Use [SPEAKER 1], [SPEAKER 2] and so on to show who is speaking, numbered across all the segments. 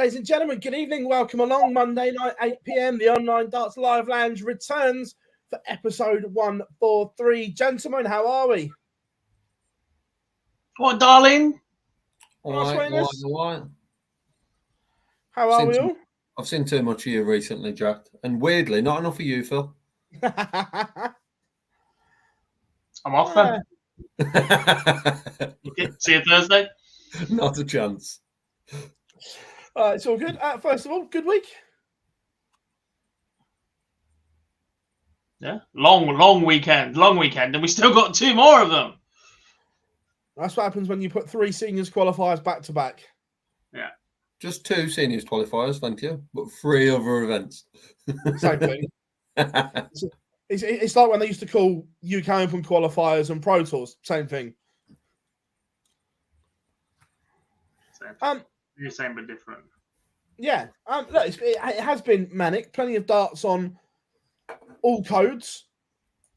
[SPEAKER 1] Ladies and gentlemen, good evening. Welcome along. Monday night, 8 p.m. The Online Darts Live Lounge returns for episode 143. Gentlemen, how are we?
[SPEAKER 2] What, darling?
[SPEAKER 1] All right. How
[SPEAKER 3] I've
[SPEAKER 1] are we all?
[SPEAKER 3] I've seen too much of you recently, Jack. And weirdly, not enough of you, Phil.
[SPEAKER 2] I'm off then. Okay, see you Thursday.
[SPEAKER 3] Not a chance.
[SPEAKER 1] It's all good. First of all, good week.
[SPEAKER 2] Yeah, long weekend, and we still got 2 more of them.
[SPEAKER 1] That's what happens when you put 3 seniors qualifiers back to back.
[SPEAKER 2] Yeah.
[SPEAKER 3] Just 2 seniors qualifiers, thank you, but 3 other events.
[SPEAKER 1] Same thing. It's like when they used to call UK Open qualifiers and Pro Tours. Same thing.
[SPEAKER 2] Same but different.
[SPEAKER 1] Yeah. Look, it has been manic. Plenty of darts on all codes,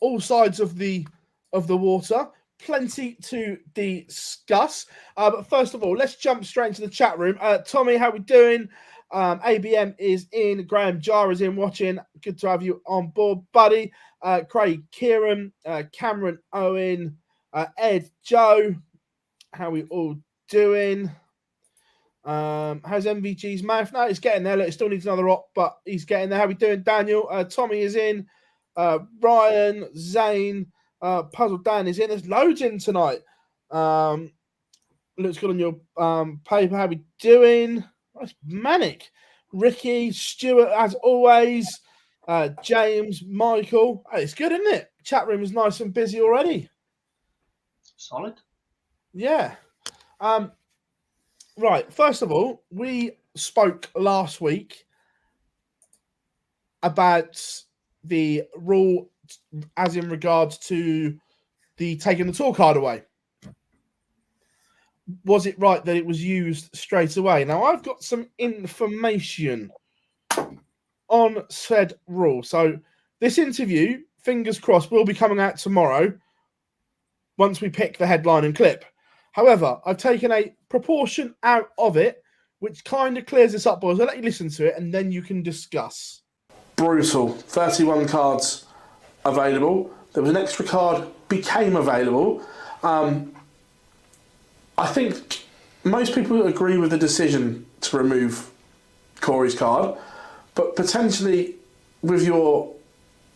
[SPEAKER 1] all sides of the water. Plenty to discuss. But first of all, let's jump straight into the chat room. Tommy, how we doing? ABM is in. Graham Jar is in watching. Good to have you on board, buddy. Craig Kieran, Cameron Owen, Ed Joe. How we all doing? How's MVG's mouth? No, it's getting there. Look, it still needs another op, but he's getting there. How we doing, Daniel? Tommy is in. Ryan, Zane, Puzzle Dan is in. There's loads in tonight. Looks good on your paper. How we doing? That's manic. Ricky, Stuart, as always. James, Michael. Hey, it's good, isn't it? Chat room is nice and busy already.
[SPEAKER 2] Solid.
[SPEAKER 1] Yeah. Right. First of all, we spoke last week about the rule as in regards to the taking the tour card away. Was it right that it was used straight away? Now, I've got some information on said rule. So this interview, fingers crossed, will be coming out tomorrow once we pick the headline and clip. However, I've taken a proportion out of it, which kind of clears this up, boys. I'll let you listen to it, and then you can discuss. Brutal. 31 cards available. There was an extra card became available. I think most people agree with the decision to remove Corey's card, but potentially with your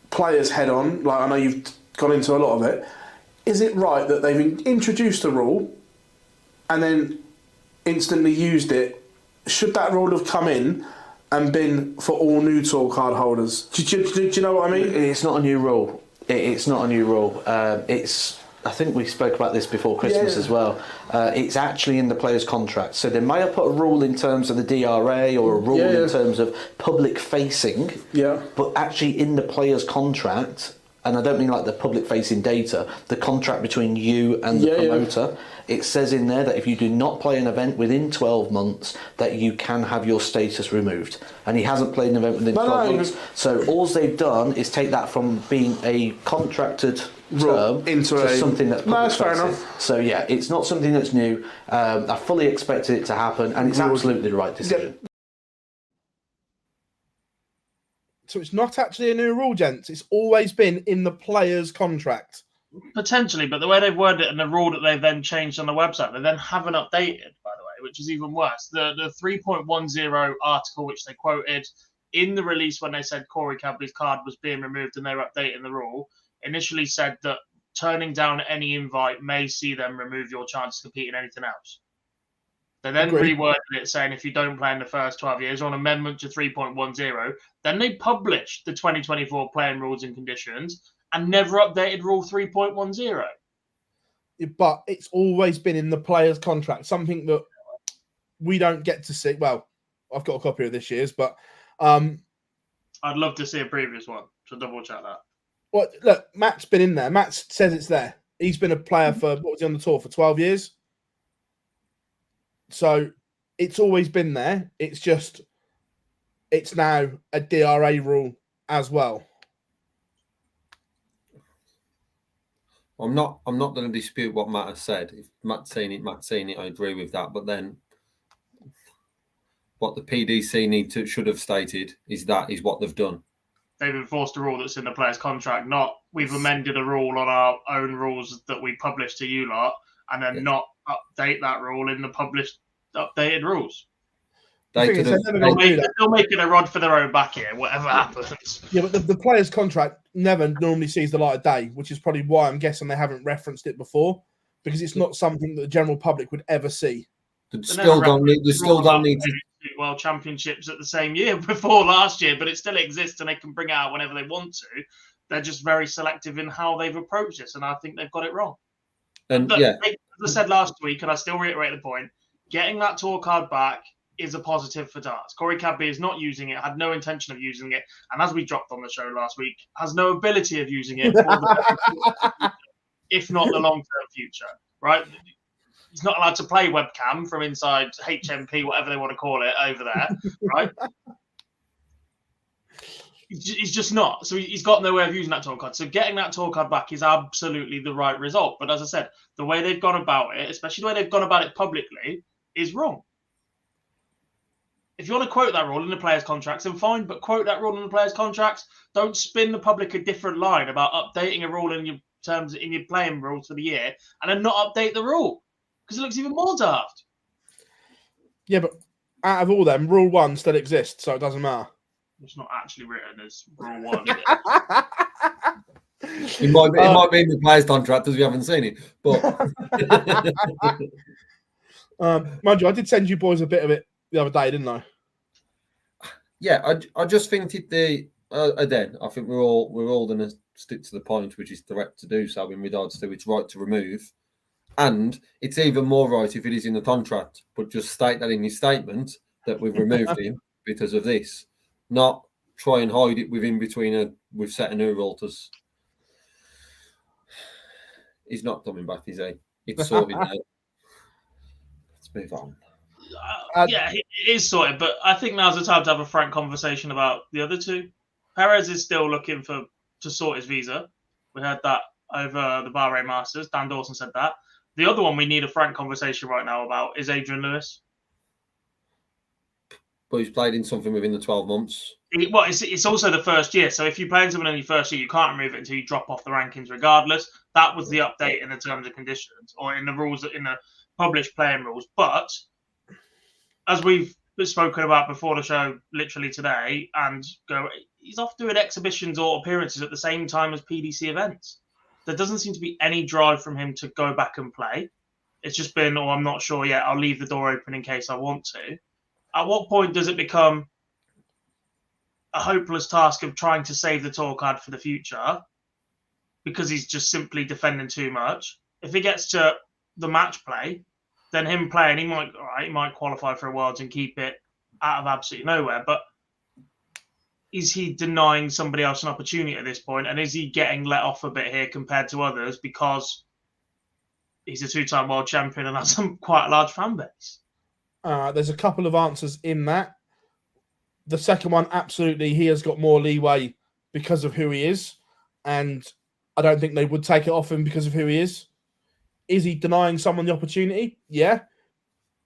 [SPEAKER 1] players head on, like I know you've gone into a lot of it, is it right that they've introduced a rule and then instantly used it? Should that rule have come in and been for all new tour card holders? Do you know what I mean?
[SPEAKER 4] It's not a new rule. It's not a new rule. I think we spoke about this before Christmas as well. It's actually in the player's contract. So they may have put a rule in terms of the DRA or a rule in terms of public facing. Yeah. But actually in the player's contract, and I don't mean like the public facing data, the contract between you and the promoter, it says in there that if you do not play an event within 12 months, that you can have your status removed. And he hasn't played an event within 12 months. So all they've done is take that from being a contracted term into something that's public facing. Fair enough. So yeah, it's not something that's new. I fully expected it to happen, and it's absolutely the right decision.
[SPEAKER 1] So it's not actually a new rule, gents. It's always been in the player's contract.
[SPEAKER 2] Potentially, but the way they've worded it and the rule that they've then changed on the website, they then haven't updated, by the way, which is even worse. The 3.10 article, which they quoted in the release when they said Corey Cadbury's card was being removed and they were updating the rule, initially said that turning down any invite may see them remove your chance to compete in anything else. They then reworded it saying if you don't play in the first 12 years, on amendment to 3.10, then they published the 2024 playing rules and conditions and never updated rule 3.10.
[SPEAKER 1] But it's always been in the player's contract, something that we don't get to see. Well, I've got a copy of this year's, but
[SPEAKER 2] I'd love to see a previous one to double check that.
[SPEAKER 1] Well, look, Matt's been in there. Matt says it's there. He's been a player for, what was he on the tour for, 12 years? So it's always been there. It's just, it's now a DRA rule as well.
[SPEAKER 3] I'm not going to dispute what Matt has said. If Matt's seen it, I agree with that. But then what the PDC should have stated is what they've done.
[SPEAKER 2] They've enforced a rule that's in the player's contract, not we've amended a rule on our own rules that we publish to you lot, and then not update that rule in the published updated rules.
[SPEAKER 3] They're
[SPEAKER 2] still making a rod for their own back here, whatever happens.
[SPEAKER 1] Yeah, but the player's contract never normally sees the light of day, which is probably why I'm guessing they haven't referenced it before, because it's not something that the general public would ever see.
[SPEAKER 3] They still don't need to.
[SPEAKER 2] World Championships at the same year before last year, but it still exists and they can bring it out whenever they want to. They're just very selective in how they've approached this, and I think they've got it wrong.
[SPEAKER 3] And
[SPEAKER 2] look, as I said last week, and I still reiterate the point, getting that tour card back is a positive for darts. Corey Cadby is not using it, had no intention of using it, and as we dropped on the show last week, has no ability of using it, if not the long-term future, right? He's not allowed to play webcam from inside HMP, whatever they want to call it, over there, right? He's just not. So he's got no way of using that tour card. So getting that tour card back is absolutely the right result. But as I said, the way they've gone about it, especially the way they've gone about it publicly, is wrong. If you want to quote that rule in the players' contracts, then fine, but quote that rule in the players' contracts. Don't spin the public a different line about updating a rule in your terms in your playing rules for the year and then not update the rule. Because it looks even more daft.
[SPEAKER 1] Yeah, but out of all them, Rule 1 still exists, so it doesn't matter.
[SPEAKER 2] It's not actually written as Rule 1, is it?
[SPEAKER 3] It might be in the player's contract as we haven't seen it. But
[SPEAKER 1] mind you, I did send you boys a bit of it the other day, didn't I?
[SPEAKER 3] Yeah, I just think again, I think we're all going to stick to the point, which is correct to do so in regards to its right to remove. And it's even more right if it is in the contract, but just state that in your statement that we've removed him because of this, not try and hide it within between we've set a new rule. He's not coming back, is he? It's sorted now. Let's move on.
[SPEAKER 2] Yeah, it is sorted, but I think now's the time to have a frank conversation about the other two. Perez is still looking to sort his visa. We heard that over the Bahrain Masters. Dan Dawson said that. The other one we need a frank conversation right now about is Adrian Lewis.
[SPEAKER 3] But he's played in something within the 12 months.
[SPEAKER 2] It's also the first year. So if you're playing someone in your first year, you can't remove it until you drop off the rankings regardless. That was the update in the terms and conditions or in the rules, in the published playing rules. But as we've spoken about before the show, literally today, he's off doing exhibitions or appearances at the same time as PDC events. There doesn't seem to be any drive from him to go back and play. It's just been, I'm not sure yet. I'll leave the door open in case I want to. At what point does it become a hopeless task of trying to save the tour card for the future because he's just simply defending too much? If it gets to the match play, then him playing, he might qualify for a Worlds and keep it out of absolutely nowhere. But is he denying somebody else an opportunity at this point? And is he getting let off a bit here compared to others because he's a two-time world champion and has quite a large fan base?
[SPEAKER 1] There's a couple of answers in that. The second one, absolutely, he has got more leeway because of who he is. And I don't think they would take it off him because of who he is. Is he denying someone the opportunity? Yeah.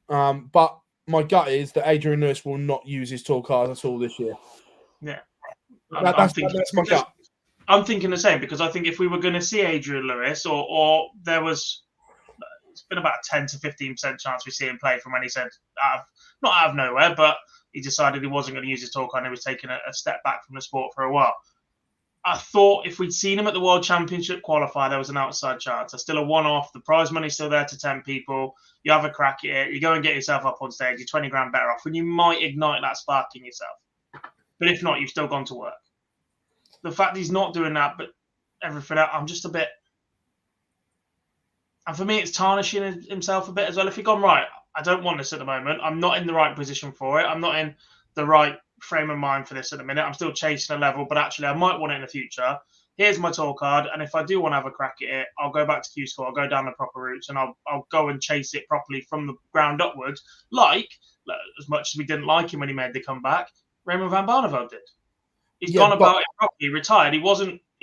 [SPEAKER 1] But my gut is that Adrian Lewis will not use his tour card at all this year.
[SPEAKER 2] Yeah.
[SPEAKER 1] That's my gut.
[SPEAKER 2] I'm thinking the same because I think if we were going to see Adrian Lewis or there was, it's been about a 10 to 15% chance we see him play from when he said, not out of nowhere, but he decided he wasn't going to use his tour card and he was taking a step back from the sport for a while. I thought if we'd seen him at the World Championship qualifier, there was an outside chance. There's still a one-off. The prize money's still there to tempt people. You have a crack at it. You go and get yourself up on stage. You're 20 grand better off, and you might ignite that spark in yourself. But if not, you've still gone to work. The fact he's not doing that, but everything else, I'm just a bit... And for me, it's tarnishing himself a bit as well. If he'd gone, right, I don't want this at the moment. I'm not in the right position for it. I'm not in the right frame of mind for this at the minute. I'm still chasing a level, but actually I might want it in the future. Here's my tour card, and if I do want to have a crack at it, I'll go back to Q School, I'll go down the proper routes, and I'll go and chase it properly from the ground upwards, like as much as we didn't like him when he made the comeback, Raymond van Barneveld did. He's gone about it properly, retired. He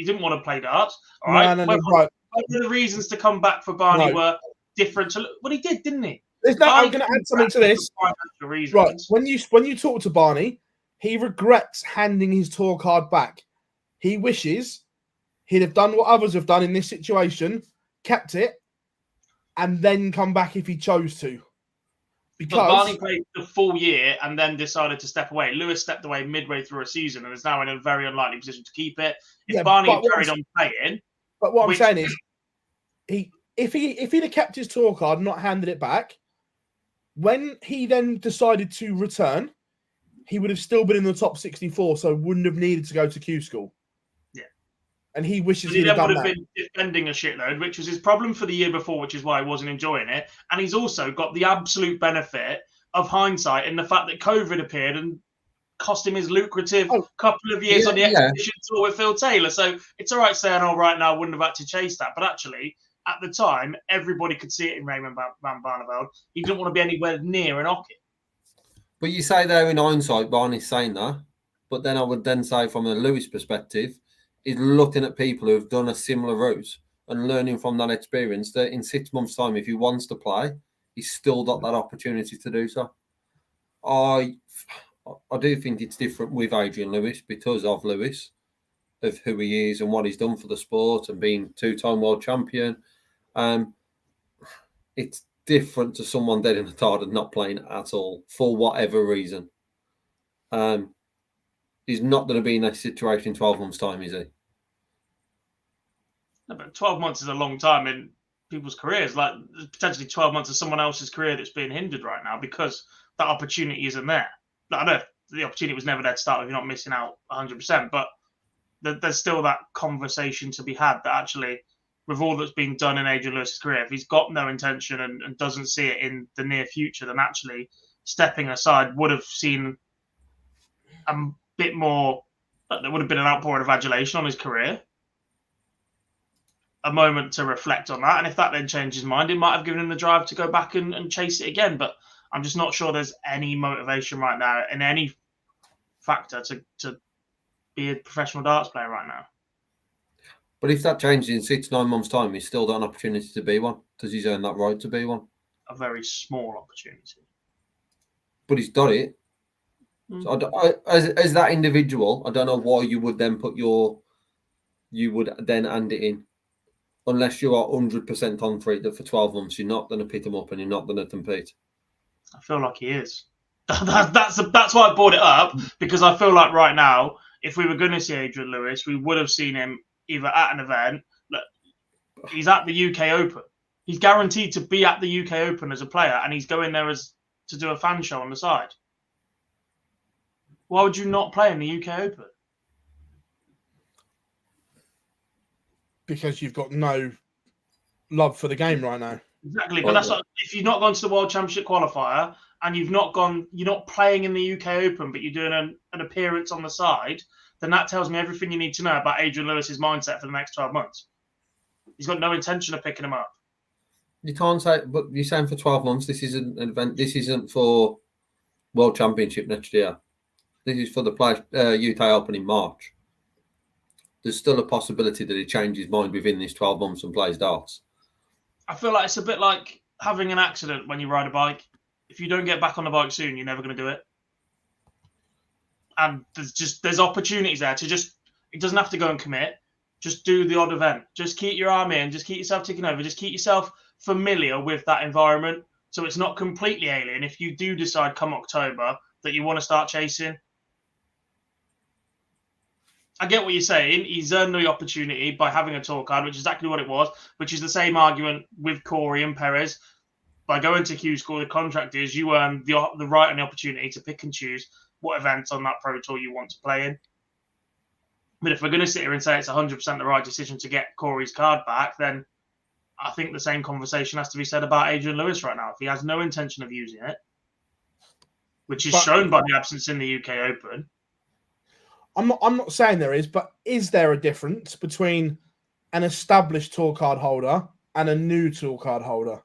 [SPEAKER 2] didn't want to play darts. All right.
[SPEAKER 1] No, right.
[SPEAKER 2] The reasons to come back for Barney were different. Well, he did, didn't he?
[SPEAKER 1] I'm going to add something to this.
[SPEAKER 2] Financial reasons.
[SPEAKER 1] Right, when you talk to Barney, he regrets handing his tour card back. He wishes he'd have done what others have done in this situation, kept it, and then come back if he chose to. Because
[SPEAKER 2] But Barney played the full year and then decided to step away. Lewis stepped away midway through a season and is now in a very unlikely position to keep it. If Barney had carried on playing...
[SPEAKER 1] But what I'm saying is, if he'd have kept his tour card and not handed it back, when he then decided to return, he would have still been in the top 64, so wouldn't have needed to go to Q school.
[SPEAKER 2] Yeah.
[SPEAKER 1] And he wishes
[SPEAKER 2] he
[SPEAKER 1] he'd have done
[SPEAKER 2] would have
[SPEAKER 1] that.
[SPEAKER 2] been defending a shitload, which was his problem for the year before, which is why he wasn't enjoying it. And he's also got the absolute benefit of hindsight in the fact that COVID appeared and cost him his lucrative couple of years on the exhibition tour with Phill Taylor. So it's all right saying, oh, right now I wouldn't have had to chase that. But actually, at the time, everybody could see it in Raymond van Barneveld. He didn't want to be anywhere near an Ocket.
[SPEAKER 3] But you say there in hindsight, Barney's saying that. But then I would then say from a Lewis perspective, is looking at people who have done a similar route and learning from that experience that in 6 months' time, if he wants to play, he's still got that opportunity to do so. I do think it's different with Adrian Lewis because of Lewis, of who he is and what he's done for the sport and being two-time world champion. It's different to someone dead in the tide and not playing at all for whatever reason. He's not going to be in that situation in 12 months' time, is he?
[SPEAKER 2] No, but 12 months is a long time in people's careers. Like, there's potentially 12 months of someone else's career that's being hindered right now because that opportunity isn't there. I know the opportunity was never there to start with. You're not missing out 100%, but there's still that conversation to be had that actually, with all that's been done in Adrian Lewis's career, if he's got no intention and doesn't see it in the near future, then actually stepping aside would have seen a bit more, there would have been an outpouring of adulation on his career. A moment to reflect on that. And if that then changed his mind, it might have given him the drive to go back and chase it again. But I'm just not sure there's any motivation right now in any factor to be a professional darts player right now.
[SPEAKER 3] But if that changes in 6-9 months' time, he's still got an opportunity to be one. Does he earn that right to be one?
[SPEAKER 2] A very small opportunity.
[SPEAKER 3] But he's got it. So as that individual, I don't know why you would then you would then hand it in. Unless you are 100% on for it that for 12 months, you're not going to pick him up and you're not going to compete.
[SPEAKER 2] I feel like he is. That's why I brought it up, because I feel like right now, if we were going to see Adrian Lewis, we would have seen him either at an event. Look, he's at the UK Open. He's guaranteed to be at the UK Open as a player, and he's going there to do a fan show on the side. Why would you not play in the UK Open?
[SPEAKER 1] Because you've got no love for the game right now.
[SPEAKER 2] Exactly, but that's like, if you've not gone to the World Championship qualifier and you're not playing in the UK Open, but you're doing an appearance on the side, then that tells me everything you need to know about Adrian Lewis's mindset for the next 12 months. He's got no intention of picking him up.
[SPEAKER 3] You can't say, but you're saying for 12 months, this isn't an event. This isn't for World Championship next year. This is for the UK Open in March. There's still a possibility that he changes his mind within these 12 months and plays darts. I
[SPEAKER 2] feel like it's a bit like having an accident when you ride a bike. If you don't get back on the bike soon, you're never going to do it. And there's opportunities there to it doesn't have to go and commit. Just do the odd event. Just keep your arm in. Just keep yourself ticking over. Just keep yourself familiar with that environment so it's not completely alien. If you do decide come October that you want to start chasing, I get what you're saying. He's earned the opportunity by having a tour card, which is exactly what it was, which is the same argument with Corey and Perez. By going to Q School, the contract is you earn the right and the opportunity to pick and choose what events on that Pro Tour you want to play in. But if we're going to sit here and say it's 100% the right decision to get Corey's card back, then I think the same conversation has to be said about Adrian Lewis right now. If he has no intention of using it, which is shown by the absence in the UK Open.
[SPEAKER 1] I'm not saying there is, but is there a difference between an established tour card holder and a new tour card holder?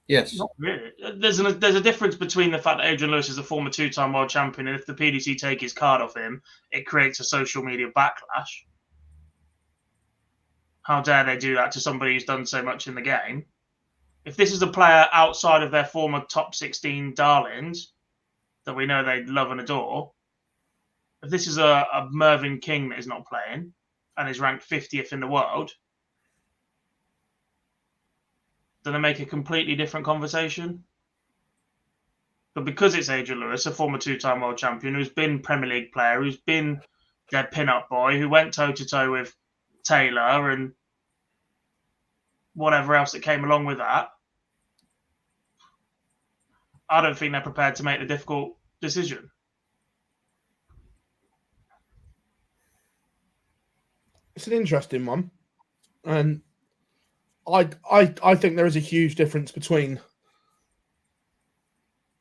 [SPEAKER 3] Yes.
[SPEAKER 2] Not really. There's a difference between the fact that Adrian Lewis is a former two-time world champion, and if the PDC take his card off him, it creates a social media backlash. How dare they do that to somebody who's done so much in the game? If this is a player outside of their former top 16 darlings that we know they love and adore, if this is a Mervyn King that is not playing and is ranked 50th in the world, then they make a completely different conversation. But because it's Adrian Lewis, a former two-time world champion, who's been Premier League player, who's been their pin-up boy, who went toe-to-toe with Taylor and whatever else that came along with that, I don't think they're prepared to make the difficult decision.
[SPEAKER 1] It's an interesting one. And I think there is a huge difference between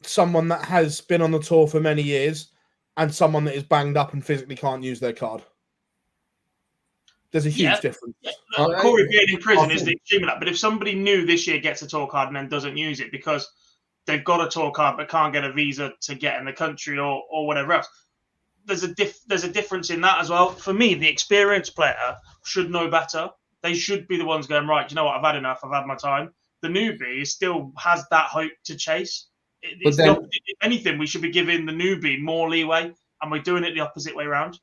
[SPEAKER 1] someone that has been on the tour for many years and someone that is banged up and physically can't use their card. There's a huge difference.
[SPEAKER 2] Yeah. Corey being in prison is the extreme of that. But if somebody new this year gets a tour card and then doesn't use it because they've got a tour card but can't get a visa to get in the country or whatever else, there's a difference in that as well. For me, the experienced player should know better. They should be the ones going, right, you know what, I've had enough, I've had my time. The newbie still has that hope to chase. If anything, we should be giving the newbie more leeway, and we're doing it the opposite way around.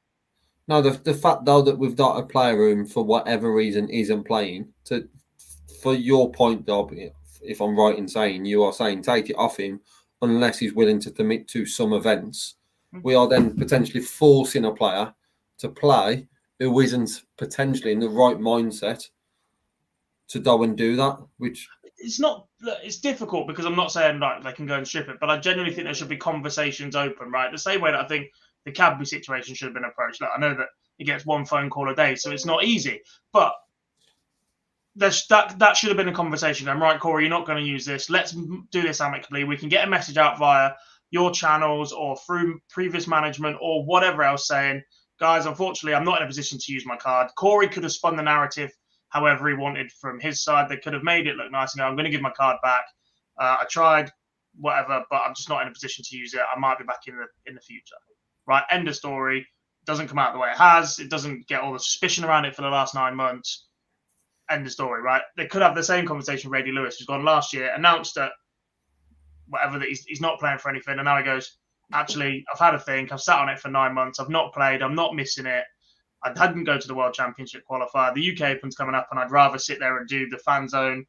[SPEAKER 3] No, the fact though that we've got a player room for whatever reason isn't playing. For your point, Dob, if I'm right in saying, you are saying take it off him unless he's willing to commit to some events. We are then potentially forcing a player to play who isn't potentially in the right mindset to go and do that, which
[SPEAKER 2] it's difficult because I'm not saying like they can go and strip it, but I genuinely think there should be conversations open, right? The same way that I think the Cadbury situation should have been approached. Like, I know that he gets one phone call a day, so it's not easy, but that should have been a conversation. I'm right, Corey, you're not going to use this. Let's do this amicably. We can get a message out via your channels or through previous management or whatever else saying, guys, unfortunately, I'm not in a position to use my card. Corey could have spun the narrative however he wanted from his side. They could have made it look nice and go, I'm going to give my card back. I tried, whatever, but I'm just not in a position to use it. I might be back in the future. Right, end of story. Doesn't come out the way it has. It doesn't get all the suspicion around it for the last 9 months. End of story, right? They could have the same conversation with Brady Lewis, who's gone last year, announced that whatever, that he's not playing for anything, and now he goes, actually, I've had a think, I've sat on it for 9 months, I've not played, I'm not missing it, I hadn't go to the World Championship qualifier, the UK Open's coming up, and I'd rather sit there and do the fan zone.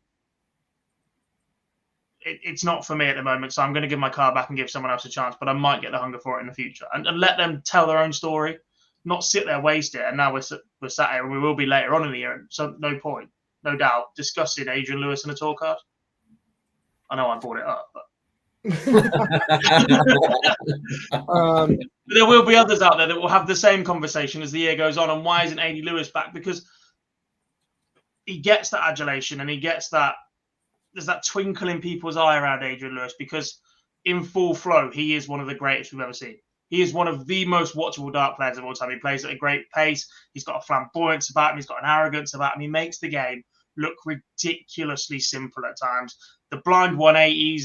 [SPEAKER 2] It's not for me at the moment, so I'm going to give my card back and give someone else a chance, but I might get the hunger for it in the future. And let them tell their own story, not sit there, waste it, and now we're sat here, and we will be later on in the year, so no point, no doubt, discussing Adrian Lewis and a tour card. I know I brought it up, but there will be others out there that will have the same conversation as the year goes on. And why isn't AD Lewis back? Because he gets that adulation and he gets that. There's that twinkle in people's eye around Adrian Lewis because in full flow, he is one of the greatest we've ever seen. He is one of the most watchable dart players of all time. He plays at a great pace. He's got a flamboyance about him. He's got an arrogance about him. He makes the game look ridiculously simple at times. The blind 180,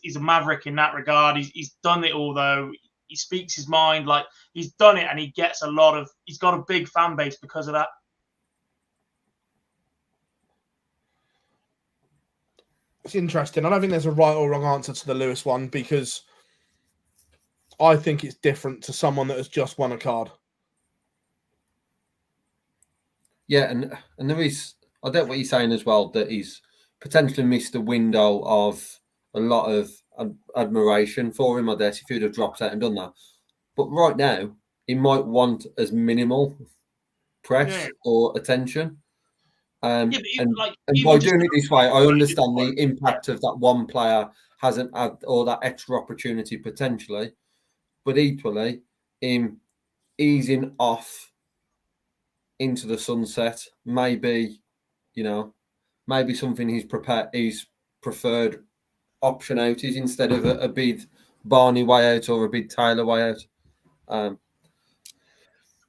[SPEAKER 2] he's a maverick in that regard. He's done it all, though. He speaks his mind. Like, he's done it, and he gets he's got a big fan base because of that.
[SPEAKER 1] It's interesting. I don't think there's a right or wrong answer to the Lewis one because I think it's different to someone that has just won a card.
[SPEAKER 3] Yeah, and there is, I get what you're saying as well, that he's potentially missed a window of a lot of admiration for him, I guess, if he'd have dropped out and done that. But right now, he might want as minimal press or attention. And by doing it this way, I understand the impact of that one player hasn't had all that extra opportunity potentially, but equally, him easing off into the sunset, maybe something he's preferred option out is instead of a big Barney way out or a big Taylor way out.
[SPEAKER 2] I'm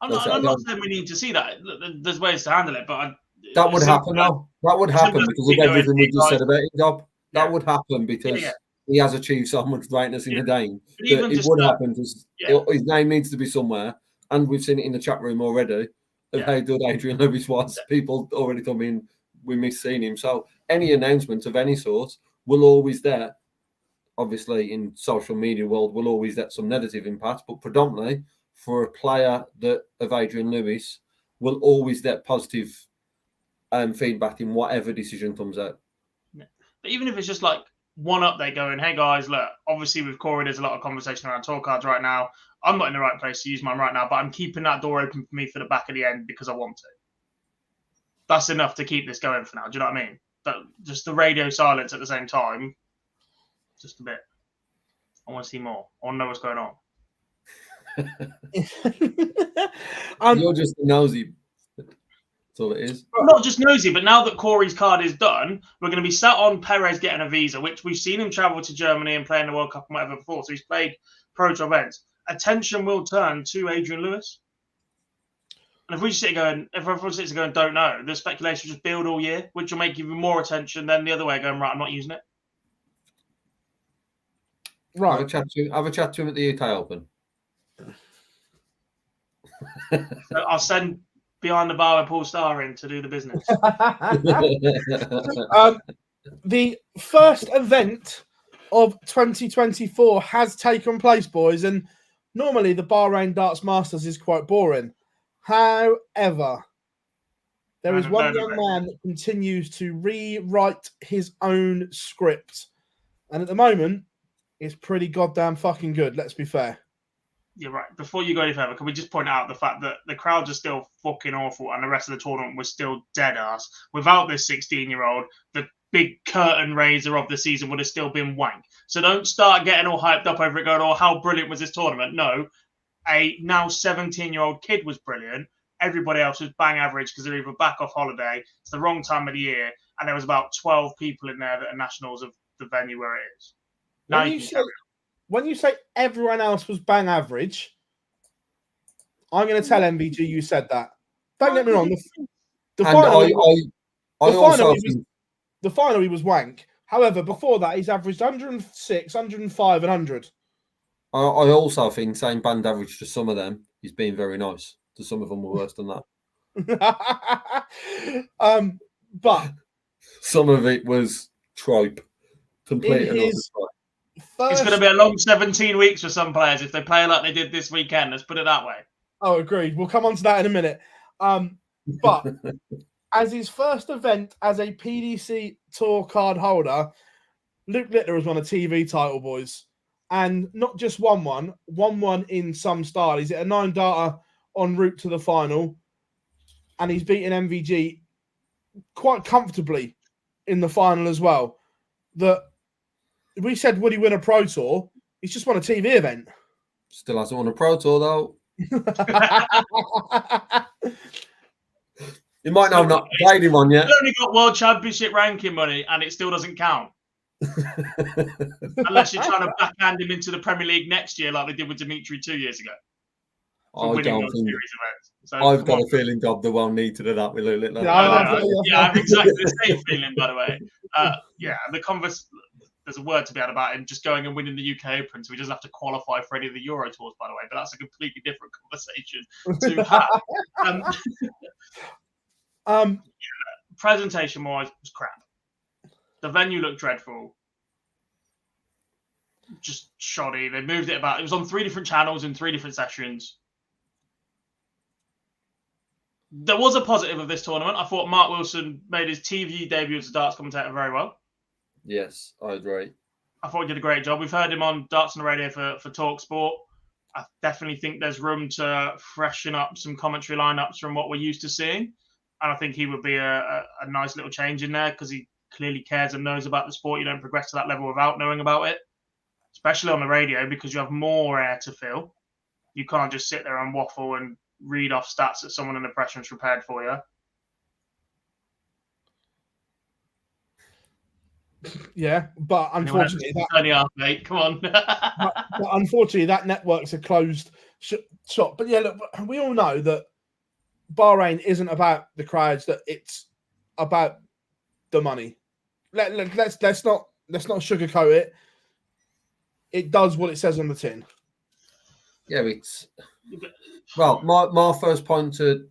[SPEAKER 2] not saying we need to see that. There's ways to handle it, but
[SPEAKER 3] that would happen now. That would happen because of everything we just said about it, Dob. That would happen because he has achieved so much greatness in the game. It would happen because his name needs to be somewhere. And we've seen it in the chat room already of how good Adrian Lewis was. People already come in, we miss seeing him. So any announcement of any sort will always there. Obviously, in social media world, will always get some negative impact, but predominantly for a player of Adrian Lewis, will always get positive feedback in whatever decision comes out.
[SPEAKER 2] But even if it's just like one update going, hey guys, look, obviously with Corey, there's a lot of conversation around tour cards right now. I'm not in the right place to use mine right now, but I'm keeping that door open for me for the back of the end because I want to. That's enough to keep this going for now. Do you know what I mean? But just the radio silence at the same time, just a bit. I want to see more. I want to know what's going on.
[SPEAKER 3] You're just nosy. That's all it is.
[SPEAKER 2] Not just nosy, but now that Corey's card is done, we're going to be sat on Perez getting a visa, which we've seen him travel to Germany and play in the World Cup and whatever before. So he's played Pro Tour events. Attention will turn to Adrian Lewis. And if we just sit going, if everyone sits there going, don't know, the speculation will just build all year, which will make even more attention than the other way going, right, I'm not using it.
[SPEAKER 1] Right.
[SPEAKER 3] Have a chat to him at the UK Open.
[SPEAKER 2] So I'll send behind the bar with Paul Starr in to do the business.
[SPEAKER 1] The first event of 2024 has taken place, boys, and normally the Bahrain Darts Masters is quite boring. However, there is one young man that continues to rewrite his own script, and at the moment, it's pretty goddamn fucking good. Let's be fair.
[SPEAKER 2] You're right. Before you go any further, can we just point out the fact that the crowds are still fucking awful and the rest of the tournament was still dead ass. Without this 16-year-old, the big curtain raiser of the season would have still been wank. So don't start getting all hyped up over it going, oh, how brilliant was this tournament? No, a now 17-year-old kid was brilliant. Everybody else was bang average because they're either back off holiday, it's the wrong time of the year, and there was about 12 people in there that are nationals of the venue where it is. Now
[SPEAKER 1] When you say everyone else was bang average, I'm going to tell MVG you said that. Don't get me wrong. The final he was wank. However, before that, he's averaged 106, 105, and 100.
[SPEAKER 3] I also think saying band average to some of them, he's being very nice. To some of them were worse than that.
[SPEAKER 1] But
[SPEAKER 3] some of it was tripe. Completely.
[SPEAKER 2] It's going to be a long 17 weeks for some players if they play like they did this weekend. Let's put it that way.
[SPEAKER 1] Oh, agreed. We'll come on to that in a minute. But as his first event as a PDC Tour card holder, Luke Littler has won a TV title, boys. And not just won one in some style. He's at a 9-darter en route to the final. And he's beaten MVG quite comfortably in the final as well. We said, would he win a Pro Tour? He's just won a TV event.
[SPEAKER 3] Still hasn't won a Pro Tour, though. You might not played him on yet.
[SPEAKER 2] He's only got World Championship ranking money, and it still doesn't count. Unless you're trying to backhand him into the Premier League next year, like they did with Dimitri 2 years ago.
[SPEAKER 3] I've got a feeling Dob won't need to do that with Luke Littler.
[SPEAKER 2] I have exactly the same feeling, by the way. There's a word to be had about him just going and winning the UK Open, so he doesn't have to qualify for any of the Euro Tours, by the way. But that's a completely different conversation to have. Presentation-wise, it was crap. The venue looked dreadful. Just shoddy. They moved it about. It was on 3 different channels in 3 different sessions. There was a positive of this tournament. I thought Mark Wilson made his TV debut as a darts commentator very well.
[SPEAKER 3] Yes, I agree.
[SPEAKER 2] I thought he did a great job. We've heard him on Darts on the Radio for Talk Sport. I definitely think there's room to freshen up some commentary lineups from what we're used to seeing. And I think he would be a nice little change in there because he clearly cares and knows about the sport. You don't progress to that level without knowing about it, especially on the radio because you have more air to fill. You can't just sit there and waffle and read off stats that someone in the press room's prepared for you.
[SPEAKER 1] Yeah, but unfortunately,
[SPEAKER 2] come on.
[SPEAKER 1] but unfortunately, that network's a closed shop. But yeah, look, we all know that Bahrain isn't about the crowds; that it's about the money. Let's not sugarcoat it. It does what it says on the tin.
[SPEAKER 3] Yeah, my first point to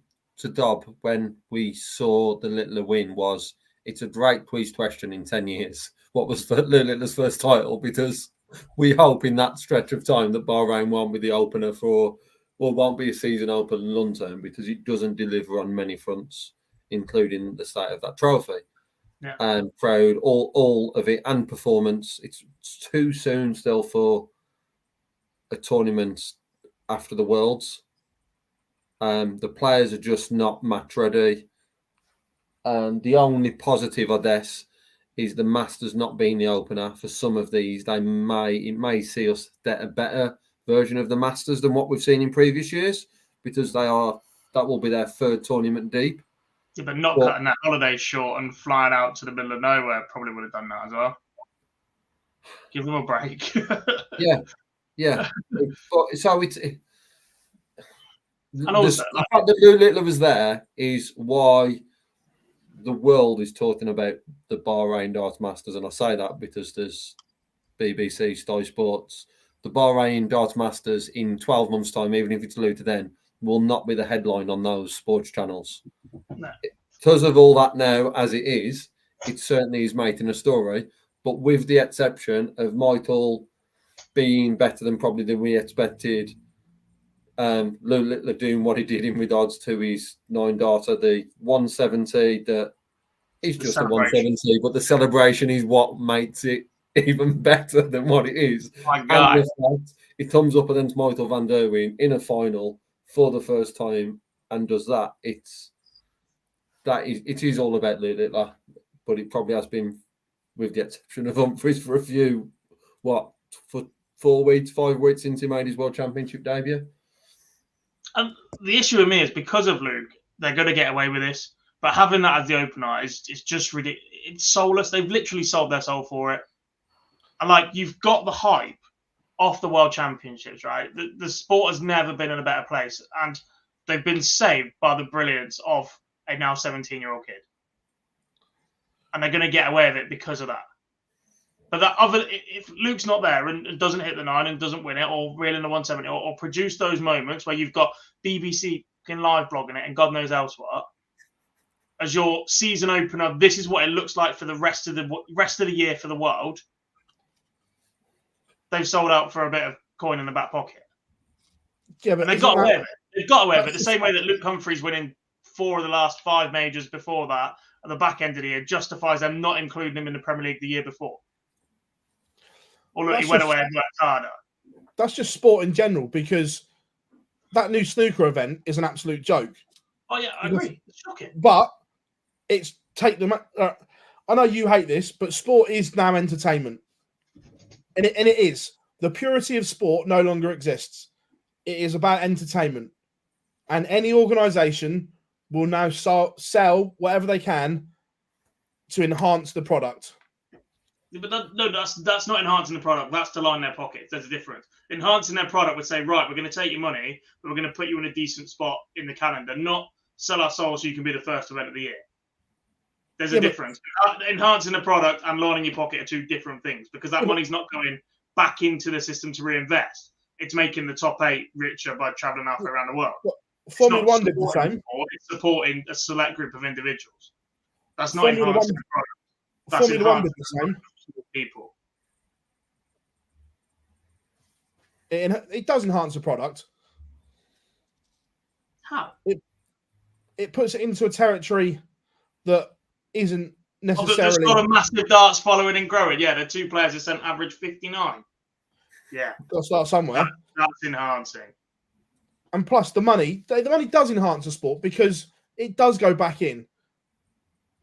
[SPEAKER 3] Dob when we saw the Littler win was it's a great quiz question in 10 years. What was Luke Littler's first title? Because we hope in that stretch of time that Bahrain won't be the opener won't be a season opener long term, because it doesn't deliver on many fronts, including the state of that trophy.
[SPEAKER 2] Yeah.
[SPEAKER 3] And crowd, all of it, and performance. It's too soon still for a tournament after the Worlds. The players are just not match ready. And the only positive, I guess, is the Masters not being the opener. For some of these, it may see us get a better version of the Masters than what we've seen in previous years, because that will be their third tournament deep.
[SPEAKER 2] Yeah, but not cutting that holiday short and flying out to the middle of nowhere probably would have done that as well. Give them a break.
[SPEAKER 3] yeah. So it's.
[SPEAKER 2] And also,
[SPEAKER 3] the fact that Luke Littler was there is why the world is talking about the Bahrain Darts Masters, and I say that because there's BBC, Sky Sports. The Bahrain Darts Masters in 12 months' time, even if it's Luke then, will not be the headline on those sports channels.
[SPEAKER 2] No.
[SPEAKER 3] Because of all that now, as it is, it certainly is making a story. But with the exception of Michael being better than we expected, Luke Littler doing what he did in regards to his 9-darter, the 170, that is just a 170, but the celebration is what makes it even better than what it is.
[SPEAKER 2] My God.
[SPEAKER 3] And the fact it comes up against Michael van der Ween in a final for the first time and does that, it is all about Luke Littler, but it probably has been, with the exception of Humphries, for a few, for 4 weeks, 5 weeks since he made his World Championship debut.
[SPEAKER 2] And the issue with me is, because of Luke, they're going to get away with this. But having that as the opener is just ridiculous. It's soulless. They've literally sold their soul for it. And you've got the hype off the World Championships, right? The sport has never been in a better place, and they've been saved by the brilliance of a now 17-year-old kid. And they're going to get away with it because of that. But if Luke's not there and doesn't hit the 9 and doesn't win it, or reel in the 170, or produce those moments where you've got BBC live blogging it and God knows else what, as your season opener, this is what it looks like for the rest of the year for the world. They've sold out for a bit of coin in the back pocket.
[SPEAKER 1] Yeah, but
[SPEAKER 2] they've got away with it. They've got away with it the same way that Luke Humphries winning 4 of the last 5 majors before that at the back end of the year justifies them not including him in the Premier League the year before. Or look, he went away and worked harder.
[SPEAKER 1] That's just sport in general, because that new snooker event is an absolute joke.
[SPEAKER 2] Oh yeah, I agree. It's shocking.
[SPEAKER 1] But it's I know you hate this, but sport is now entertainment, and it is. The purity of sport no longer exists. It is about entertainment, and any organisation will now sell whatever they can to enhance the product.
[SPEAKER 2] But that's not enhancing the product. That's to line their pockets. There's a difference. Enhancing their product would say, right, we're going to take your money, but we're going to put you in a decent spot in the calendar, not sell our soul so you can be the first event of the year. There's a difference. Enhancing the product and lining your pocket are two different things, because that money's not going back into the system to reinvest. It's making the top 8 richer by travelling halfway around the world.
[SPEAKER 1] Formula One did the same.
[SPEAKER 2] It's supporting a select group of individuals. That's not enhancing the product. That's
[SPEAKER 1] Formula One did the same.
[SPEAKER 2] People.
[SPEAKER 1] It does enhance the product.
[SPEAKER 2] How?
[SPEAKER 1] It puts it into a territory that isn't necessarily.
[SPEAKER 2] There's got a massive darts following and growing. Yeah, the 2 players have sent average 59. Yeah,
[SPEAKER 1] got to start somewhere.
[SPEAKER 2] That's enhancing.
[SPEAKER 1] And plus, the money does enhance the sport, because it does go back in.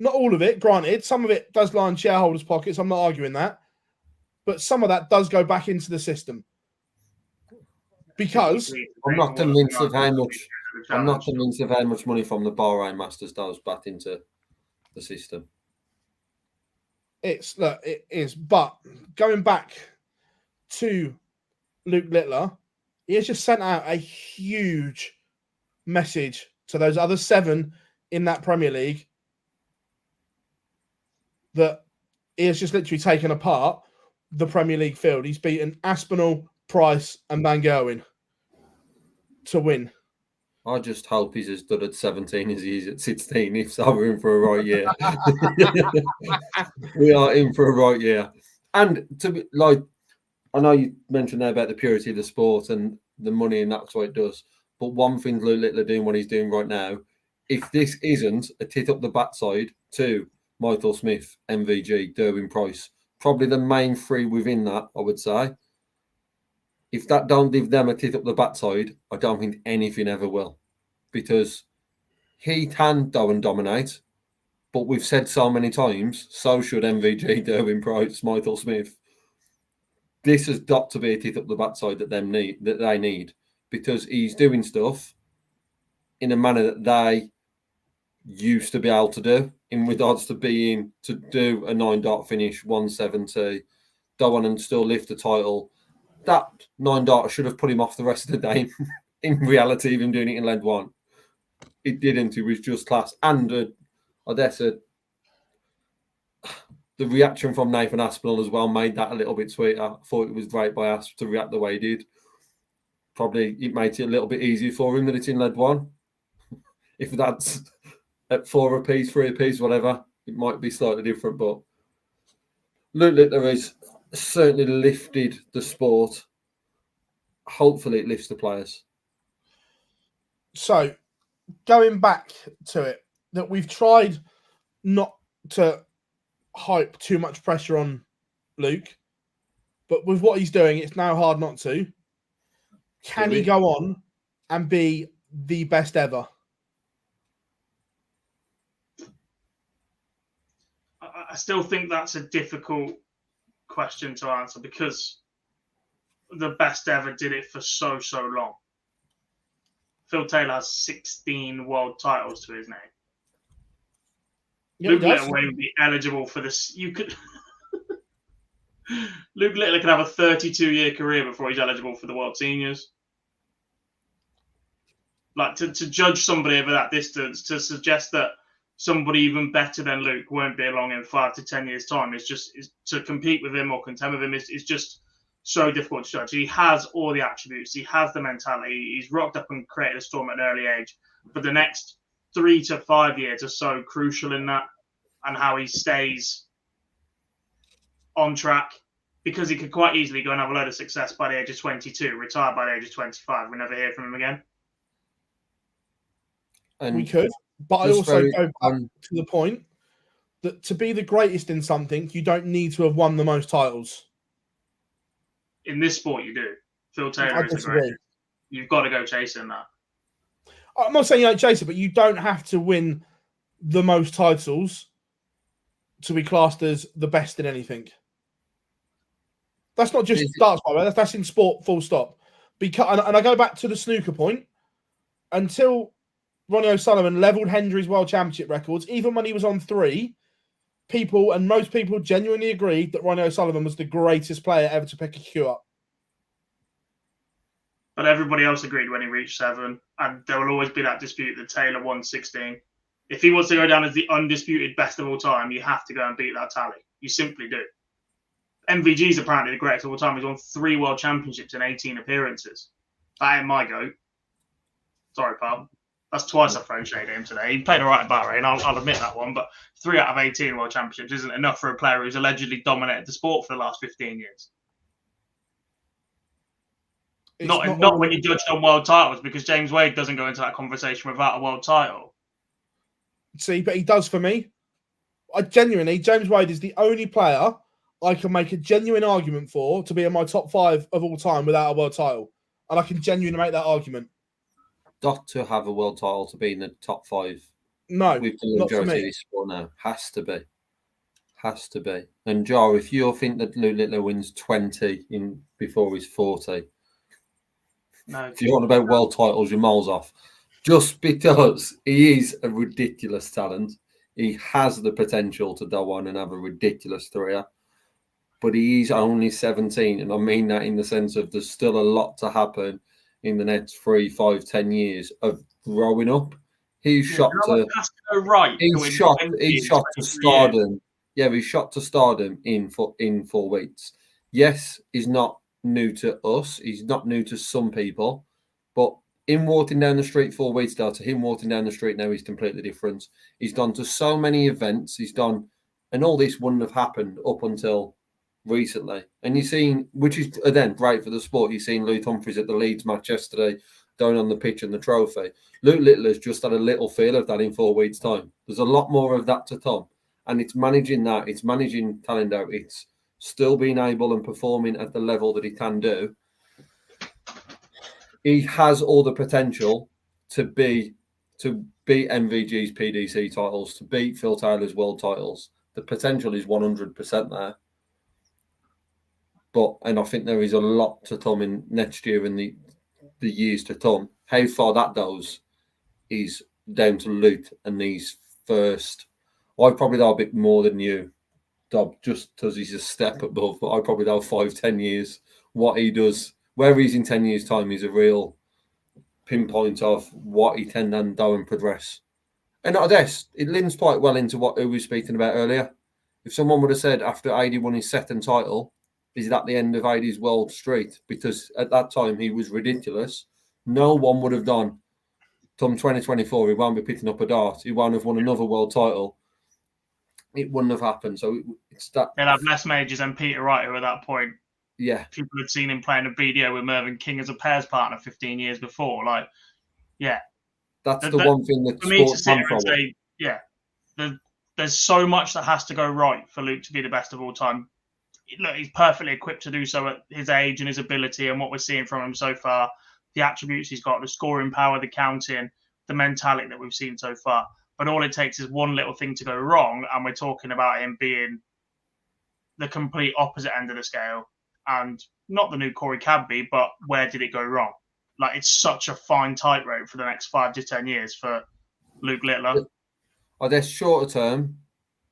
[SPEAKER 1] Not all of it, granted. Some of it does line shareholders' pockets. I'm not arguing that. But some of that does go back into the system. Because
[SPEAKER 3] I'm not convinced of how much money from the Bahrain Masters goes back into the system.
[SPEAKER 1] It is. But going back to Luke Littler, he has just sent out a huge message to those other 7 in that Premier League, that he has just literally taken apart the Premier League field. He's beaten Aspinall, Price, and Van Gerwen to win.
[SPEAKER 3] I just hope he's as good at 17 as he is at 16. If so, we're in for a right year. We are in for a right year. And to be like, I know you mentioned there about the purity of the sport and the money, and that's what it does. But one thing Luke Littler doing what he's doing right now, if this isn't a tit up the backside to Michael Smith, MVG, Derwin Price, probably the main three within that, I would say. If that don't give them a tit up the backside, I don't think anything ever will. Because he can go and dominate, but we've said so many times, so should MVG, Derwin Price, Michael Smith. This has got to be a tit up the backside that they need, because he's doing stuff in a manner that they used to be able to do, in regards to being to do a 9-dart finish, 170, go on and still lift the title. That 9-dart should have put him off the rest of the day. In reality, even doing it in leg one, it didn't. It was just class. And Odessa, the reaction from Nathan Aspinall as well made that a little bit sweeter. I thought it was great by Asp to react the way he did. Probably it made it a little bit easier for him that it's in leg one. If that's at 4 apiece, 3 apiece, whatever, it might be slightly different. But Luke Littler has certainly lifted the sport. Hopefully, it lifts the players.
[SPEAKER 1] So, going back to it, that we've tried not to hype too much pressure on Luke, but with what he's doing, it's now hard not to. Can he go on and be the best ever?
[SPEAKER 2] I still think that's a difficult question to answer, because the best ever did it for so long. Phill Taylor has 16 world titles to his name.
[SPEAKER 1] Yeah,
[SPEAKER 2] Luke Littler won't be eligible for this. You could. Luke Littler could have a 32-year career before he's eligible for the World Seniors. Like, to judge somebody over that distance, to suggest that somebody even better than Luke won't be along in 5 to 10 years' time, is to compete with him or contend with him is just so difficult to judge. He has all the attributes. He has the mentality. He's rocked up and created a storm at an early age. But the next 3 to 5 years are so crucial in that, and how he stays on track, because he could quite easily go and have a load of success by the age of 22, retire by the age of 25. We never hear from him again.
[SPEAKER 1] And we could, but I also go back to the point that to be the greatest in something, you don't need to have won the most titles.
[SPEAKER 2] In this sport, you do. Phill Taylor is the greatest. You've got to go chasing that.
[SPEAKER 1] I'm not saying you don't chase it, but you don't have to win the most titles to be classed as the best in anything. That's not just darts, by the way. That's in sport, full stop. Because, and I go back to the snooker point. Until Ronnie O'Sullivan levelled Hendry's World Championship records, even when he was on 3, people, and most people genuinely agreed that Ronnie O'Sullivan was the greatest player ever to pick a cue up.
[SPEAKER 2] But everybody else agreed when he reached 7, and there will always be that dispute that Taylor won 16. If he wants to go down as the undisputed best of all time, you have to go and beat that tally. You simply do. MVG is apparently the greatest of all time. He's won 3 world championships in 18 appearances. That ain't my goat. Sorry, pal. That's twice I've thrown shade at him today. He played all right at Bahrain, I'll admit that one, but 3 out of 18 world championships isn't enough for a player who's allegedly dominated the sport for the last 15 years. Not when you judge on world titles, because James Wade doesn't go into that conversation without a world title.
[SPEAKER 1] See, but he does for me. James Wade is the only player I can make a genuine argument for to be in my top 5 of all time without a world title. And I can genuinely make that argument.
[SPEAKER 3] Got to have a world title to be in the top 5.
[SPEAKER 1] No,
[SPEAKER 3] with the majority of this sport now. Has to be. Has to be. And Joe, if you think that Luke Littler wins 20 before he's 40,
[SPEAKER 2] no,
[SPEAKER 3] if you're on about world titles, you're miles off. Just because he is a ridiculous talent, he has the potential to go on and have a ridiculous career. But he is only 17, and I mean that in the sense of there's still a lot to happen in the next 3, 5, 10 years of growing up. He's shot to stardom. Yeah, he's shot to stardom in 4 weeks. Yes, he's not new to us. He's not new to some people, but him walking down the street 4 weeks ago to him walking down the street now is completely different. He's gone to so many events. He's done, and all this wouldn't have happened up until recently. And you've seen, which is then great for the sport. You've seen Luke Humphries at the Leeds match yesterday, going on the pitch and the trophy. Luke Little has just had a little feel of that in 4 weeks' time. There's a lot more of that to come, and it's managing that. It's managing talent out. It's still being able and performing at the level that he can do. He has all the potential to beat MVG's PDC titles, to beat Phill Taylor's world titles. The potential is 100% there. And I think there is a lot to come in next year and the years to come. How far that goes is down to Luke and these first. I probably know a bit more than you, Dob, just because he's a step above, but I probably know 5-10 years what he does. Where he's in 10 years' time is a real pinpoint of what he can then do and progress. And I guess it links quite well into what we were speaking about earlier. If someone would have said after AD won his second title, is it at the end of AD's world streak? Because at that time he was ridiculous. No one would have done. Come 2024, he won't be picking up a dart. He won't have won another world title. It wouldn't have happened. So it's that.
[SPEAKER 2] They'll have less majors than Peter Wright, who at that point,
[SPEAKER 3] yeah,
[SPEAKER 2] people had seen him playing a BDO with Mervyn King as a pairs partner 15 years before. Like, yeah.
[SPEAKER 3] That's the one thing that
[SPEAKER 2] for me to
[SPEAKER 3] sports
[SPEAKER 2] sit
[SPEAKER 3] can
[SPEAKER 2] here and
[SPEAKER 3] follow.
[SPEAKER 2] say, yeah, there's so much that has to go right for Luke to be the best of all time. Look, he's perfectly equipped to do so at his age and his ability and what we're seeing from him so far. The attributes he's got, the scoring power, the counting, the mentality that we've seen so far. But all it takes is one little thing to go wrong, and we're talking about him being the complete opposite end of the scale. And not the new Corey Cadby, but where did it go wrong? Like, it's such a fine tightrope for the next 5 to 10 years for Luke Littler.
[SPEAKER 3] I guess shorter term,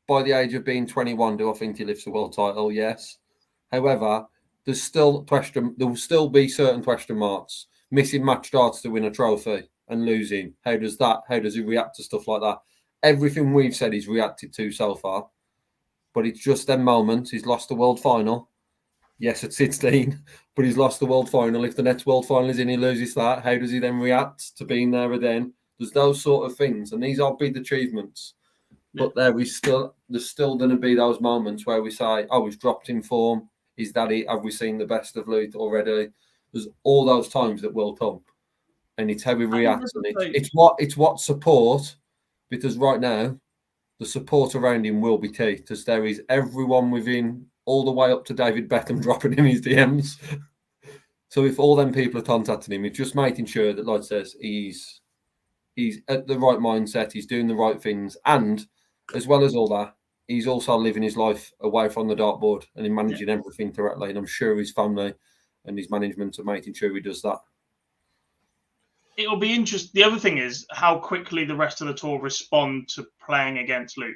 [SPEAKER 3] by the age of being 21, do I think he lifts the world title? Yes. However, there will still be certain question marks. Missing match darts to win a trophy and losing. How does he react to stuff like that? Everything we've said he's reacted to so far. But it's just them moments. He's lost the world final. Yes, at 16, but he's lost the world final. If the next world final is in, he loses that. How does he then react to being there again? There's those sort of things, and these are big achievements. But there's still going to be those moments where we say, "Oh, he's dropped in form. Is that it? Have we seen the best of Luke already?" There's all those times that will come, and it's how he reacts. And it's what support, because right now, the support around him will be key. Because there is everyone within. All the way up to David Beckham dropping in his DMs. So if all them people are contacting him, it's just making sure that, like I says, he's at the right mindset, he's doing the right things, and as well as all that, he's also living his life away from the dartboard and in managing everything correctly. And I'm sure his family and his management are making sure he does that.
[SPEAKER 2] It'll be interesting. The other thing is how quickly the rest of the tour respond to playing against Luke.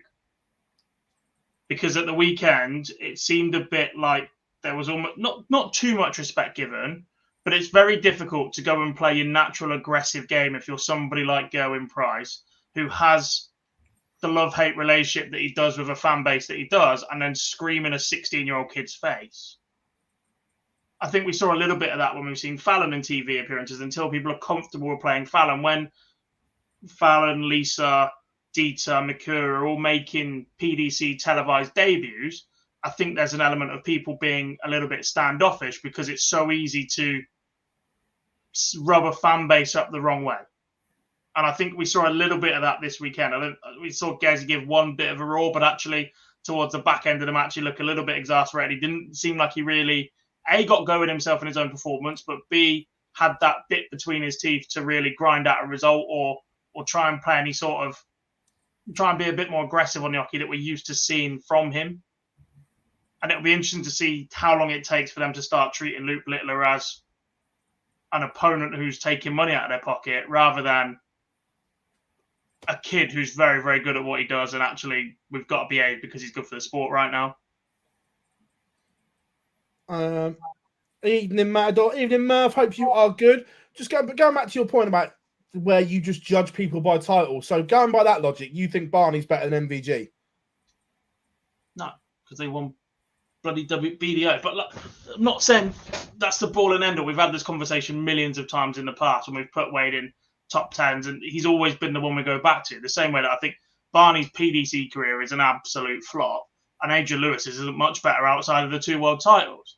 [SPEAKER 2] Because at the weekend, it seemed a bit like there was almost not too much respect given, but it's very difficult to go and play your natural aggressive game if you're somebody like Gerwyn Price, who has the love-hate relationship that he does with a fan base that he does, and then scream in a 16-year-old kid's face. I think we saw a little bit of that when we've seen Fallon in TV appearances until people are comfortable with playing Fallon. When Fallon, Lisa, Dieter, Mikura are all making PDC televised debuts, I think there's an element of people being a little bit standoffish because it's so easy to rub a fan base up the wrong way. And I think we saw a little bit of that this weekend. We saw Gezi give one bit of a roar, but actually towards the back end of the match, he looked a little bit exasperated. He didn't seem like he really, A, got going himself in his own performance, but B, had that bit between his teeth to really grind out a result or try and play any sort of try and be a bit more aggressive on the hockey that we're used to seeing from him. And it'll be interesting to see how long it takes for them to start treating Luke Littler as an opponent who's taking money out of their pocket rather than a kid who's very, very good at what he does and actually we've got to behave because he's good for the sport right now.
[SPEAKER 1] Evening, Matador. Evening, Murph. Hope you are good. Just going back to your point about where you just judge people by title. So going by that logic, you think Barney's better than MVG?
[SPEAKER 2] No, because they won bloody BDO. But like, I'm not saying that's the ball and end all. We've had this conversation millions of times in the past when we've put Wade in top 10s, and he's always been the one we go back to. The same way that I think Barney's PDC career is an absolute flop, and Adrian Lewis isn't much better outside of the 2 world titles.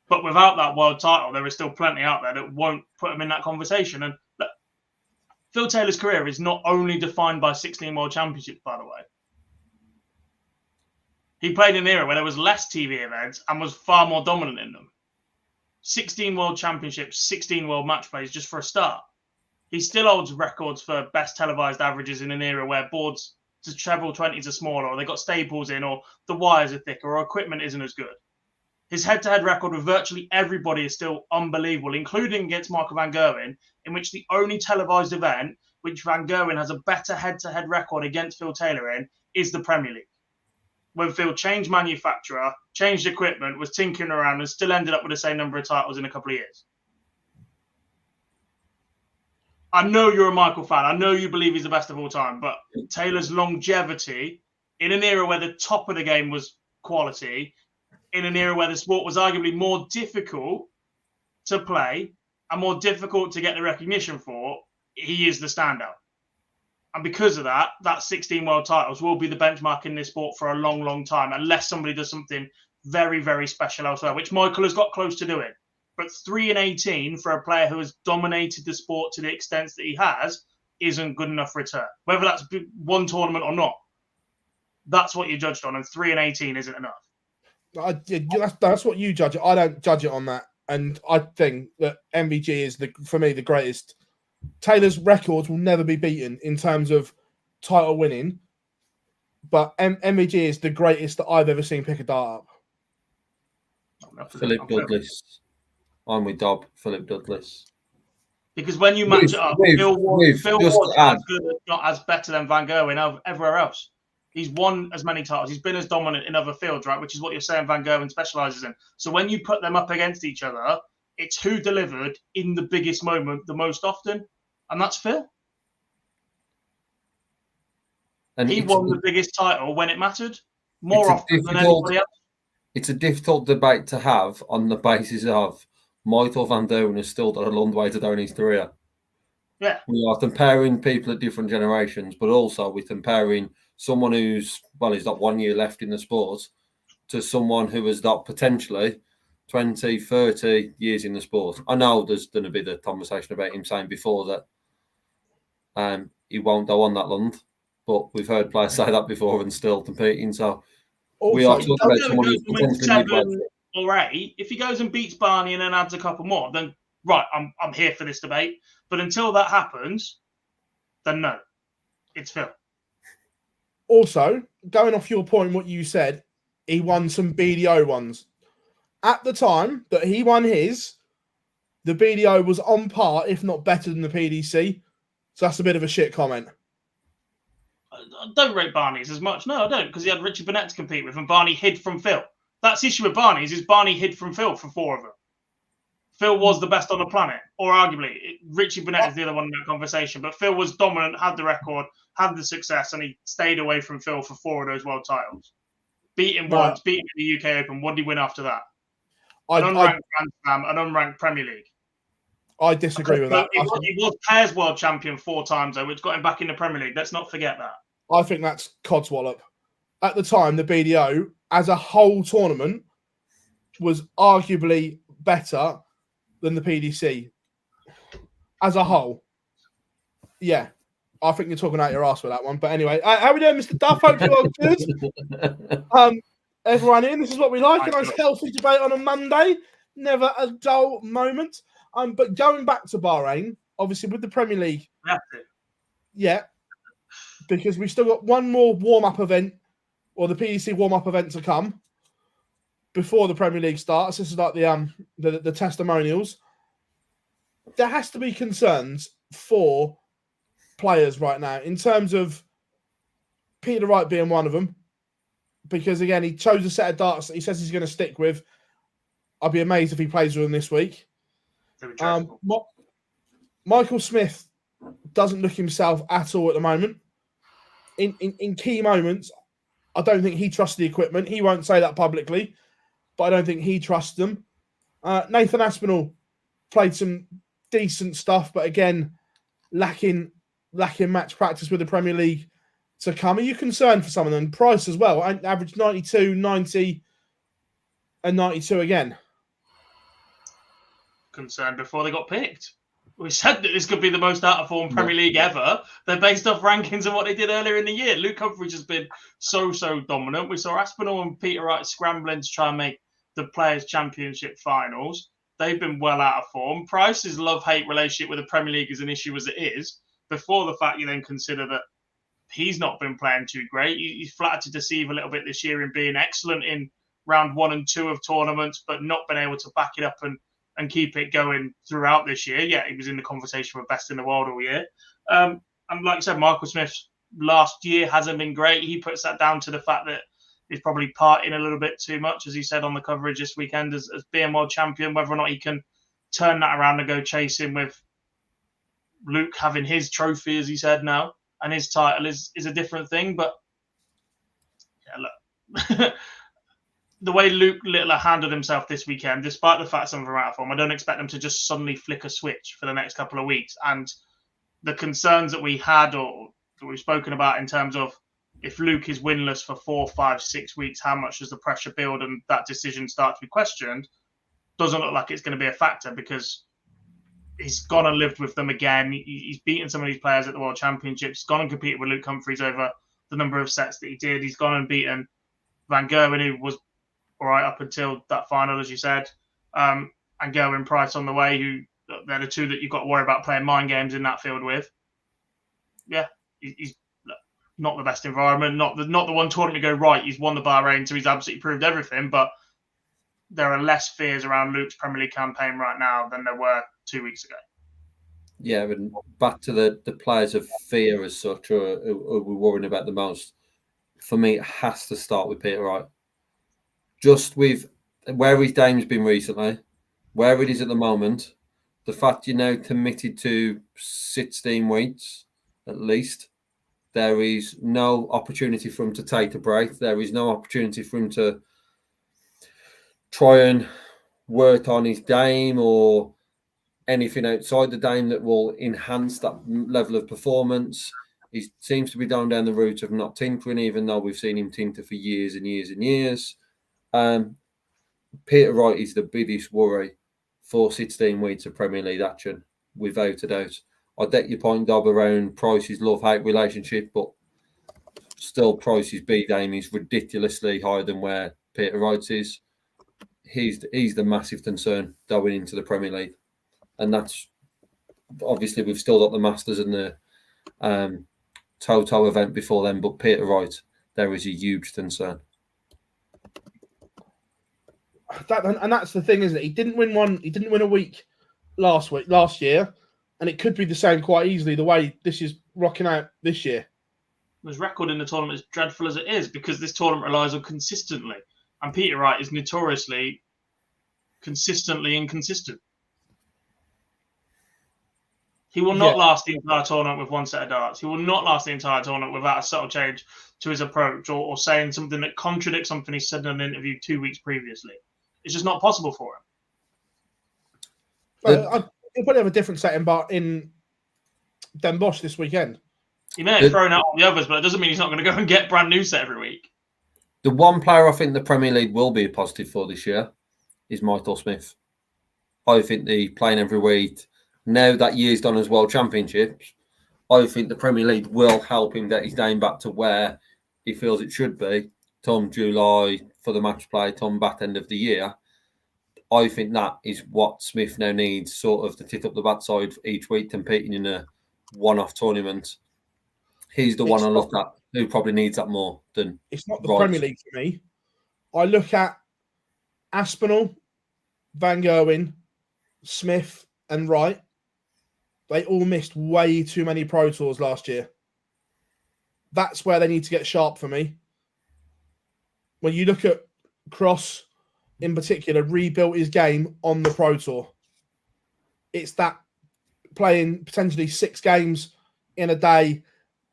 [SPEAKER 2] But without that world title, there is still plenty out there that won't put him in that conversation. And look, Phill Taylor's career is not only defined by 16 world championships, by the way. He played in an era where there was less TV events and was far more dominant in them. 16 world championships, 16 world match plays, just for a start. He still holds records for best televised averages in an era where boards to treble 20s are smaller, or they got staples in, or the wires are thicker, or equipment isn't as good. His head-to-head record with virtually everybody is still unbelievable, including against Michael Van Gerwen, in which the only televised event which Van Gerwen has a better head-to-head record against Phill Taylor in is the Premier League. When Phill changed manufacturer, changed equipment, was tinkering around, and still ended up with the same number of titles in a couple of years. I know you're a Michael fan. I know you believe he's the best of all time, but Taylor's longevity in an era where the top of the game was quality, in an era where the sport was arguably more difficult to play and more difficult to get the recognition for, he is the standout. And because of that, that 16 world titles will be the benchmark in this sport for a long, long time, unless somebody does something very, very special elsewhere, which Michael has got close to doing. But 3 and 18 for a player who has dominated the sport to the extent that he has isn't good enough return. Whether that's one tournament or not, that's what you're judged on, and 3 and 18 isn't enough.
[SPEAKER 1] That's what you judge it. I don't judge it on that. And I think that MVG is, for me, the greatest. Taylor's records will never be beaten in terms of title winning, but MVG is the greatest that I've ever seen pick a dart up.
[SPEAKER 3] Philip Douglas. I'm with Dob, Philip Douglas.
[SPEAKER 2] Because when you match it up, Phill was as good, if not as better than Van Gerwen everywhere else. He's won as many titles. He's been as dominant in other fields, right? Which is what you're saying Van Gerwen specialises in. So when you put them up against each other, it's who delivered in the biggest moment the most often, and that's Phill. And he won the biggest title when it mattered more often than anybody else.
[SPEAKER 3] It's a difficult debate to have on the basis of Michael Van Gerwen has still got a long way to go in his career.
[SPEAKER 2] Yeah.
[SPEAKER 3] We are comparing people at different generations, but also we're comparing someone who's, he's got 1 year left in the sport to someone who has got potentially 20, 30 years in the sport. I know there's going to be the conversation about him saying before that he won't go on that long, but we've heard players say that before and still competing. So
[SPEAKER 1] also,
[SPEAKER 3] we are talking about someone who's potentially midway.
[SPEAKER 2] Or 8, if he goes and beats Barney and then adds a couple more, then right, I'm here for this debate. But until that happens, then no, it's Phill.
[SPEAKER 1] Also, going off your point, what you said, he won some BDO ones. At the time that he won his, the BDO was on par, if not better than the PDC. So that's a bit of a shit comment.
[SPEAKER 2] I don't rate Barney's as much. No, I don't, because he had Richie Burnett to compete with, and Barney hid from Phill. That's the issue with Barney's, is Barney hid from Phill for 4 of them. Phill was the best on the planet, or arguably. Richie Burnett is the other one in that conversation, but Phill was dominant, had the record, had the success, and he stayed away from Phill for 4 of those world titles. Beat him once, beat him in the UK Open. What did he win after that? An unranked Grand Slam, an unranked Premier League.
[SPEAKER 1] I disagree with that.
[SPEAKER 2] He was Pairs world champion 4 times, though, which got him back in the Premier League. Let's not forget that.
[SPEAKER 1] I think that's codswallop. At the time, the BDO, as a whole tournament, was arguably better than the PDC. As a whole. Yeah. I think you're talking out your ass with that one. But anyway, how are we doing, Mr. Duff? Hope you're all good. Everyone in, this is what we like. A nice healthy debate on a Monday. Never a dull moment. But going back to Bahrain, obviously with the Premier League. Yeah. Because we've still got one more warm-up event, or the PDC warm-up event to come before the Premier League starts. This is like the testimonials. There has to be concerns for players right now in terms of Peter Wright being one of them, because again he chose a set of darts that he says he's going to stick with. I'd be amazed if he plays with them this week. Michael Smith doesn't look himself at all at the moment. In key moments, I don't think he trusts the equipment. He won't say that publicly. but I don't think he trusts them. Nathan Aspinall played some decent stuff, but again, lacking match practice with the Premier League to come. Are you concerned for some of them? Price as well, average 92, 90, and 92 again.
[SPEAKER 2] Concerned before they got picked. We said that this could be the most out of form Premier League ever. They're based off rankings and what they did earlier in the year. Luke Humphries has been so dominant. We saw Aspinall and Peter Wright scrambling to try and make the Players' Championship finals. They've been well out of form. Price's love-hate relationship with the Premier League is an issue as it is. Before the fact you then consider that he's not been playing too great. He's flattered to deceive a little bit this year in being excellent in round 1 and 2 of tournaments, but not been able to back it up and keep it going throughout this year. Yeah, he was in the conversation for best in the world all year. And like I said, Michael Smith's last year hasn't been great. He puts that down to the fact that he's probably partying a little bit too much, as he said on the coverage this weekend, as being world champion. Whether or not he can turn that around and go chasing with Luke having his trophy, as he said now, and his title is a different thing. But yeah, look, the way Luke Littler handled himself this weekend, despite the fact some of them are out of form, I don't expect them to just suddenly flick a switch for the next couple of weeks. And the concerns that we had or that we've spoken about in terms of if Luke is winless for 4, 5, 6 weeks, how much does the pressure build and that decision start to be questioned? Doesn't look like it's going to be a factor because he's gone and lived with them again. He's beaten some of these players at the World Championships. He's gone and competed with Luke Humphries over the number of sets that he did. He's gone and beaten Van Gerwen, who was all right up until that final, as you said, and Gerwin Price on the way, who they're the two that you've got to worry about playing mind games in that field with. Yeah, he's not the best environment, not the one tournament to go right. He's won the Bahrain, so he's absolutely proved everything. But there are less fears around Luke's Premier League campaign right now than there were 2 weeks ago.
[SPEAKER 3] Yeah, and back to the players of fear as such, or we're worrying about the most. For me, it has to start with Peter Wright. Just with where his game's been recently, where it is at the moment, the fact you're now committed to 16 weeks at least, there is no opportunity for him to take a break. There is no opportunity for him to try and work on his game or anything outside the game that will enhance that level of performance. He seems to be going down the route of not tinkering, even though we've seen him tinker for years and years and years. Peter Wright is the biggest worry for 16 weeks of Premier League action, without a doubt. I get your point, Dob, around Price's love-hate relationship, but still Price's B game is ridiculously higher than where Peter Wright's is. He's the massive concern going into the Premier League. And that's obviously we've still got the Masters and the Toto event before then, but Peter Wright, there is a huge concern.
[SPEAKER 1] And that's the thing, isn't it? He didn't win a week last year, and it could be the same quite easily the way this is rocking out this year.
[SPEAKER 2] His record in the tournament is dreadful as it is because this tournament relies on consistently, and Peter Wright is notoriously consistently inconsistent. He will not last the entire tournament with one set of darts. He will not last the entire tournament without a subtle change to his approach or saying something that contradicts something he said in an interview 2 weeks previously. It's just not possible for him.
[SPEAKER 1] He'll probably have a different setting, but in Den Bosch this weekend.
[SPEAKER 2] He may have thrown out all the others, but it doesn't mean he's not going to go and get brand new set every week.
[SPEAKER 3] The one player I think the Premier League will be a positive for this year is Michael Smith. I think the playing every week, now that year's done as World Championships, I think the Premier League will help him get his game back to where he feels it should be. Come July for the match play, come back end of the year. I think that is what Smith now needs, sort of to tick up the backside each week, competing in a one-off tournament. He's the one I look at who probably needs that more than.
[SPEAKER 1] It's not the Premier League for me. I look at Aspinall, Van Gerwen, Smith, and Wright. They all missed way too many Pro Tours last year. That's where they need to get sharp for me. When you look at Cross, in particular, rebuilt his game on the Pro Tour. It's that playing potentially 6 games in a day,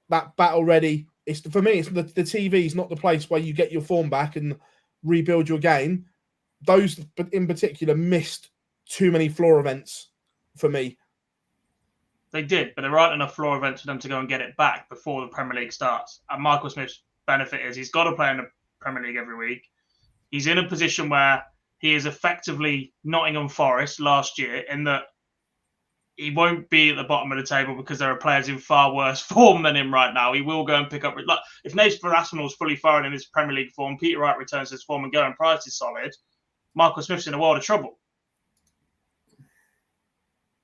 [SPEAKER 1] that battle ready. For me, it's the TV is not the place where you get your form back and rebuild your game. those in particular missed too many floor events for me.
[SPEAKER 2] They did, but there aren't enough floor events for them to go and get it back before the Premier League starts. And Michael Smith's benefit is he's got to play in the Premier League every week. He's in a position where he is effectively Nottingham Forest last year, in that he won't be at the bottom of the table because there are players in far worse form than him right now. He will go and pick up. Like, if Nathan Aspinall's fully firing in his Premier League form, Peter Wright returns to his form, and Goran Price is solid, Michael Smith's in a world of trouble.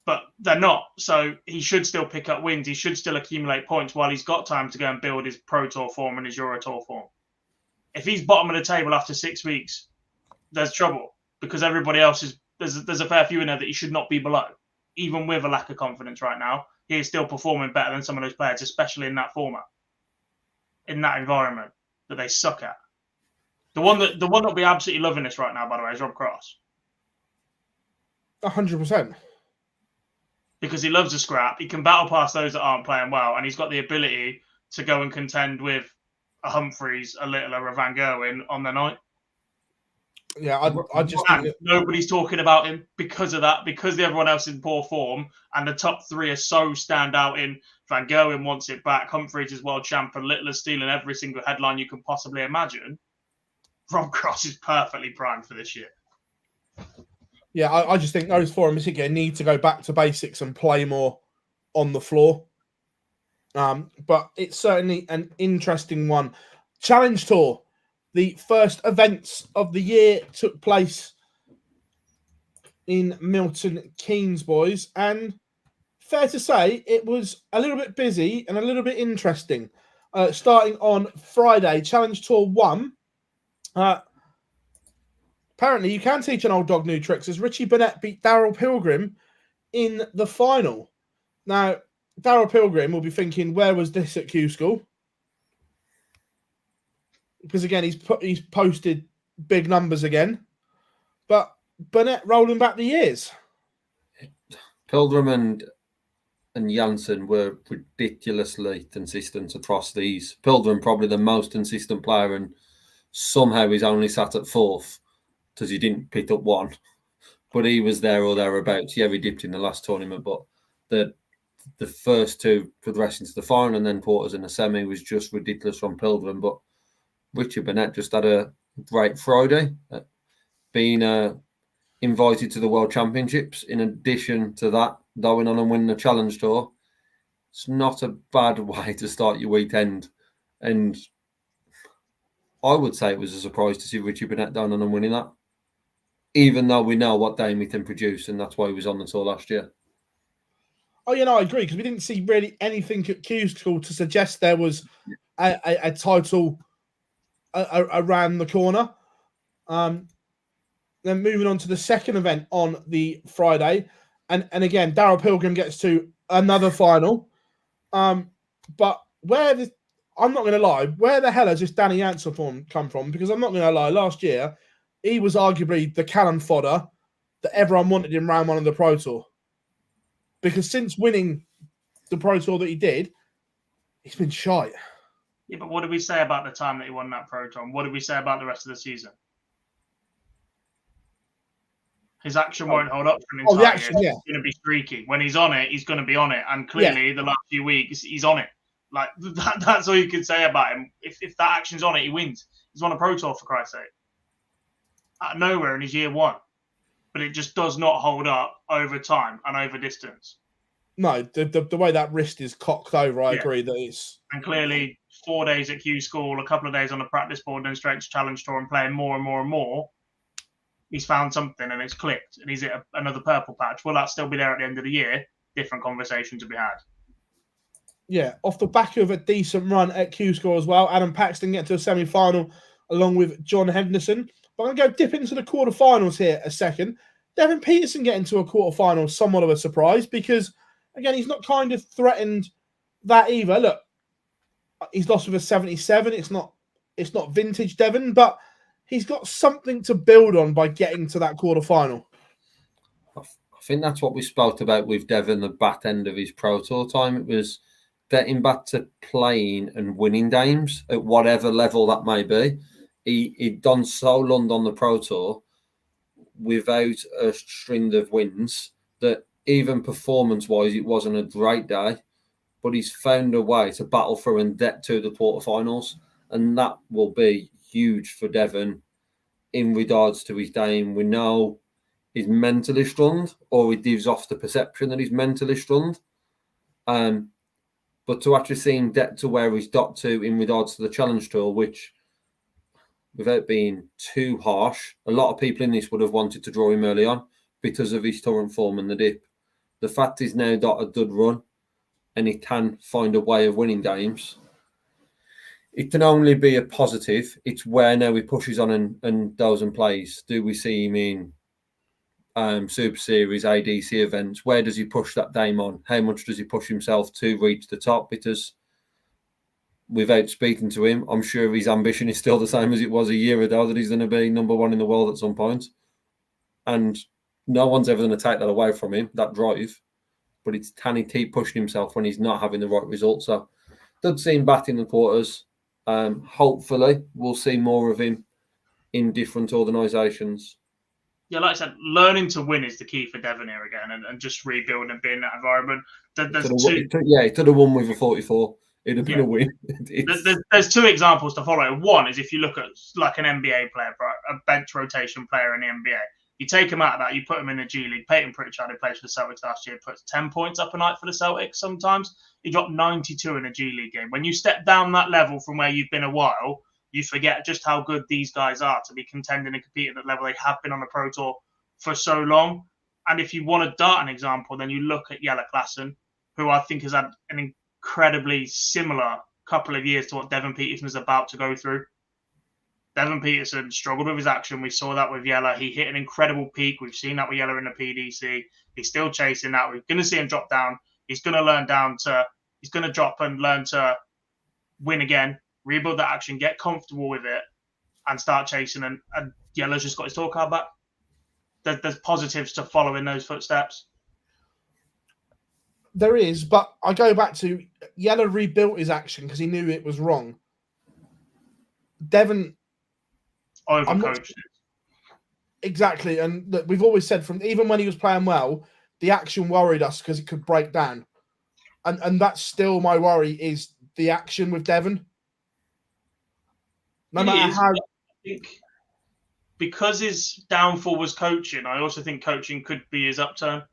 [SPEAKER 2] But they're not. So he should still pick up wins. He should still accumulate points while he's got time to go and build his Pro Tour form and his Euro Tour form. If he's bottom of the table after 6 weeks, there's trouble, because everybody else is there's a fair few in there that he should not be below. Even with a lack of confidence right now, he is still performing better than some of those players, especially in that format, in that environment that they suck at. The one that'll be absolutely loving this right now, by the way, is Rob Cross.
[SPEAKER 1] 100%.
[SPEAKER 2] Because he loves a scrap. He can battle past those that aren't playing well, and he's got the ability to go and contend with a Humphreys, a Littler, a Van Gerwen on the night.
[SPEAKER 1] Yeah, I just
[SPEAKER 2] and
[SPEAKER 1] think
[SPEAKER 2] nobody's talking about him because of that, because everyone else is in poor form, and the top three are so stand out in Van Gerwen wants it back, Humphreys is world champ, and Littler's stealing every single headline you can possibly imagine. Rob Cross is perfectly primed for this year.
[SPEAKER 1] Yeah, I just think those four in particular need to go back to basics and play more on the floor. But it's certainly an interesting one. Challenge Tour. The first events of the year took place in Milton Keynes, boys. And fair to say, it was a little bit busy and a little bit interesting. Starting on Friday, Challenge Tour 1. Apparently, you can teach an old dog new tricks, as Richie Burnett beat Daryl Pilgrim in the final. Now, Daryl Pilgrim will be thinking, where was this at Q School? Because, again, he's posted big numbers again. But Burnett rolling back the years.
[SPEAKER 3] Pilgrim and Janssen were ridiculously consistent across these. Pilgrim probably the most consistent player, and somehow he's only sat at fourth because he didn't pick up one. But he was there or thereabouts. Yeah, he dipped in the last tournament, but the first two progressing to the final and then quarters and the semi was just ridiculous from Pilgrim. But Richard Burnett just had a great Friday, being invited to the World Championships. In addition to that, going on and winning the Challenge Tour. It's not a bad way to start your weekend. And I would say it was a surprise to see Richie Burnett down on and winning that, even though we know what Dame he can produce, and that's why he was on the tour last year.
[SPEAKER 1] Oh, yeah, no, I agree, because we didn't see really anything at Q School to suggest there was a title around the corner. Then moving on to the second event on the Friday, and again, Daryl Pilgrim gets to another final. But I'm not going to lie, where the hell has this Danny Janssen come from? Because I'm not going to lie, last year, he was arguably the cannon fodder that everyone wanted in round one of the Pro Tour. Because since winning the Pro Tour that he did, he's been shy.
[SPEAKER 2] Yeah, but what did we say about the time that he won that Pro Tour? And what did we say about the rest of the season? His action won't hold up for an entire year.
[SPEAKER 1] Yeah.
[SPEAKER 2] He's going to be streaky. When he's on it, he's going to be on it. And clearly, the last few weeks, he's on it. Like, that's all you can say about him. If that action's on it, he wins. He's won a Pro Tour, for Christ's sake. Out of nowhere in his year one. But it just does not hold up over time and over distance.
[SPEAKER 1] No, the way that wrist is cocked over, I agree that it's...
[SPEAKER 2] And clearly, 4 days at Q School, a couple of days on the practice board, then straight to Challenge Tour and playing more and more and more, he's found something and it's clicked. And he's at another purple patch. Will that still be there at the end of the year? Different conversation to be had.
[SPEAKER 1] Yeah, off the back of a decent run at Q School as well, Adam Paxton getting to a semi-final along with John Henderson. But I'm going to go dip into the quarterfinals here a second. Devin Peterson getting to a quarterfinal, somewhat of a surprise, because, again, he's not kind of threatened that either. Look, he's lost with a 77. It's not vintage Devin, but he's got something to build on by getting to that quarterfinal.
[SPEAKER 3] I think that's what we spoke about with Devin, the back end of his Pro Tour time. It was getting back to playing and winning games at whatever level that may be. He'd done so long on the Pro Tour without a string of wins, that even performance-wise, it wasn't a great day, but he's found a way to battle through and get to the quarterfinals, and that will be huge for Devon in regards to his game. We know he's mentally strong, or he gives off the perception that he's mentally strong. But to actually see him get to where he's got to in regards to the Challenge Tour, which, without being too harsh, a lot of people in this would have wanted to draw him early on because of his current form and the dip. The fact he's now got a good run and he can find a way of winning games, it can only be a positive. It's where now he pushes on and goes and plays. Do we see him in Super Series, ADC events? Where does he push that game on? How much does he push himself to reach the top? Because without speaking to him, I'm sure his ambition is still the same as it was a year ago, that he's going to be number one in the world at some point. And no one's ever going to take that away from him, that drive. But it's, can he keep pushing himself when he's not having the right results? So, did see him back in the quarters. Hopefully, we'll see more of him in different organisations.
[SPEAKER 2] Yeah, like I said, learning to win is the key for Devon here again, and just rebuilding and being in that environment.
[SPEAKER 3] He could have won with a 44. It'd have been a win.
[SPEAKER 2] There's two examples to follow. One is if you look at like an NBA player, a bench rotation player in the NBA. You take him out of that, you put him in the G League. Peyton Pritchard, who plays for the Celtics last year, puts 10 points up a night for the Celtics sometimes. He dropped 92 in a G League game. When you step down that level from where you've been a while, you forget just how good these guys are to be contending and competing at the level they have been on the Pro Tour for so long. And if you want to dart an example, then you look at Jelle Klassen, who I think has had an incredibly similar couple of years to what Devon Peterson is about to go through. Devon Peterson struggled with his action. We saw that with Jelle. He hit an incredible peak. We've seen that with Jelle in the PDC. He's still chasing that. We're going to see him drop down. He's going to drop and learn to win again, rebuild that action, get comfortable with it, and start chasing. And Jelle's just got his tour card back. There's positives to follow in those footsteps.
[SPEAKER 1] There is, but I go back to Jelle rebuilt his action because he knew it was wrong. Devon
[SPEAKER 2] overcoached it.
[SPEAKER 1] Exactly, and look, we've always said from even when he was playing well, the action worried us because it could break down, and that's still my worry is the action with Devon. No matter how,
[SPEAKER 2] I think because his downfall was coaching, I also think coaching could be his upturn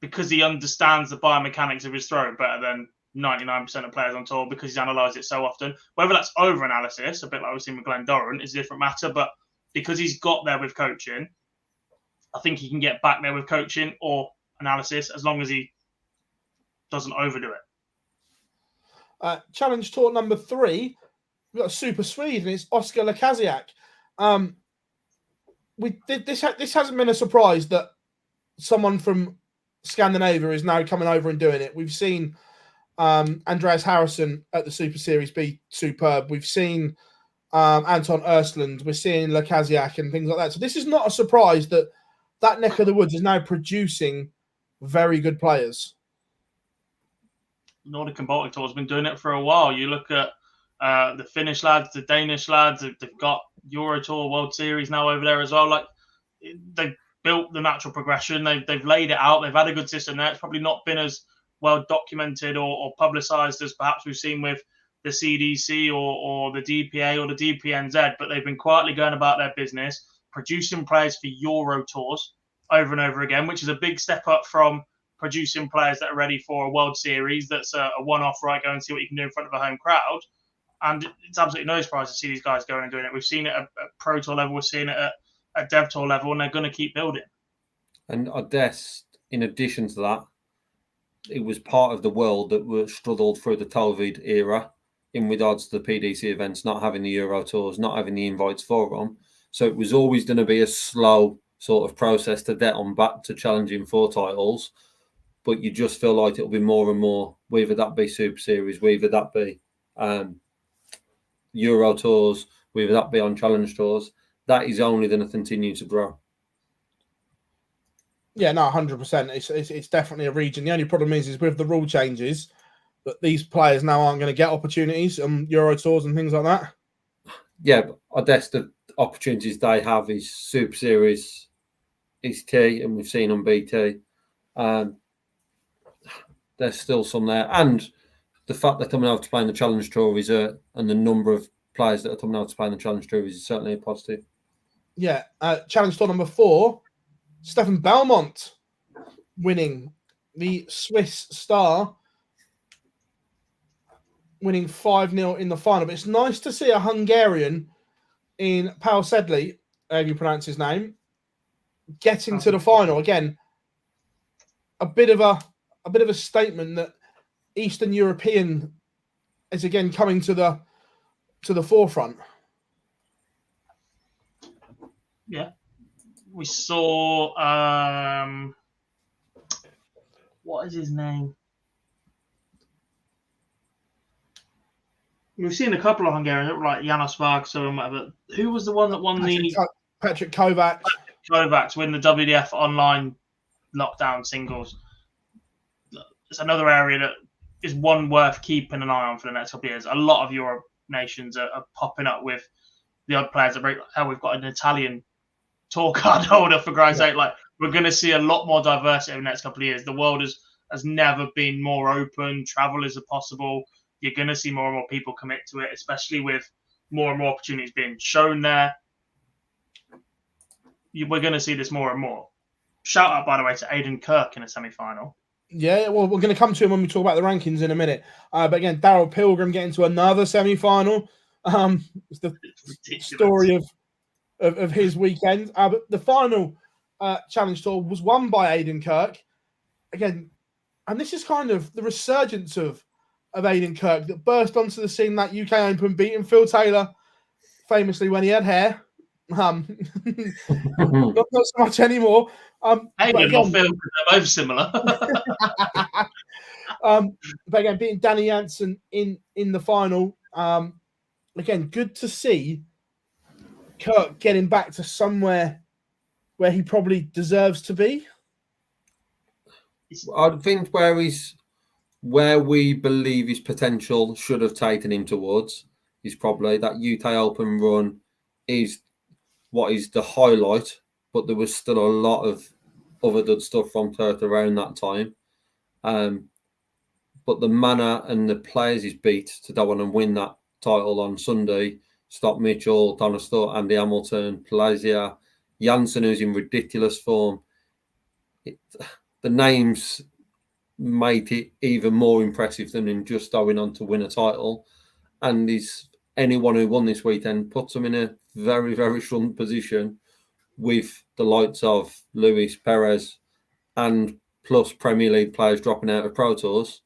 [SPEAKER 2] because he understands the biomechanics of his throw better than 99% of players on tour because he's analysed it so often. Whether that's over-analysis, a bit like we've seen with Glenn Doran, is a different matter. But because he's got there with coaching, I think he can get back there with coaching or analysis as long as he doesn't overdo it.
[SPEAKER 1] Challenge Tour number 3, we've got a super Swede, and it's Oskar Lakaziak. This hasn't been a surprise that someone from Scandinavia is now coming over and doing it. We've seen Andreas Harrison at the Super Series be superb. We've seen Anton Östlund. We're seeing Lakaziak and things like that. So this is not a surprise that neck of the woods is now producing very good players.
[SPEAKER 2] Nordic and Baltic Tour has been doing it for a while. You look at the Finnish lads, the Danish lads. They've got Euro Tour, World Series now over there as well. Like they've built the natural progression. They've laid it out. They've had a good system there. It's probably not been as well documented or publicised as perhaps we've seen with the CDC or the DPA or the DPNZ, but they've been quietly going about their business, producing players for Euro Tours over and over again, which is a big step up from producing players that are ready for a World Series. That's a one-off, right? Go and see what you can do in front of a home crowd. And it's absolutely no surprise to see these guys going and doing it. We've seen it at Pro Tour level, we're seeing it at Dev Tour level, and they're going to keep building.
[SPEAKER 3] And I guess, in addition to that, it was part of the world that were struggled through the COVID era in regards to the PDC events, not having the Euro Tours, not having the invites for them. So it was always going to be a slow sort of process to get on back to challenging for titles. But you just feel like it'll be more and more, whether that be Super Series, whether that be Euro Tours, whether that be on Challenge Tours, that is only going to continue to grow.
[SPEAKER 1] Yeah, no, 100%. It's definitely a region. The only problem is with the rule changes that these players now aren't going to get opportunities on Euro Tours and things like that.
[SPEAKER 3] Yeah, but I guess the opportunities they have is Super Series, is key, and we've seen on BT. There's still some there, and the fact they're coming out to play in the Challenge Tour and the number of players that are coming out to play in the Challenge Tour is certainly a positive.
[SPEAKER 1] Yeah, Challenge Tour number 4, Stefan Belmont winning, the Swiss star winning 5-0 in the final. But it's nice to see a Hungarian in Paul Sedley, if you pronounce his name, getting to the final again. A bit of a statement that Eastern European is again coming to the forefront.
[SPEAKER 2] Yeah, we saw what is his name? We've seen a couple of Hungarians, like Janos Vargas and whatever. Who was the one that won
[SPEAKER 1] Patrick Kovacs?
[SPEAKER 2] Kovacs win the WDF online lockdown singles. It's another area that is one worth keeping an eye on for the next couple of years. A lot of Europe nations are popping up with the odd players. How we've got an Italian tour card holder, for Christ's sake. Like, we're going to see a lot more diversity over the next couple of years. The world has never been more open. Travel is possible. You're going to see more and more people commit to it, especially with more and more opportunities being shown there. We're going to see this more and more. Shout out, by the way, to Aidan Kirk in a semi-final.
[SPEAKER 1] Yeah, well, we're going to come to him when we talk about the rankings in a minute. But again, Daryl Pilgrim getting to another semi-final. It's the story of his weekend. But the final Challenge Tour was won by Aidan Kirk. Again, and this is kind of the resurgence of Aidan Kirk that burst onto the scene that UK Open, beating Phill Taylor famously when he had hair. Not so much anymore.
[SPEAKER 2] Aidan or Phill, they're both similar.
[SPEAKER 1] But again, beating Danny Jansen in the final. Again, good to see Kirk getting back to somewhere where he probably deserves to be.
[SPEAKER 3] I think where we believe his potential should have taken him towards is probably that UK Open run is what is the highlight, but there was still a lot of other good stuff from Perth around that time. But the manner and the players he's beat to go on and win that title on Sunday, Scott Mitchell, Donna Stewart, Andy Hamilton, Palasia, Janssen, who's in ridiculous form. The names made it even more impressive than him just going on to win a title. And anyone who won this weekend puts them in a very, very strong position with the likes of Luis Perez and plus Premier League players dropping out of Pro Tours.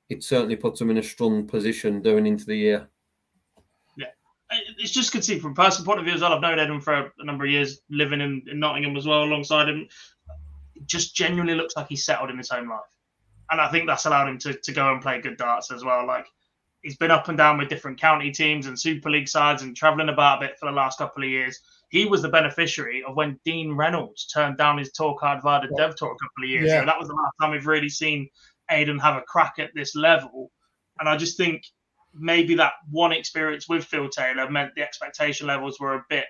[SPEAKER 3] It certainly puts them in a strong position going into the year.
[SPEAKER 2] Yeah, it's just good to see from a personal point of view as well. I've known Adam for a number of years, living in Nottingham as well alongside him. It just genuinely looks like he's settled in his own life. And I think that's allowed him to go and play good darts as well. Like, he's been up and down with different county teams and Super League sides and travelling about a bit for the last couple of years. He was the beneficiary of when Dean Reynolds turned down his tour card via the Dev Tour a couple of years ago. That was the last time we've really seen Aidan have a crack at this level. And I just think maybe that one experience with Phill Taylor meant the expectation levels were a bit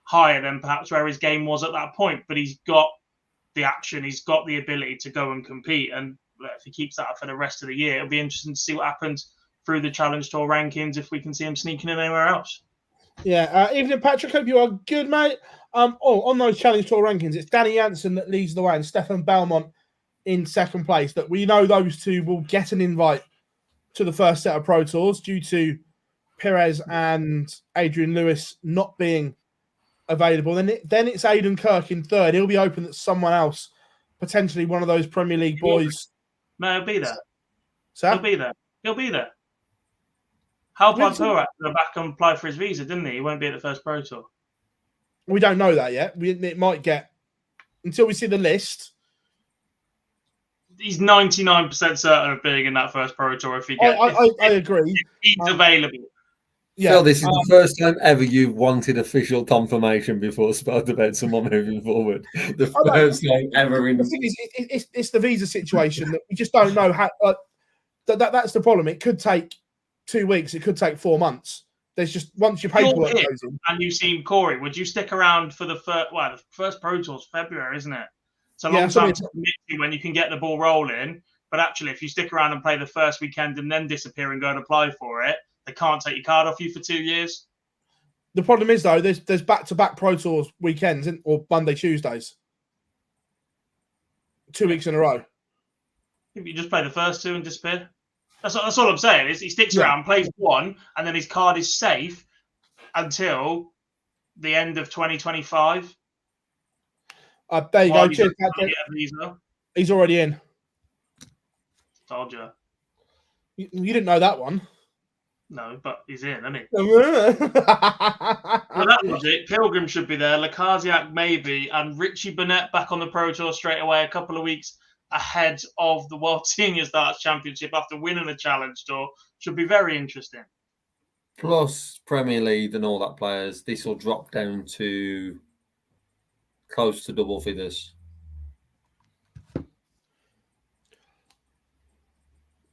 [SPEAKER 2] higher than perhaps where his game was at that point. But he's got the action, he's got the ability to go and compete. And if he keeps that up for the rest of the year, it'll be interesting to see what happens through the Challenge Tour rankings if we can see him sneaking in anywhere else.
[SPEAKER 1] Yeah, evening, Patrick. Hope you are good, mate. On those Challenge Tour rankings, it's Danny Jansen that leads the way and Stefan Belmont in second place. That we know those two will get an invite to the first set of Pro Tours due to Perez and Adrian Lewis not being available. Then it's Aidan Kirk in third. He'll be open that someone else, potentially one of those Premier League boys.
[SPEAKER 2] No, he'll be there.
[SPEAKER 1] So?
[SPEAKER 2] He'll be there. Hal Pantour had to go back and apply for his visa, didn't he? He won't be at the first Pro Tour.
[SPEAKER 1] We don't know that yet. It might get until we see the list.
[SPEAKER 2] He's 99% certain of being in that first Pro Tour if he gets.
[SPEAKER 1] I agree.
[SPEAKER 2] If he's available.
[SPEAKER 3] Yeah, Phill, this is the first time ever you've wanted official confirmation before spoke about someone moving forward. The first time ever in.
[SPEAKER 1] The thing is, it's the visa situation that we just don't know how. That's the problem. It could take 2 weeks. It could take 4 months. There's just once your
[SPEAKER 2] If you're
[SPEAKER 1] paperwork
[SPEAKER 2] him
[SPEAKER 1] goes in.
[SPEAKER 2] and you've seen Corey, would you stick around for the first Pro Tour's February, isn't it? It's a long
[SPEAKER 1] that's what I
[SPEAKER 2] time
[SPEAKER 1] mean.
[SPEAKER 2] to commit to when you can get the ball rolling. But actually, if you stick around and play the first weekend and then disappear and go and apply for it, they can't take your card off you for 2 years.
[SPEAKER 1] The problem is though, there's back-to-back Pro Tours weekends or Monday, Tuesdays, 2 weeks in a row.
[SPEAKER 2] If you just play the first two and disappear, that's all I'm saying. Is he sticks around, plays one, and then his card is safe until the end of 2025.
[SPEAKER 1] There you go. Cheers, he's already in.
[SPEAKER 2] Told you.
[SPEAKER 1] You didn't know that one.
[SPEAKER 2] No, but he's in, isn't he?
[SPEAKER 1] Well,
[SPEAKER 2] Well, that logic, Pilgrim should be there, Lacazette maybe, and Richie Burnett back on the Pro Tour straight away, a couple of weeks ahead of the World Seniors Darts Championship after winning the Challenge Tour. Should be very interesting.
[SPEAKER 3] Plus Premier League and all that players, this will drop down to close to double figures.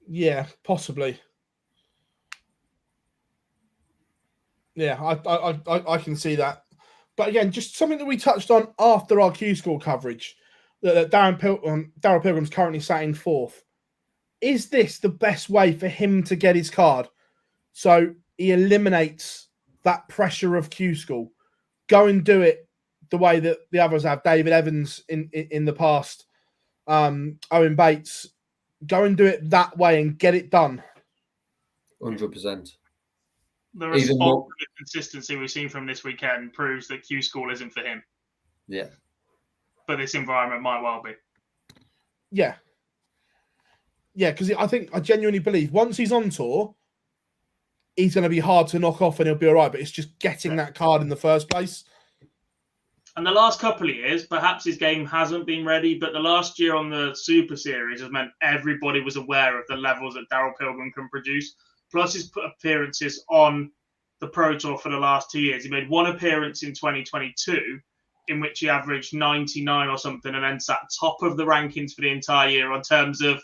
[SPEAKER 1] Yeah, possibly. Yeah, I can see that. But again, just something that we touched on after our Q School coverage, that Daryl Pilgrim's currently sat in fourth. Is this the best way for him to get his card? So he eliminates that pressure of Q School. Go and do it the way that the others have. David Evans in the past, Owen Bates. Go and do it that way and get it done.
[SPEAKER 3] 100%.
[SPEAKER 2] The response and the consistency we've seen from this weekend proves that Q School isn't for him.
[SPEAKER 3] Yeah.
[SPEAKER 2] But this environment might well be.
[SPEAKER 1] Yeah. Yeah, because I genuinely believe once he's on tour, he's going to be hard to knock off and he'll be all right. But it's just getting that card in the first place.
[SPEAKER 2] And the last couple of years, perhaps his game hasn't been ready, but the last year on the Super Series has meant everybody was aware of the levels that Daryl Pilgrim can produce. Plus his appearances on the Pro Tour for the last 2 years. He made one appearance in 2022 in which he averaged 99 or something and then sat top of the rankings for the entire year on terms of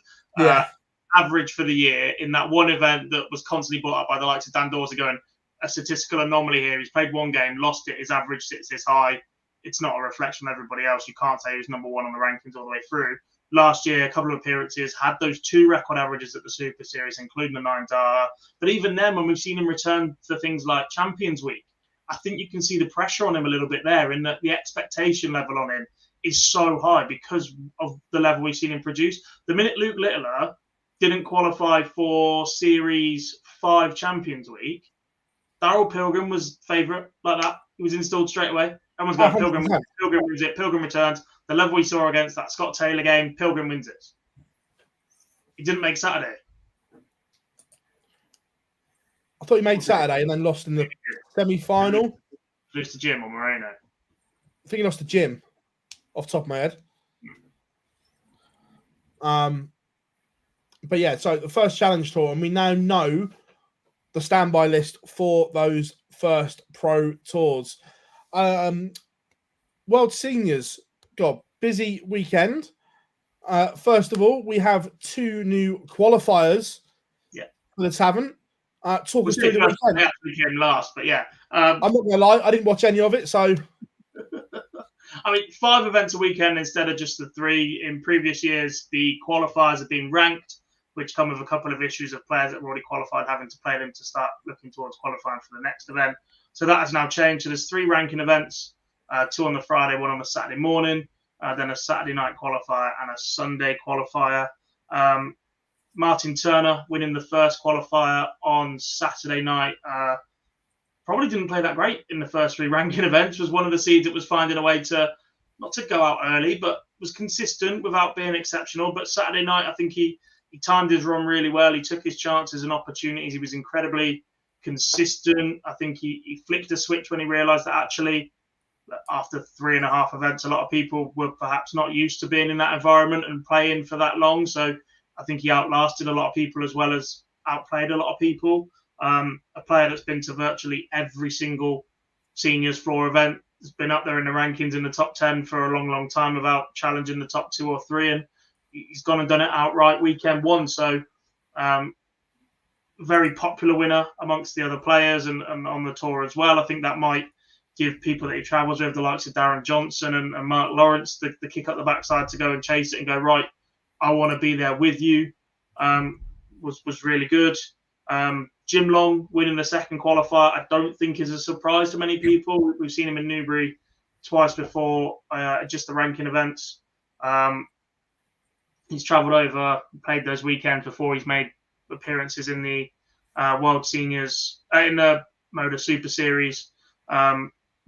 [SPEAKER 2] average for the year in that one event that was constantly brought up by the likes of Dan Dorsey going, a statistical anomaly here. He's played one game, lost it, his average sits this high. It's not a reflection of everybody else. You can't say he was number one on the rankings all the way through. Last year, a couple of appearances, had those 2 record averages at the Super Series, including the 9 Dara. But even then, when we've seen him return for things like Champions Week, I think you can see the pressure on him a little bit there in that the expectation level on him is so high because of the level we've seen him produce. The minute Luke Littler didn't qualify for Series 5 Champions Week, Daryl Pilgrim was favourite like that. He was installed straight away. Everyone's going, Pilgrim wins it, Pilgrim returns. The level we saw against that Scott Taylor game, Pilgrim wins it. He didn't make Saturday.
[SPEAKER 1] I thought he made Saturday and then lost in the semi-final.
[SPEAKER 2] Lose to Jim or Moreno.
[SPEAKER 1] I think he lost to Jim, off the top of my head. But yeah, so the first challenge tour, and we now know the standby list for those first Pro Tours. World Seniors, God, busy weekend. First of all, we have 2 new qualifiers for the Tavern. Talk us through the weekend.
[SPEAKER 2] They actually came last, but yeah.
[SPEAKER 1] I'm not going to lie, I didn't watch any of it, so...
[SPEAKER 2] I mean, 5 events a weekend instead of just the 3. In previous years, the qualifiers have been ranked, which come with a couple of issues of players that were already qualified having to play them to start looking towards qualifying for the next event. So that has now changed. So there's 3 ranking events, 2 on the Friday, 1 on the Saturday morning, then a Saturday night qualifier and a Sunday qualifier. Martin Turner winning the first qualifier on Saturday night. Probably didn't play that great in the first 3 ranking events. Was one of the seeds that was finding a way to, not to go out early, but was consistent without being exceptional. But Saturday night, I think he timed his run really well. He took his chances and opportunities. He was incredibly consistent. I think he flicked a switch when he realised that actually, after 3.5 events, a lot of people were perhaps not used to being in that environment and playing for that long. So I think he outlasted a lot of people as well as outplayed a lot of people. A player that's been to virtually every single seniors floor event, has been up there in the rankings in the top 10 for a long, long time without challenging the top 2 or 3. And he's gone and done it outright weekend 1. So very popular winner amongst the other players and on the tour as well. I think that might give people that he travels with, the likes of Darren Johnson and Mark Lawrence, the kick up the backside to go and chase it and go, right, I want to be there with you. Was really good. Jim Long winning the second qualifier, I don't think is a surprise to many people. We've seen him in Newbury twice before, just the ranking events. He's travelled over, played those weekends before he's made appearances in the World Seniors, in the Moda Super Series,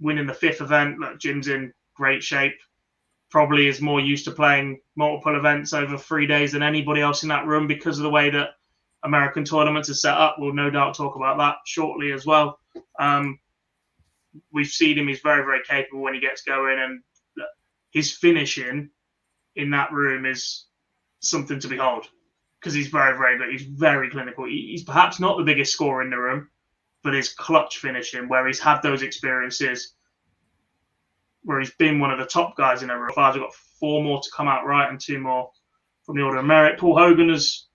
[SPEAKER 2] winning the fifth event. Look, Jim's in great shape. Probably is more used to playing multiple events over 3 days than anybody else in that room because of the way that American tournaments are set up. We'll no doubt talk about that shortly as well. We've seen him. He's very, very capable when he gets going, and his finishing in that room is something to behold because he's very, very good. He's very clinical. He's perhaps not the biggest scorer in the room, but his clutch finishing, where he's had those experiences, where he's been one of the top guys in the room. I've got 4 more to come out right and 2 more from the Order of Merit. Paul Hogan is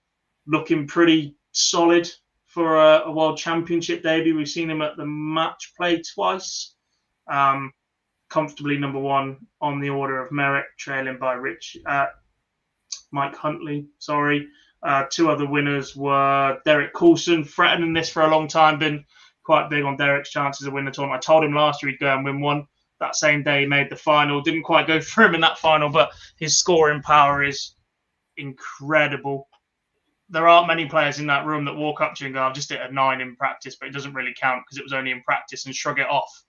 [SPEAKER 2] looking pretty solid for a World Championship debut. We've seen him at the match play twice. Comfortably number 1 on the Order of Merit, trailing by Mike Huntley. 2 other winners were Derek Coulson, threatening this for a long time, been quite big on Derek's chances of winning the tournament. I told him last year he'd go and win one. That same day he made the final. Didn't quite go for him in that final, but his scoring power is incredible. There aren't many players in that room that walk up to you and go, I've just hit a 9 in practice, but it doesn't really count because it was only in practice, and shrug it off.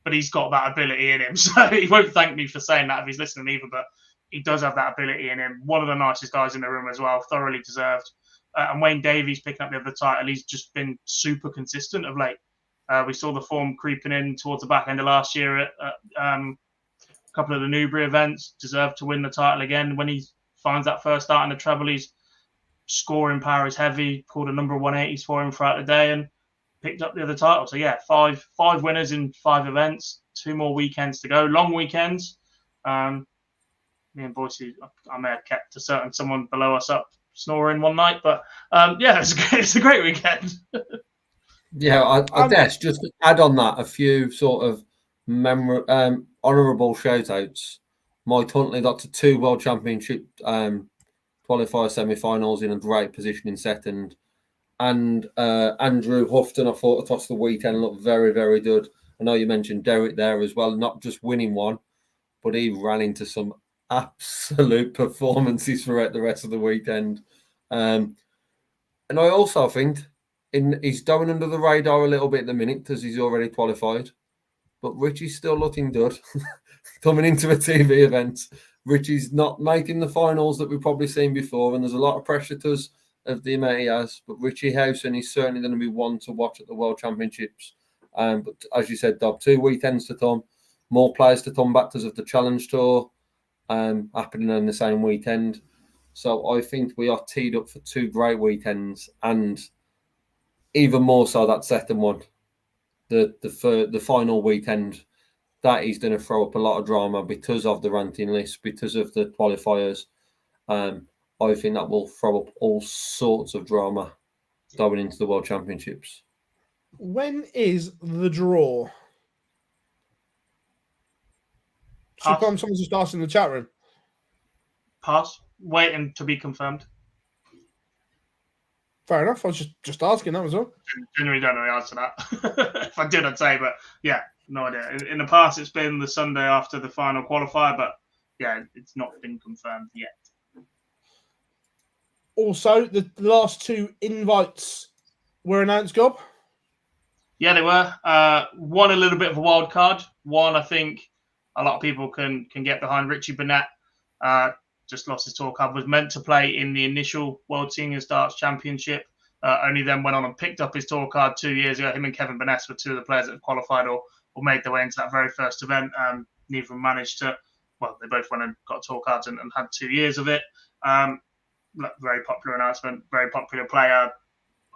[SPEAKER 2] But he's got that ability in him. So he won't thank me for saying that if he's listening either, but he does have that ability in him. One of the nicest guys in the room as well, thoroughly deserved. And Wayne Davies picking up the other title. He's just been super consistent of late. We saw the form creeping in towards the back end of last year at a couple of the Newbury events. Deserved to win the title again. When he finds that first start in the treble, his scoring power is heavy. Pulled a number 180s for him throughout the day and picked up the other title. So yeah, five winners in 5 events. 2 more weekends to go. Long weekends. Me and Boise, I may have kept someone below us up snoring one night, but yeah, it's a great weekend.
[SPEAKER 3] Yeah, I guess just to add on that a few sort of honourable shout-outs. Mike Huntley got to 2 World Championship qualifier semi-finals in a great position in second. And Andrew Houghton, I thought across the weekend looked very, very good. I know you mentioned Derek there as well, not just winning one, but he ran into some absolute performances throughout the rest of the weekend. And I also think he's going under the radar a little bit at the minute because he's already qualified. But Richie's still looking good. Coming into a TV event, Richie's not making the finals that we've probably seen before, and there's a lot of pressure to us of the amount he has. But Richie Howson is certainly going to be one to watch at the World Championships. But as you said, Dob, 2 weekends to come, more players to come back because of the Challenge Tour happening on the same weekend. So I think we are teed up for 2 great weekends, and even more so that second one, the final weekend, that is going to throw up a lot of drama because of the ranking list, because of the qualifiers. I think that will throw up all sorts of drama going into the World Championships.
[SPEAKER 1] When is the draw? Someone's just asked in the chat room.
[SPEAKER 2] Pass. Waiting to be confirmed.
[SPEAKER 1] Fair enough. I was just asking that was all.
[SPEAKER 2] Genuinely don't know the answer to that. If I did, I'd say, but yeah, no idea. In the past, it's been the Sunday after the final qualifier, but yeah, it's not been confirmed yet.
[SPEAKER 1] Also, the last 2 invites were announced, Gob.
[SPEAKER 2] Yeah, they were. One a little bit of a wild card. One, I think a lot of people can get behind. Richie Burnett just lost his tour card. Was meant to play in the initial World Seniors Darts Championship. Only then went on and picked up his tour card 2 years ago. Him and Kevin Burnett were 2 of the players that have qualified or made their way into that very first event. Neither of them managed to. Well, they both went and got tour cards and had 2 years of it. Very popular announcement. Very popular player.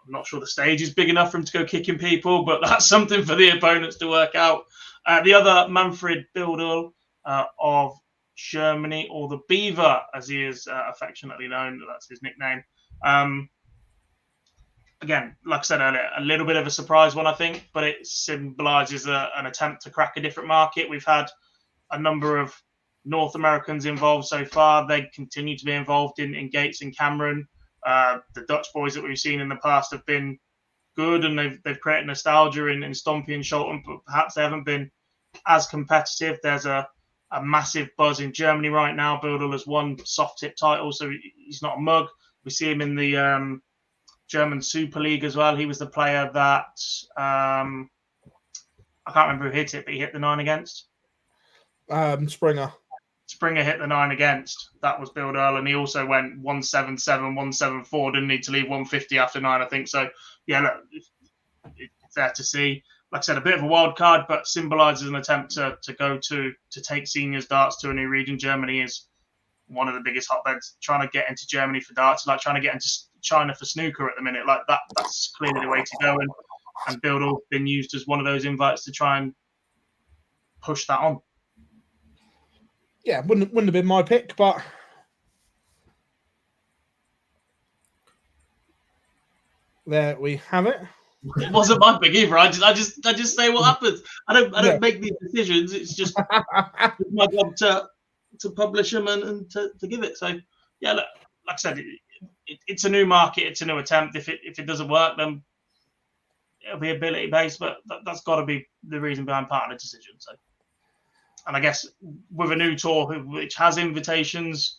[SPEAKER 2] I'm not sure the stage is big enough for him to go kicking people, but that's something for the opponents to work out. The other, Manfred Bildel of Germany, or the Beaver, as he is affectionately known. That's his nickname. again, like I said earlier, a little bit of a surprise one, I think, but it symbolises an attempt to crack a different market. We've had a number of North Americans involved so far. They continue to be involved in Gates and Cameron. The Dutch boys that we've seen in the past have been good, and they've created nostalgia in Stompy and Scholten, but perhaps they haven't been as competitive. There's a massive buzz in Germany right now. Bildel has won soft tip title, so he's not a mug. We see him in the German Super League as well. He was the player that I can't remember who hit it, but he hit the 9 against.
[SPEAKER 1] Springer.
[SPEAKER 2] Springer hit the 9 against. That was Bill Earl, and he also went 177, 174. Didn't need to leave 150 after 9, I think. So, yeah, look, it's there to see. Like I said, a bit of a wild card, but symbolises an attempt to take seniors darts to a new region. Germany is one of the biggest hotbeds. Trying to get into Germany for darts, like trying to get into China for snooker at the minute. Like that's clearly the way to go. And Bildel been used as one of those invites to try and push that on.
[SPEAKER 1] Yeah, wouldn't have been my pick, but there we have it.
[SPEAKER 2] It wasn't my pick either. I just say what happens. I don't make these decisions. It's just my job to publish them and to give it. So yeah, look, like I said, it's a new market. It's a new attempt. If it doesn't work, then it'll be ability based. But that's got to be the reason behind part of the decision. So. And I guess with a new tour which has invitations,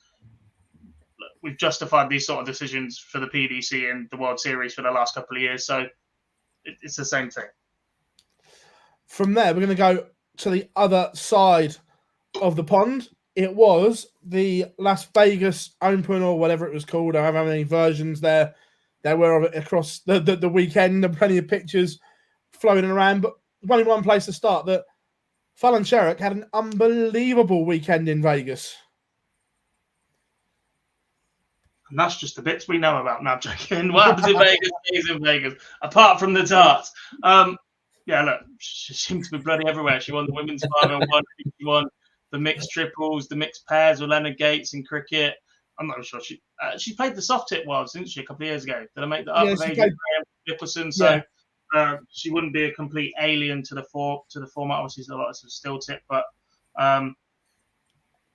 [SPEAKER 2] we've justified these sort of decisions for the PDC and the World Series for the last couple of years. So it's the same thing.
[SPEAKER 1] From there, we're going to go to the other side of the pond. It was the Las Vegas Open, or whatever it was called. I don't have any versions there were of it across the weekend. There were plenty of pictures floating around, but only one place to start. That Phill and Sherrock had an unbelievable weekend in Vegas.
[SPEAKER 2] And that's just the bits we know about now, joking. What happens in Vegas stays in Vegas, apart from the darts. Yeah, look, she seems to be bloody everywhere. She won the women's 5-on-1, she won the mixed triples, the mixed pairs with Leonard Gates in cricket. I'm not sure. She played the soft tip worlds, didn't she, a couple of years ago? Did I make that up? With Adrian Nicholson. So she wouldn't be a complete alien to the format. Obviously, there's a lot of still tip, but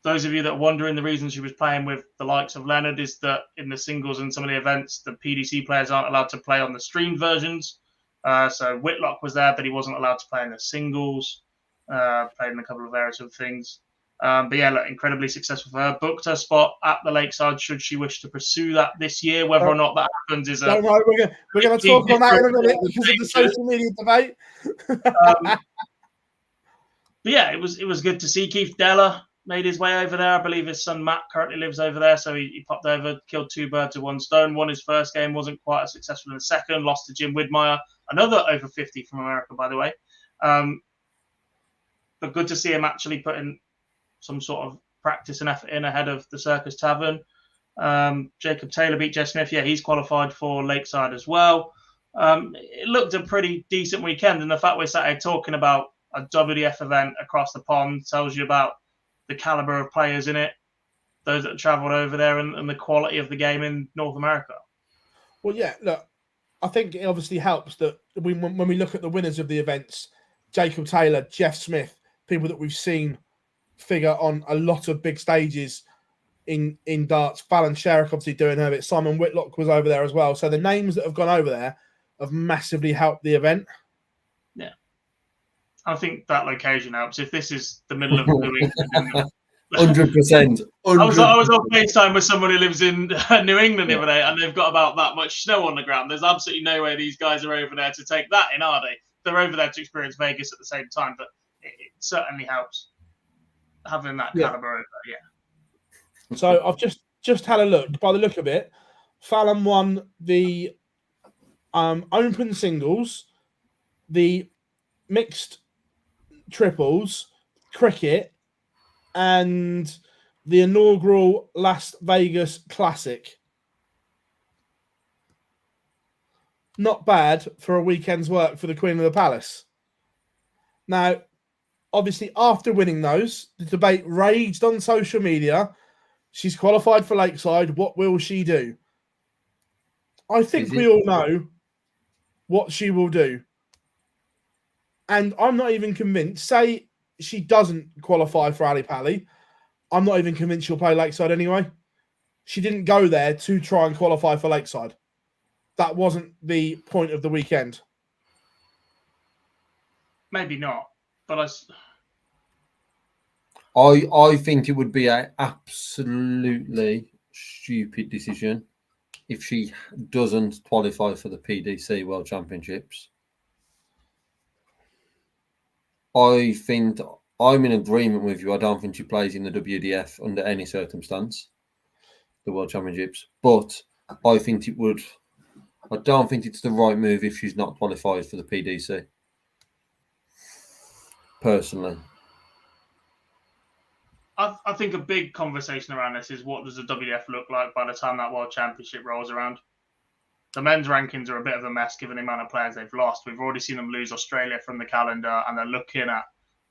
[SPEAKER 2] those of you that are wondering, the reason she was playing with the likes of Leonard is that in the singles and some of the events, the PDC players aren't allowed to play on the streamed versions. So Whitlock was there, but he wasn't allowed to play in the singles. Played in a couple of various other things. But yeah, look, incredibly successful for her. Booked her spot at the Lakeside should she wish to pursue that this year. Whether or not that happens is
[SPEAKER 1] don't worry, we're going to talk on that in a minute because of the social media debate.
[SPEAKER 2] But yeah, it was good to see Keith Della made his way over there. I believe his son Matt currently lives over there, so he popped over, killed 2 birds with 1 stone. Won his first game, wasn't quite as successful in the second. Lost to Jim Widmeyer, another over 50 from America, by the way. But good to see him actually putting some sort of practice and effort in ahead of the Circus Tavern. Jacob Taylor beat Jeff Smith. Yeah, he's qualified for Lakeside as well. It looked a pretty decent weekend, and the fact we sat here talking about a WDF event across the pond tells you about the caliber of players in it, those that travelled over there, and the quality of the game in North America.
[SPEAKER 1] Well, yeah, look, I think it obviously helps that when we look at the winners of the events, Jacob Taylor, Jeff Smith, people that we've seen figure on a lot of big stages in darts. Phill and Sherrock obviously doing her bit. Simon Whitlock was over there as well. So the names that have gone over there have massively helped the event.
[SPEAKER 2] Yeah. I think that location helps. If this is the middle of New England,
[SPEAKER 3] 100%.
[SPEAKER 2] I was on FaceTime with someone who lives in New England the other day, and they've got about that much snow on the ground. There's absolutely no way these guys are over there to take that in, are they? They're over there to experience Vegas at the same time, but it certainly helps having that caliber over there. Yeah.
[SPEAKER 1] So I've just had a look. By the look of it, Fallon won the open singles, the mixed triples, cricket, and the inaugural Las Vegas Classic. Not bad for a weekend's work for the Queen of the Palace. Now, obviously, after winning those, the debate raged on social media. She's qualified for Lakeside. What will she do? I think we all know what she will do. And I'm not even convinced. Say she doesn't qualify for Ali Pali. I'm not even convinced she'll play Lakeside anyway. She didn't go there to try and qualify for Lakeside. That wasn't the point of the weekend.
[SPEAKER 2] Maybe not, but
[SPEAKER 3] I think it would be an absolutely stupid decision if she doesn't qualify for the PDC World Championships. I think I'm in agreement with you. I don't think she plays in the WDF under any circumstance, the World Championships. But I think it would. I don't think it's the right move if she's not qualified for the PDC. Personally.
[SPEAKER 2] I think a big conversation around this is what does the WDF look like by the time that World Championship rolls around? The men's rankings are a bit of a mess given the amount of players they've lost. We've already seen them lose Australia from the calendar, and they're looking at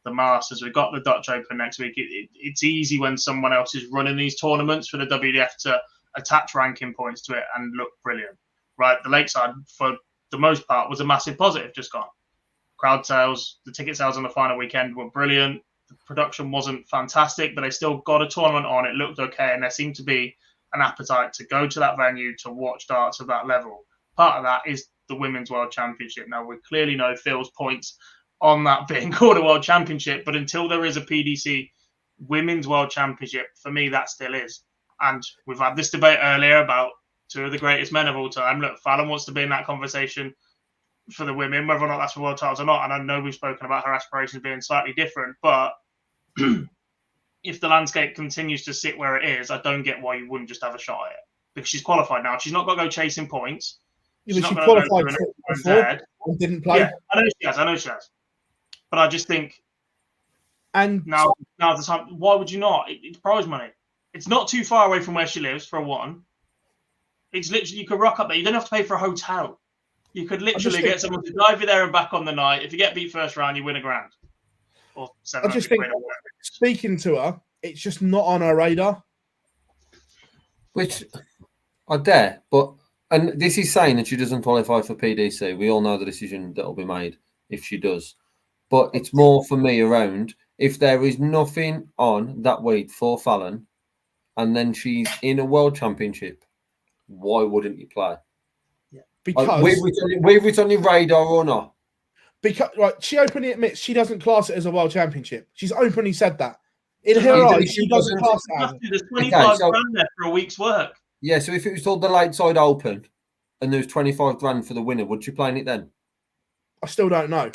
[SPEAKER 2] the Masters. We've got the Dutch Open next week. It's easy when someone else is running these tournaments for the WDF to attach ranking points to it and look brilliant. Right, the Lakeside, for the most part, was a massive positive just gone. Crowd sales, the ticket sales on the final weekend were brilliant. The production wasn't fantastic, but they still got a tournament on. It looked okay, and there seemed to be an appetite to go to that venue to watch darts at that level. Part of that is the Women's World Championship. Now, we clearly know Phil's points on that being called a World Championship, but until there is a PDC Women's World Championship, for me, that still is. And we've had this debate earlier about two of the greatest men of all time. Look, Fallon wants to be in that conversation for the women, whether or not that's for world titles or not. And I know we've spoken about her aspirations being slightly different, but if the landscape continues to sit where it is, I don't get why you wouldn't just have a shot at it. Because she's qualified now. She's not got to go chasing points.
[SPEAKER 1] She qualified before and didn't play.
[SPEAKER 2] Yeah, I know she has. But I just think
[SPEAKER 1] and
[SPEAKER 2] now the time. Why would you not? It's prize money. It's not too far away from where she lives, for one. It's literally, you could rock up there. You don't have to pay for a hotel. You could literally get someone to drive you there and back on the night. If you get beat first round, you win $1,000. Or 700
[SPEAKER 1] I just think, speaking to her, it's just not on her radar.
[SPEAKER 3] Which I dare, but and this is saying that she doesn't qualify for PDC. We all know the decision that will be made if she does. But it's more for me around if there is nothing on that week for Fallon and then she's in a World Championship, why wouldn't you play?
[SPEAKER 1] Yeah, because
[SPEAKER 3] whether it's on your radar or not.
[SPEAKER 1] Because she openly admits she doesn't class it as a World Championship. She's openly said that. In her eyes, she doesn't class it as.
[SPEAKER 2] There's 25 grand there for a week's work.
[SPEAKER 3] Yeah, so if it was called the Lakeside Open and there was 25 grand for the winner, would you play in it then?
[SPEAKER 1] I still don't know.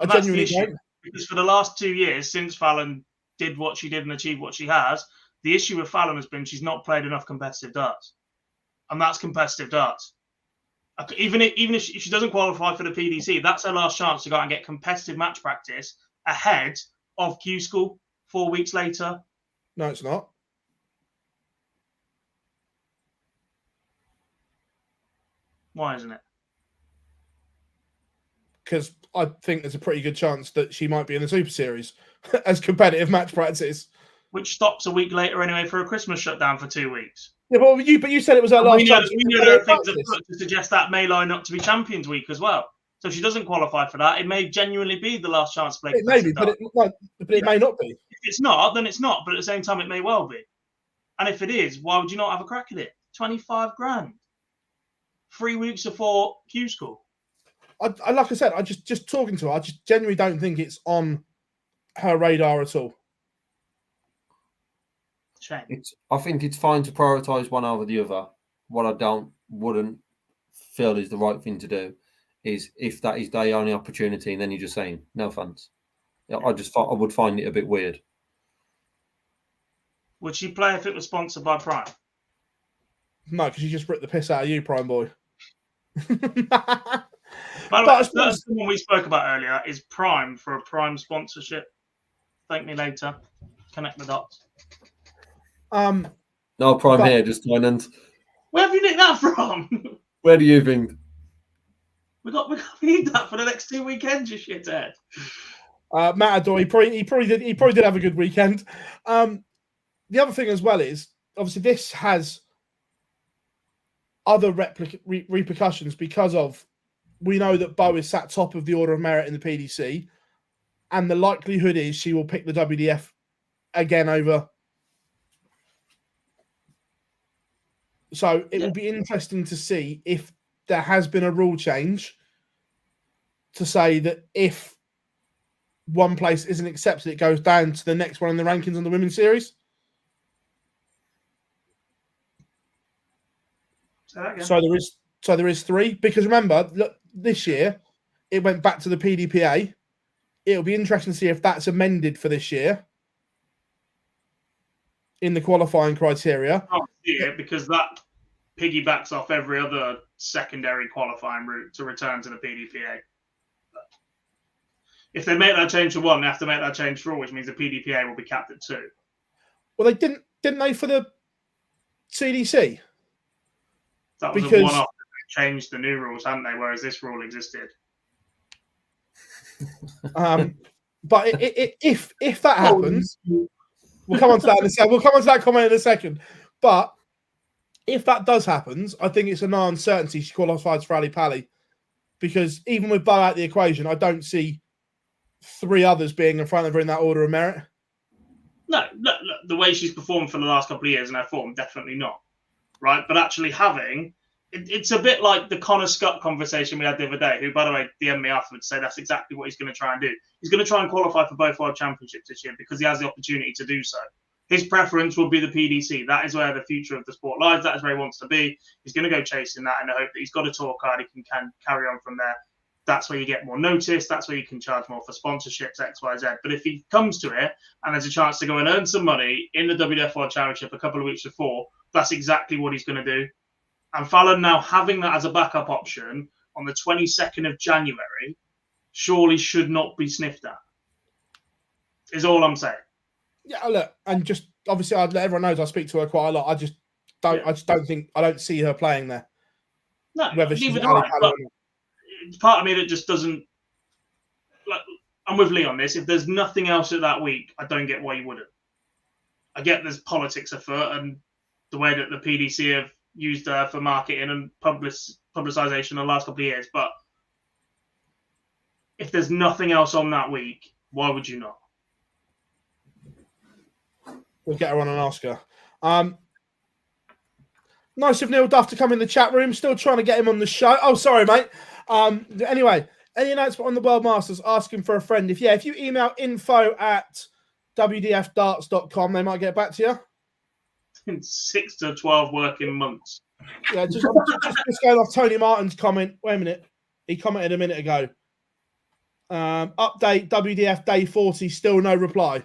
[SPEAKER 2] I genuinely don't. Because for the last 2 years, since Fallon did what she did and achieved what she has, the issue with Fallon has been she's not played enough competitive darts. And that's competitive darts. Even if she doesn't qualify for the PDC, that's her last chance to go out and get competitive match practice ahead of Q School 4 weeks later.
[SPEAKER 1] No, it's not.
[SPEAKER 2] Why isn't it?
[SPEAKER 1] Because I think there's a pretty good chance that she might be in the Super Series as competitive match practice.
[SPEAKER 2] Which stops a week later anyway for a Christmas shutdown for 2 weeks.
[SPEAKER 1] Yeah, but you said it was her last chance.
[SPEAKER 2] We know there are things to suggest that may line up to be Champions Week as well. So if she doesn't qualify for that, it may genuinely be the last chance to play.
[SPEAKER 1] It may be, but it may not be.
[SPEAKER 2] If it's not, then it's not. But at the same time, it may well be. And if it is, why would you not have a crack at it? 25 grand. 3 weeks before Q School.
[SPEAKER 1] I like I said, I just talking to her, I just genuinely don't think it's on her radar at all.
[SPEAKER 2] Shame.
[SPEAKER 3] I think it's fine to prioritise one over the other. What I wouldn't feel is the right thing to do is if that is their only opportunity and then you're just saying, no thanks. I would find it a bit weird.
[SPEAKER 2] Would she play if it was sponsored by Prime?
[SPEAKER 1] No, because you just ripped the piss out of you, Prime Boy.
[SPEAKER 2] By the way, that's the one we spoke about earlier is Prime for a Prime sponsorship. Thank me later. Connect the dots.
[SPEAKER 3] No Prime here, just Finance.
[SPEAKER 2] Where have you nicked that from?
[SPEAKER 3] Where do you think?
[SPEAKER 2] We need that for the next 2 weekends, you shithead.
[SPEAKER 1] Matador, he probably did have a good weekend. The other thing as well is obviously this has other repercussions because of we know that Bo is sat top of the order of merit in the PDC, and the likelihood is she will pick the WDF again over. So it will be interesting to see if there has been a rule change to say that if one place isn't accepted, it goes down to the next one in the rankings on the women's series. So there is 3, because remember, look, this year it went back to the PDPA. It'll be interesting to see if that's amended for this year in the qualifying criteria.
[SPEAKER 2] I can't see it because that piggybacks off every other secondary qualifying route to return to the PDPA. If they make that change to 1, they have to make that change for all, which means the PDPA will be capped at 2.
[SPEAKER 1] Well, they didn't they for the CDC?
[SPEAKER 2] That was a one-off. They changed the new rules, hadn't they? Whereas this rule existed.
[SPEAKER 1] But if that happens, we'll come on to that in a second. We'll come on to that comment in a second. But if that does happen, I think it's a non-certainty she qualifies for Ali Pally, because even with Bo out the equation, I don't see 3 others being in front of her in that order of merit.
[SPEAKER 2] No, the way she's performed for the last couple of years in her form, definitely not. Right? But actually having... It's a bit like the Connor Scott conversation we had the other day, who, by the way, DM'd me afterwards to say that's exactly what he's going to try and do. He's going to try and qualify for both World Championships this year because he has the opportunity to do so. His preference will be the PDC. That is where the future of the sport lies. That is where he wants to be. He's going to go chasing that in the hope that he's got a tour card. He can carry on from there. That's where you get more notice. That's where you can charge more for sponsorships, X, Y, Z. But if he comes to it and there's a chance to go and earn some money in the WDF World Championship a couple of weeks before, that's exactly what he's going to do. And Fallon now having that as a backup option on the 22nd of January surely should not be sniffed at, is all I'm saying.
[SPEAKER 1] Yeah, look, and just obviously, everyone knows I speak to her quite a lot. I just don't see her playing there.
[SPEAKER 2] No,
[SPEAKER 1] whether she's
[SPEAKER 2] it's part of me that just doesn't. Like, I'm with Lee on this. If there's nothing else at that week, I don't get why you wouldn't. I get there's politics afoot and the way that the PDC have used for marketing and publicisation in the last couple of years, but if there's nothing else on that week, why would you not?
[SPEAKER 1] We'll get her on and ask her. Nice of Neil Duff to come in the chat room. Still trying to get him on the show. Oh, sorry, mate. Anyway, any announcement on the World Masters asking for a friend? If you email info@wdfdarts.com, they might get back to you.
[SPEAKER 2] In 6 to 12 working months.
[SPEAKER 1] Yeah, just going off Tony Martin's comment. Wait a minute. He commented a minute ago. Update WDF day 40, still no reply.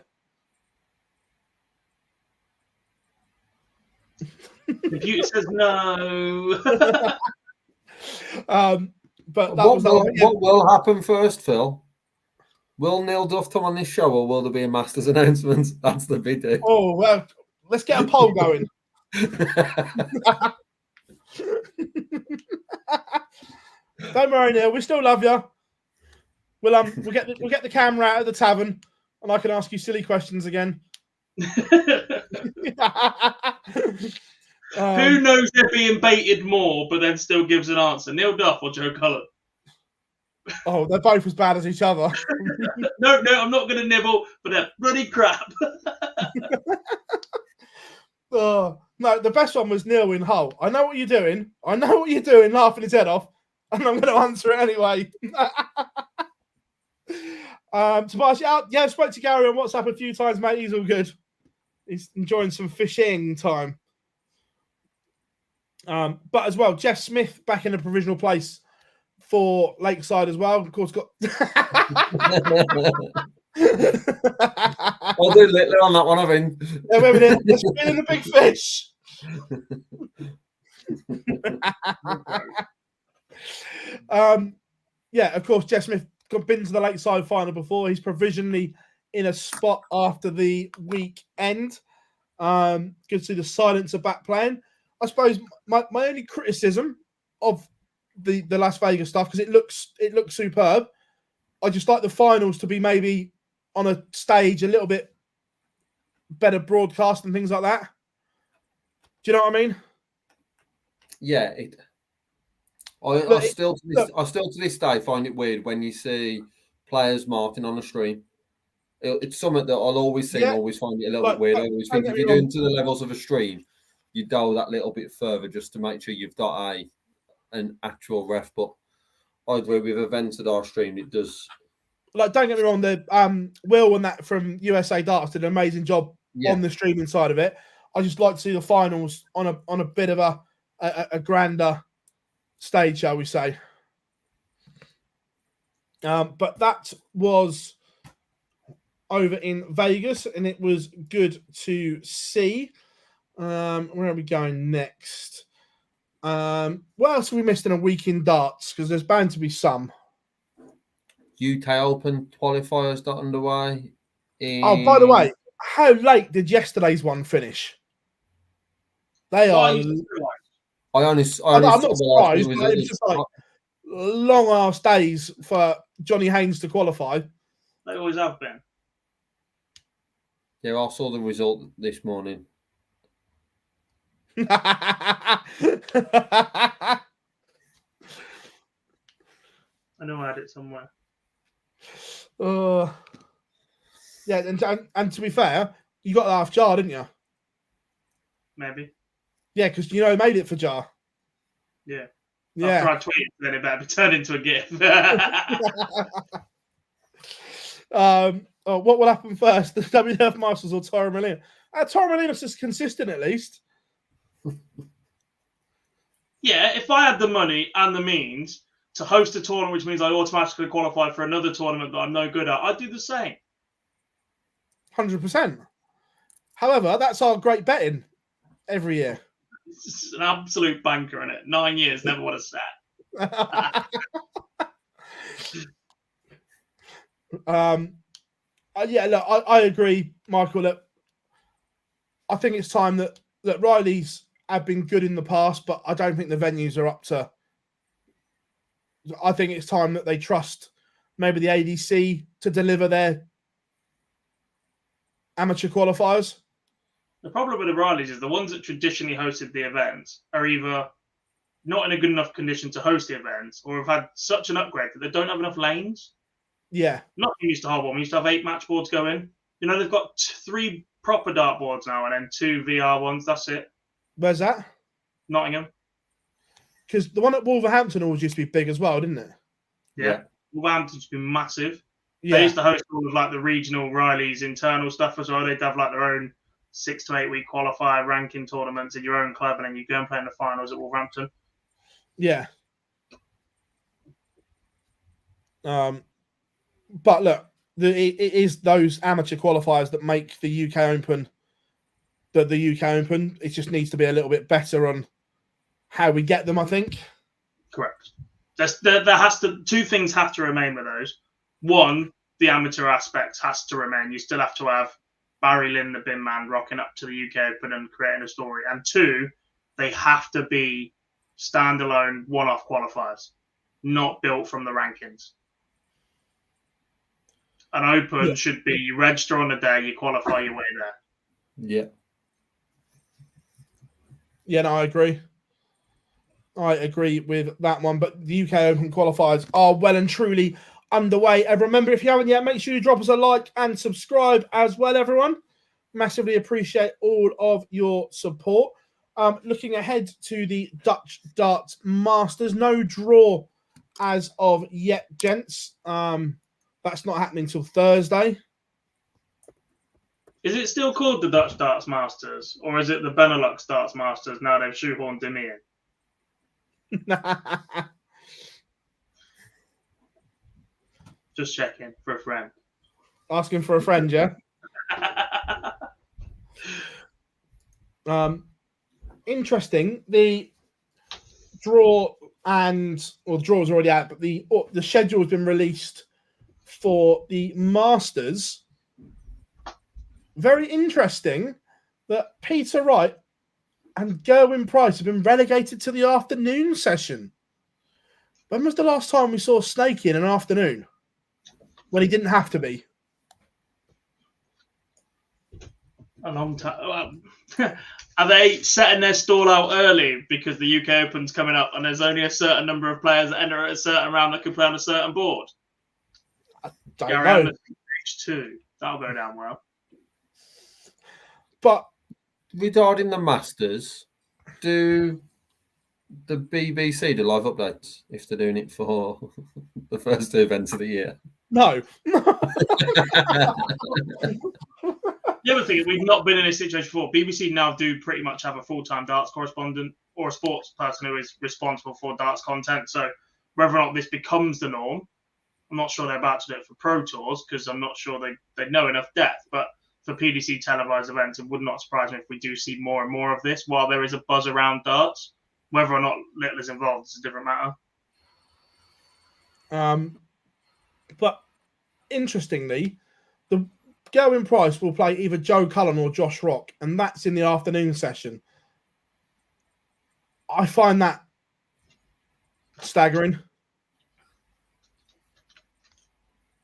[SPEAKER 2] Computer says no.
[SPEAKER 1] But
[SPEAKER 3] what will happen first, Phil? Will Neil Duff come on this show, or will there be a Masters announcement? That's the big thing.
[SPEAKER 1] Oh, well, let's get a poll going. Don't worry, Neil. We still love you. We'll get the camera out of the tavern, and I can ask you silly questions again.
[SPEAKER 2] Who knows they're being baited more, but then still gives an answer? Neil Duff or Joe Cullen?
[SPEAKER 1] Oh, they're both as bad as each other.
[SPEAKER 2] No, I'm not going to nibble, but they're bloody crap.
[SPEAKER 1] No, the best one was Neil in Hull. I know what you're doing, laughing his head off, and I'm going to answer it anyway. Tobias, I spoke to Gary on WhatsApp a few times, mate. He's all good. He's enjoying some fishing time. But as well, Jeff Smith back in a provisional place for Lakeside as well. Of course, got.
[SPEAKER 3] I'll do little on that one, I think.
[SPEAKER 1] Yeah, wait a minute. Let's spin in the big fish. Of course, Jeff Smith been to the Lakeside final before. He's provisionally in a spot after the weekend. Good to see the Silencer back playing. I suppose my only criticism of the Las Vegas stuff, because it looks superb. I just like the finals to be maybe on a stage a little bit better broadcast and things like that. Do you know what I mean?
[SPEAKER 3] Yeah. I still to this day find it weird when you see players marking on a stream. It's something that I'll always see and always find it a little bit weird. I always think if you're doing to the levels of a stream, you delve that little bit further just to make sure you've got an actual ref. But I agree with events that are streamed, it does.
[SPEAKER 1] Like, don't get me wrong, the Will and that from USA Darts did an amazing job on the streaming side of it. I just like to see the finals on a bit of a grander stage, shall we say. But that was over in Vegas, and it was good to see. Where are we going next? What else have we missed in a week in darts? Because there's bound to be some.
[SPEAKER 3] UK Open qualifiers got underway.
[SPEAKER 1] Oh, by the way, how late did yesterday's one finish? They are.
[SPEAKER 3] I'm not surprised.
[SPEAKER 1] It was just like long ass days for Johnny Haynes to qualify.
[SPEAKER 2] They always have been.
[SPEAKER 3] Yeah, I saw the result this morning.
[SPEAKER 2] I know I had it somewhere.
[SPEAKER 1] Yeah, and to be fair, you got half Jar, didn't you?
[SPEAKER 2] Maybe.
[SPEAKER 1] Yeah, because you made it for Jar.
[SPEAKER 2] Yeah.
[SPEAKER 1] Yeah.
[SPEAKER 2] After I tweeted, then it better be turned into a GIF.
[SPEAKER 1] What will happen first, the WF Masters or Torremolinos? Torremolinos is consistent at least.
[SPEAKER 2] Yeah, if I had the money and the means to host a tournament, which means I automatically qualify for another tournament that I'm no good at, I'd do the same.
[SPEAKER 1] 100%. However, that's our great betting every year.
[SPEAKER 2] It's an absolute banker in it. 9 years, never would have sat.
[SPEAKER 1] Yeah, look, I agree, Michael. That I think it's time that Riley's have been good in the past, but I don't think the venues are up to. I think it's time that they trust maybe the ADC to deliver their amateur qualifiers.
[SPEAKER 2] The problem with the Rileys is the ones that traditionally hosted the events are either not in a good enough condition to host the events or have had such an upgrade that they don't have enough lanes.
[SPEAKER 1] Yeah.
[SPEAKER 2] Not we used to hold one. We used to have 8 match boards going. They've got 3 proper dart boards now and then 2 VR ones. That's it.
[SPEAKER 1] Where's that?
[SPEAKER 2] Nottingham.
[SPEAKER 1] Because the one at Wolverhampton always used to be big as well, didn't it?
[SPEAKER 2] Yeah. Wolverhampton's been massive.
[SPEAKER 1] Yeah.
[SPEAKER 2] They used to host all of the regional Riley's internal stuff as well. They'd have their own 6 to 8 week qualifier ranking tournaments in your own club, and then you go and play in the finals at Wolverhampton.
[SPEAKER 1] Yeah. But look, it is those amateur qualifiers that make the UK Open the UK Open. It just needs to be a little bit better on how we get them, I think.
[SPEAKER 2] Correct. There has to 2 things have to remain with those. One, the amateur aspect has to remain. You still have to have Barry Lynn, the bin man, rocking up to the UK Open and creating a story. And 2, they have to be standalone one-off qualifiers, not built from the rankings. An Open should be you register on the day, you qualify your way there.
[SPEAKER 3] Yeah.
[SPEAKER 1] Yeah, no, I agree. I agree with that one. But the UK Open qualifiers are well and truly underway. And remember, if you haven't yet, make sure you drop us a like and subscribe as well, everyone. Massively appreciate all of your support. Looking ahead to the Dutch Darts Masters, no draw as of yet, gents. That's not happening till Thursday.
[SPEAKER 2] Is it still called the Dutch Darts Masters, or is it the Benelux Darts Masters now they've shoehorned him in? Just checking for a friend.
[SPEAKER 1] Asking for a friend, yeah? Interesting. The draw the draw was already out, but the schedule has been released for the Masters. Very interesting that Peter Wright and Gerwin Price have been relegated to the afternoon session. When was the last time we saw Snakey in an afternoon? When he didn't have to be.
[SPEAKER 2] A long time. Are they setting their stall out early because the UK Open's coming up and there's only a certain number of players that enter at a certain round that can play on a certain board?
[SPEAKER 1] Don't
[SPEAKER 2] Gary
[SPEAKER 1] know.
[SPEAKER 2] Anderson, stage 2. That'll go down well.
[SPEAKER 1] But
[SPEAKER 3] regarding the Masters, do the BBC do live updates if they're doing it for the first 2 events of the year?
[SPEAKER 1] no.
[SPEAKER 2] The other thing, we've not been in this situation before. BBC now do pretty much have a full-time darts correspondent or a sports person who is responsible for darts content. So whether or not this becomes the norm, I'm not sure they're about to do it for Pro Tours because I'm not sure they know enough depth. But for PDC televised events, it would not surprise me if we do see more and more of this while there is a buzz around darts. Whether or not Little is involved is a different matter.
[SPEAKER 1] But interestingly, the Gerwyn Price will play either Joe Cullen or Josh Rock, and that's in the afternoon session. I find that staggering.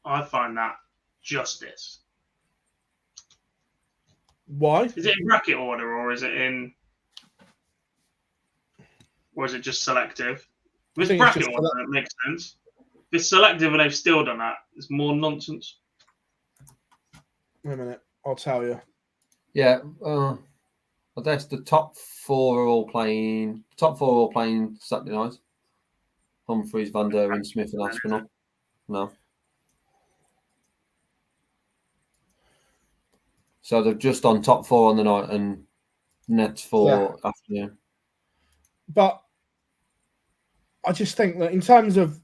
[SPEAKER 2] I find that justice.
[SPEAKER 1] Why?
[SPEAKER 2] Is it in bracket order or is it just selective? If it's
[SPEAKER 1] think it's
[SPEAKER 2] bracket
[SPEAKER 1] just
[SPEAKER 2] order, it makes sense. If it's selective and they've still done that, it's more nonsense.
[SPEAKER 1] Wait a minute, I'll tell you.
[SPEAKER 3] Yeah, I guess the top 4 are all playing. Top 4 are all playing Saturday night. Humphreys, Van Der Ven, Smith, and Aspinall. No. So they've just done top 4 on the night and nets for afternoon.
[SPEAKER 1] But I just think that in terms of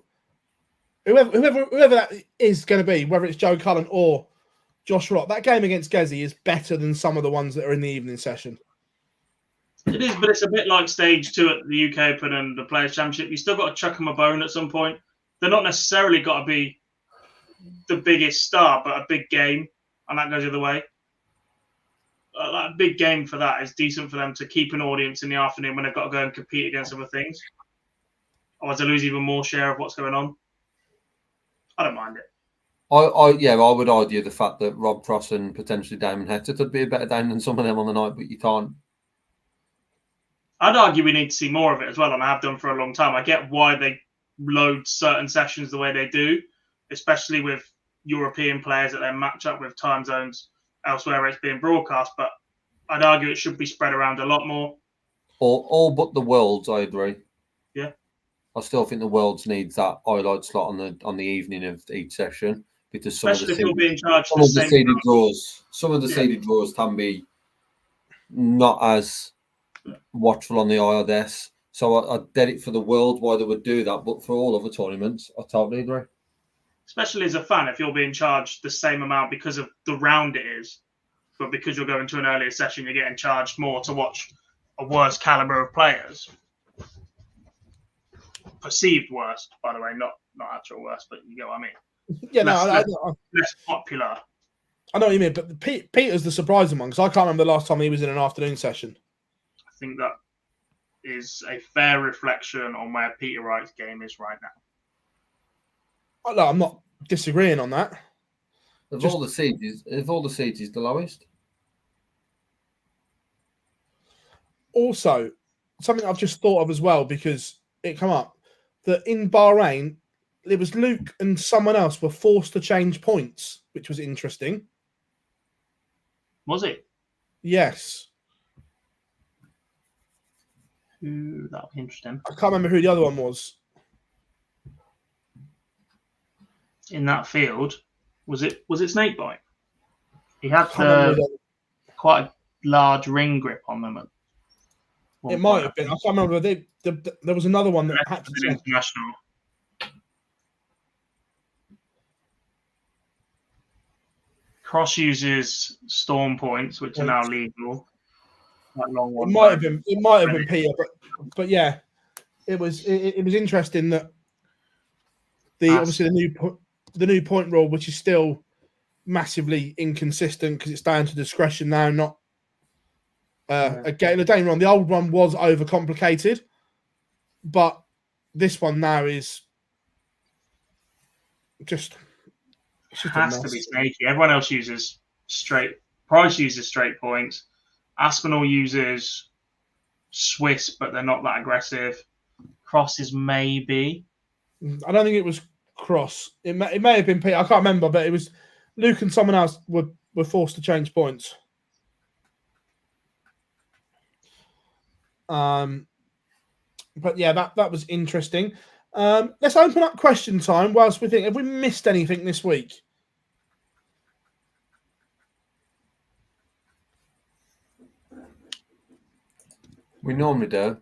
[SPEAKER 1] whoever that is going to be, whether it's Joe Cullen or Josh Rock, that game against Gezi is better than some of the ones that are in the evening session.
[SPEAKER 2] It is, but it's a bit like stage 2 at the UK Open and the Players' Championship. You still got to chuck them a bone at some point. They're not necessarily got to be the biggest star, but a big game, and that goes the other way. A big game for that is decent for them to keep an audience in the afternoon when they've got to go and compete against other things. Otherwise, they lose even more share of what's going on. I don't mind it.
[SPEAKER 3] I would argue the fact that Rob Cross and potentially Damon Hector could be a better game than some of them on the night, but you can't.
[SPEAKER 2] I'd argue we need to see more of it as well, and I have done for a long time. I get why they load certain sessions the way they do, especially with European players that then match up with time zones elsewhere where it's being broadcast, but I'd argue it should be spread around a lot more.
[SPEAKER 3] All but the Worlds, I agree.
[SPEAKER 2] Yeah.
[SPEAKER 3] I still think the Worlds needs that highlight slot on the evening of each session because some
[SPEAKER 2] Especially
[SPEAKER 3] of
[SPEAKER 2] if you're being charged
[SPEAKER 3] some
[SPEAKER 2] the
[SPEAKER 3] of the
[SPEAKER 2] same
[SPEAKER 3] seeded
[SPEAKER 2] amount.
[SPEAKER 3] draws, some of the seeded draws can be not as watchful on the IRS. So I did it for the World why they would do that, but for all other tournaments, I totally agree.
[SPEAKER 2] Especially as a fan, if you're being charged the same amount because of the round it is, but because you're going to an earlier session, you're getting charged more to watch a worse caliber of players. Perceived worse, by the way, not actual worse, but you get what I mean.
[SPEAKER 1] Yeah,
[SPEAKER 2] less popular.
[SPEAKER 1] I know what you mean, but Peter's the surprising one because I can't remember the last time he was in an afternoon session.
[SPEAKER 2] I think that is a fair reflection on where Peter Wright's game is right now.
[SPEAKER 1] No, I'm not disagreeing on that.
[SPEAKER 3] Of all the seeds, he's the lowest.
[SPEAKER 1] Also, something I've just thought of as well because it come up that in Bahrain, it was Luke and someone else were forced to change points, which was interesting.
[SPEAKER 2] Was it?
[SPEAKER 1] Yes.
[SPEAKER 2] That'll be interesting.
[SPEAKER 1] I can't remember who the other one was.
[SPEAKER 2] In that field, was it Snakebite? He had quite a large ring grip on them.
[SPEAKER 1] It might have been. I can't remember. There was another one that had to change.
[SPEAKER 2] International. Cross uses storm points, which are now legal. That long one.
[SPEAKER 1] It might have been Peter, but yeah, it was interesting that obviously the new point rule, which is still massively inconsistent because it's down to discretion now, not again. Don't get me wrong, the old one was overcomplicated, but this one now is just
[SPEAKER 2] has to be snaky. Everyone else uses straight Price uses straight points. Aspinall uses Swiss, but they're not that aggressive. Cross is maybe.
[SPEAKER 1] I don't think it was Cross. It may have been Peter. I can't remember, but it was Luke and someone else were forced to change points. But yeah, that was interesting. Let's open up question time whilst we think. Have we missed anything this week?
[SPEAKER 3] We normally do.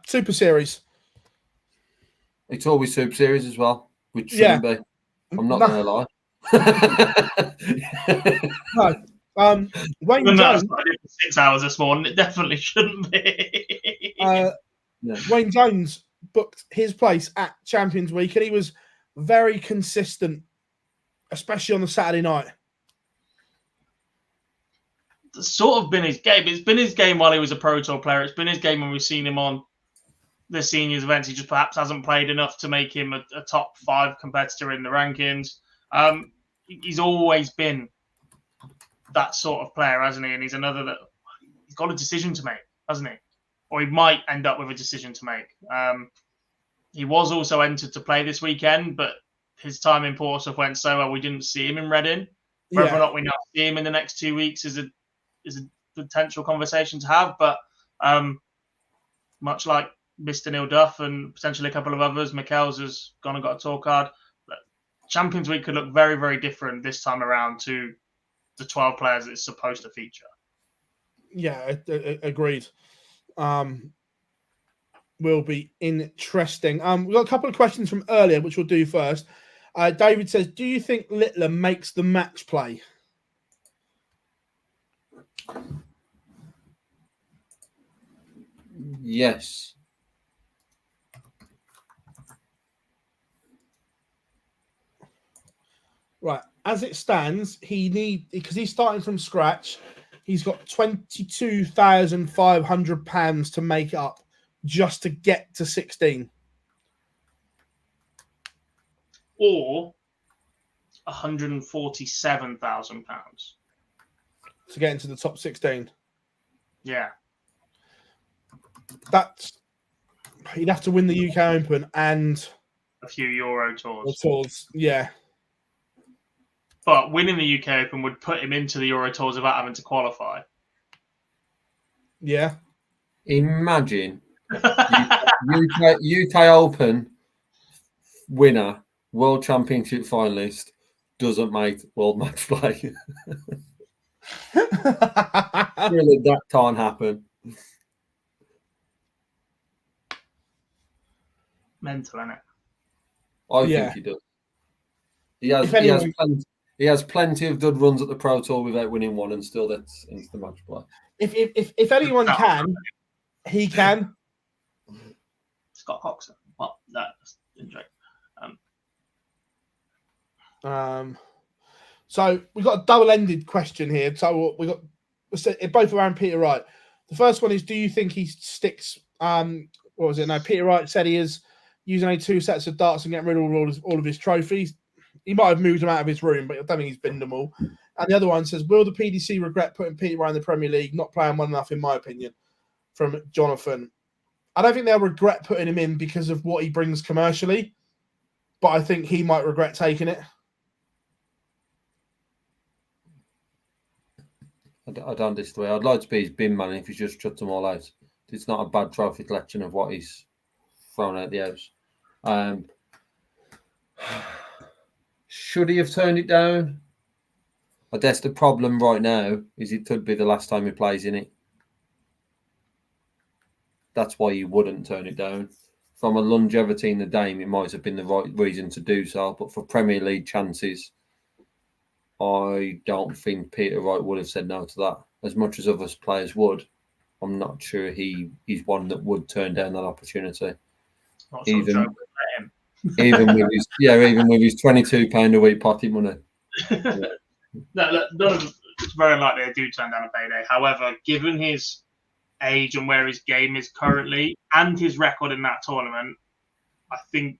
[SPEAKER 1] Super Series.
[SPEAKER 3] It's always Super Series as well, which shouldn't be. I'm not going to lie.
[SPEAKER 1] No. Wayne Jones.
[SPEAKER 2] For 6 hours this morning. It definitely shouldn't be.
[SPEAKER 1] Wayne Jones booked his place at Champions Week, and he was very consistent, especially on the Saturday night.
[SPEAKER 2] It's sort of been his game. It's been his game while he was a Pro Tour player. It's been his game when we've seen him on the seniors events. He just perhaps hasn't played enough to make him a top 5 competitor in the rankings. He's always been that sort of player, hasn't he? And he's another that he's got a decision to make, hasn't he? Or he might end up with a decision to make. He was also entered to play this weekend, but his time in Portsmouth went so well we didn't see him in Reading. Whether or not we now see him in the next 2 weeks is a potential conversation to have. But much like Mr. Neil Duff and potentially a couple of others, Mikel's has gone and got a tour card. But Champions Week could look very, very different this time around to the 12 players it's supposed to feature.
[SPEAKER 1] Yeah, agreed. Will be interesting. We've got a couple of questions from earlier, which we'll do first. David says, do you think Littler makes the match play?
[SPEAKER 3] Yes.
[SPEAKER 1] Right. As it stands, because he's starting from scratch, he's got £22,500 to make up just to get to 16.
[SPEAKER 2] Or £147,000
[SPEAKER 1] to get into the top 16.
[SPEAKER 2] Yeah.
[SPEAKER 1] He'd have to win the UK Open and
[SPEAKER 2] a few Euro tours.
[SPEAKER 1] Yeah.
[SPEAKER 2] But winning the UK Open would put him into the Euro Tours without having to qualify.
[SPEAKER 1] Yeah.
[SPEAKER 3] Imagine UK Open winner, World Championship finalist, doesn't make World Match Play. Really, that can't happen.
[SPEAKER 2] Mental, isn't it?
[SPEAKER 3] I think he does. He has plenty of good runs at the Pro Tour without winning one, and still that's into the match play.
[SPEAKER 1] If anyone can, he can.
[SPEAKER 2] Scott Coxon. Well, that's interesting.
[SPEAKER 1] So we've got a double-ended question here. So we got both around Peter Wright. The first one is, do you think he sticks? What was it? No, Peter Wright said he is using only 2 sets of darts and getting rid of all of his trophies. He might have moved them out of his room, but I don't think he's binned them all. And the other one says, will the PDC regret putting Peter Wright in the Premier League? Not playing well enough, in my opinion, from Jonathan. I don't think they'll regret putting him in because of what he brings commercially, but I think he might regret taking it.
[SPEAKER 3] I don't disagree. I'd like to be his bin man if he just shuts them all out. It's not a bad trophy collection of what he's thrown out the house. Should he have turned it down? I guess the problem right now is it could be the last time he plays in it. That's why you wouldn't turn it down. From a longevity in the game, it might have been the right reason to do so. But for Premier League chances, I don't think Peter Wright would have said no to that. As much as other players would, I'm not sure he's one that would turn down that opportunity. Even with his £22 a week pocket money.
[SPEAKER 2] Yeah. It's very unlikely they do turn down a payday. However, given his age and where his game is currently and his record in that tournament, I think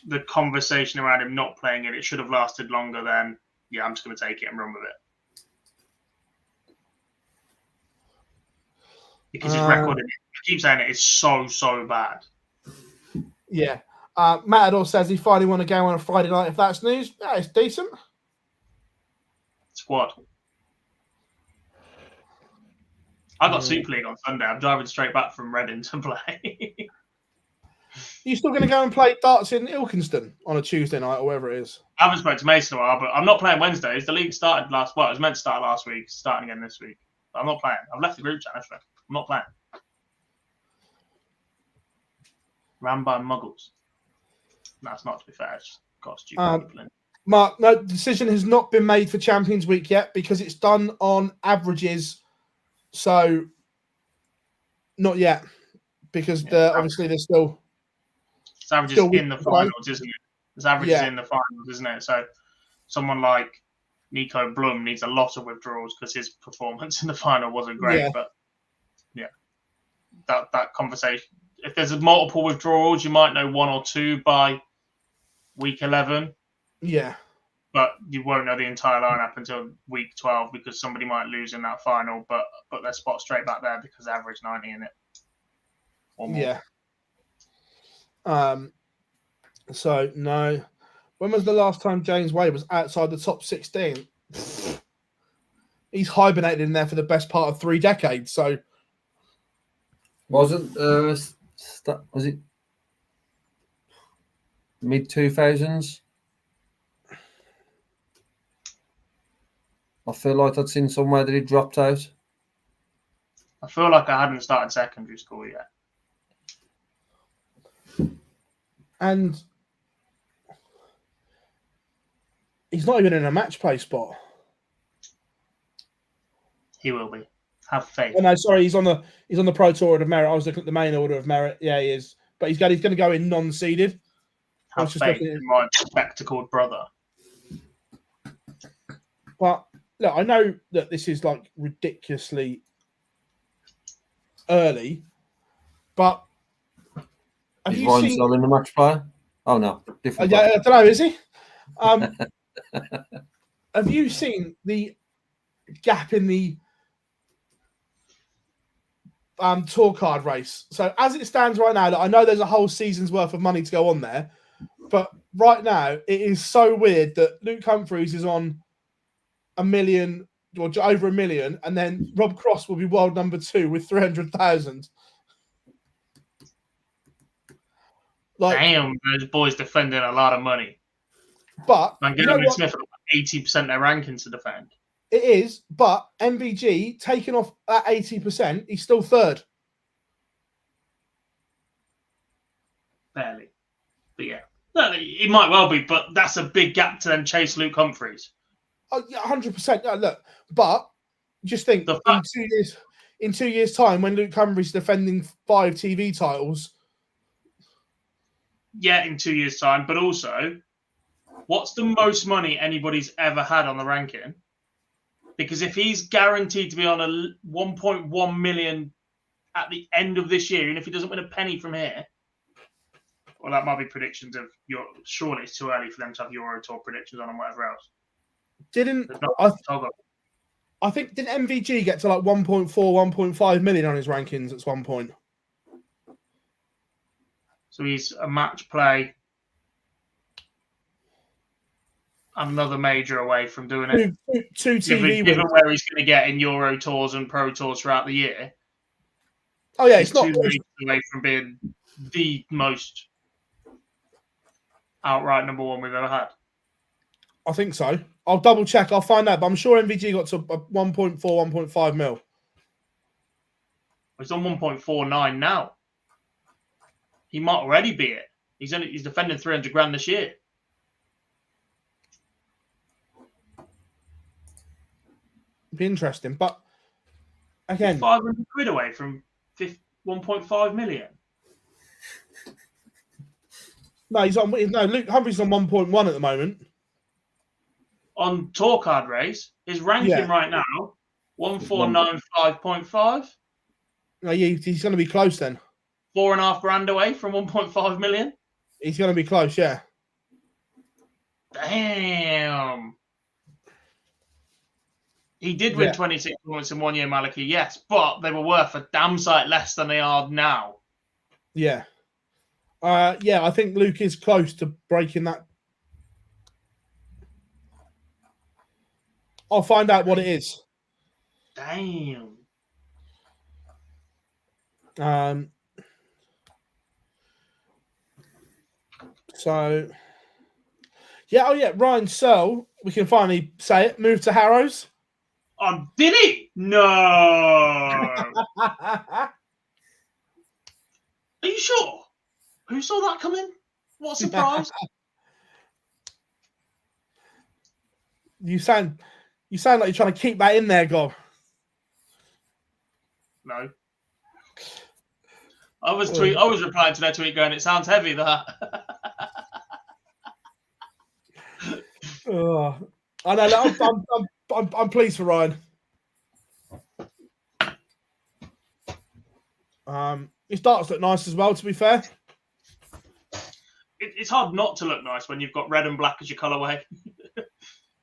[SPEAKER 2] the conversation around him not playing it should have lasted longer than yeah, I'm just going to take it and run with it. Because his record, I keep saying it, is so bad.
[SPEAKER 1] Yeah. Matador says he finally won a game on a Friday night. If that's news, yeah, it's decent.
[SPEAKER 2] Squad. I got Super League on Sunday. I'm driving straight back from Reading to play.
[SPEAKER 1] You still going to go and play darts in Ilkeston on a Tuesday night or whatever it is?
[SPEAKER 2] I haven't spoken to Mason in a while, but I'm not playing Wednesdays. The league started it was meant to start last week, starting again this week. But I'm not playing. I've left the group chat, actually. I'm not playing. Ran by Muggles. That's not, to be fair. It's just got stupid people in.
[SPEAKER 1] Mark, no, the decision has not been made for Champions Week yet because it's done on averages. So, not yet. Because obviously they're still...
[SPEAKER 2] It's averages in the finals, isn't it? It's averages in the finals, isn't it? So, someone like Nico Blum needs a lot of withdrawals because his performance in the final wasn't great.
[SPEAKER 1] Yeah.
[SPEAKER 2] But, yeah. That conversation... If there's multiple withdrawals, you might know one or two by week 11.
[SPEAKER 1] Yeah. But
[SPEAKER 2] you won't know the entire lineup until week 12 because somebody might lose in that final, but put their spot straight back there because they average 90 in it. Or more.
[SPEAKER 1] Yeah. So, no. When was the last time James Wade was outside the top 16? He's hibernated in there for the best part of 3 decades, so...
[SPEAKER 3] Was it mid-2000s? I feel like I'd seen somewhere that he dropped out.
[SPEAKER 2] I feel like I hadn't started secondary school yet.
[SPEAKER 1] And he's not even in a match play spot.
[SPEAKER 2] He will be. Have faith.
[SPEAKER 1] Oh, no, sorry, he's on the Pro Tour Order of Merit. I was looking at the main Order of Merit. Yeah, he is. But he's going to go in non-seeded.
[SPEAKER 2] Have faith in my spectacled brother.
[SPEAKER 1] But look, I know that this is like ridiculously early, but have
[SPEAKER 3] Is
[SPEAKER 1] you
[SPEAKER 3] Ryan
[SPEAKER 1] seen?
[SPEAKER 3] still in the match play? Oh no, different.
[SPEAKER 1] I don't know. Is he? Have you seen the gap in the tour card race? So as it stands right now, I know there's a whole season's worth of money to go on there, but right now it is so weird that Luke Humphries is on $1 million or over $1 million, and then Rob Cross will be world number 2 with 300,000. Like,
[SPEAKER 2] damn, those boys defending a lot of money.
[SPEAKER 1] But
[SPEAKER 2] Man,
[SPEAKER 1] you know what?
[SPEAKER 2] Smith have 80% of their rankings to defend.
[SPEAKER 1] It is, but MVG taking off at 80%, he's still 3rd.
[SPEAKER 2] Barely. But yeah. No, he might well be, but that's a big gap to then chase Luke Humphries.
[SPEAKER 1] Oh, yeah, 100%. Yeah, look, but just think in 2 years' time, when Luke Humphries defending 5 TV titles.
[SPEAKER 2] Yeah, in 2 years' time, but also, what's the most money anybody's ever had on the ranking? Because if he's guaranteed to be on a 1.1 million at the end of this year, and if he doesn't win a penny from here, well, that might be predictions of your. Surely it's too early for them to have Euro Tour predictions on and whatever else.
[SPEAKER 1] I think didn't MVG get to like 1.4, 1.5 million on his rankings at one point?
[SPEAKER 2] So he's a match play, another major away from doing it.
[SPEAKER 1] Two TV
[SPEAKER 2] given where he's going to get in Euro Tours and Pro Tours throughout the year.
[SPEAKER 1] Oh yeah, it's not
[SPEAKER 2] 2 majors away from being the most outright number 1 we've ever had.
[SPEAKER 1] I think so. I'll double check. I'll find out. But I'm sure MVG got to 1.4, 1.5 mil.
[SPEAKER 2] He's on 1.49 now. He might already be it. He's defending 300 grand this year.
[SPEAKER 1] Be interesting, but again,
[SPEAKER 2] 500 quid away from 1.5 million.
[SPEAKER 1] No, Luke Humphries on 1.1 at the moment.
[SPEAKER 2] On tour card race, his ranking right now, 1495.5.
[SPEAKER 1] No, he's going to be close then.
[SPEAKER 2] 4.5 grand away from 1.5 million.
[SPEAKER 1] He's going to be close, yeah.
[SPEAKER 2] Damn. He did win 26 points in 1 year, Maliki, yes, but they were worth a damn sight less than they are now.
[SPEAKER 1] Yeah. I think Luke is close to breaking that. I'll find out what it is.
[SPEAKER 2] Damn.
[SPEAKER 1] So, Ryan Searle, we can finally say it, moved to Harrows.
[SPEAKER 2] Did he? No. Are you sure? Who saw that coming? What a surprise.
[SPEAKER 1] You sound like you're trying to keep that in there, Gob.
[SPEAKER 2] No. I was replying to their tweet going, it sounds heavy, that.
[SPEAKER 1] I know. I'm pleased for Ryan. His darts look nice as well, to be fair.
[SPEAKER 2] It's hard not to look nice when you've got red and black as your colourway.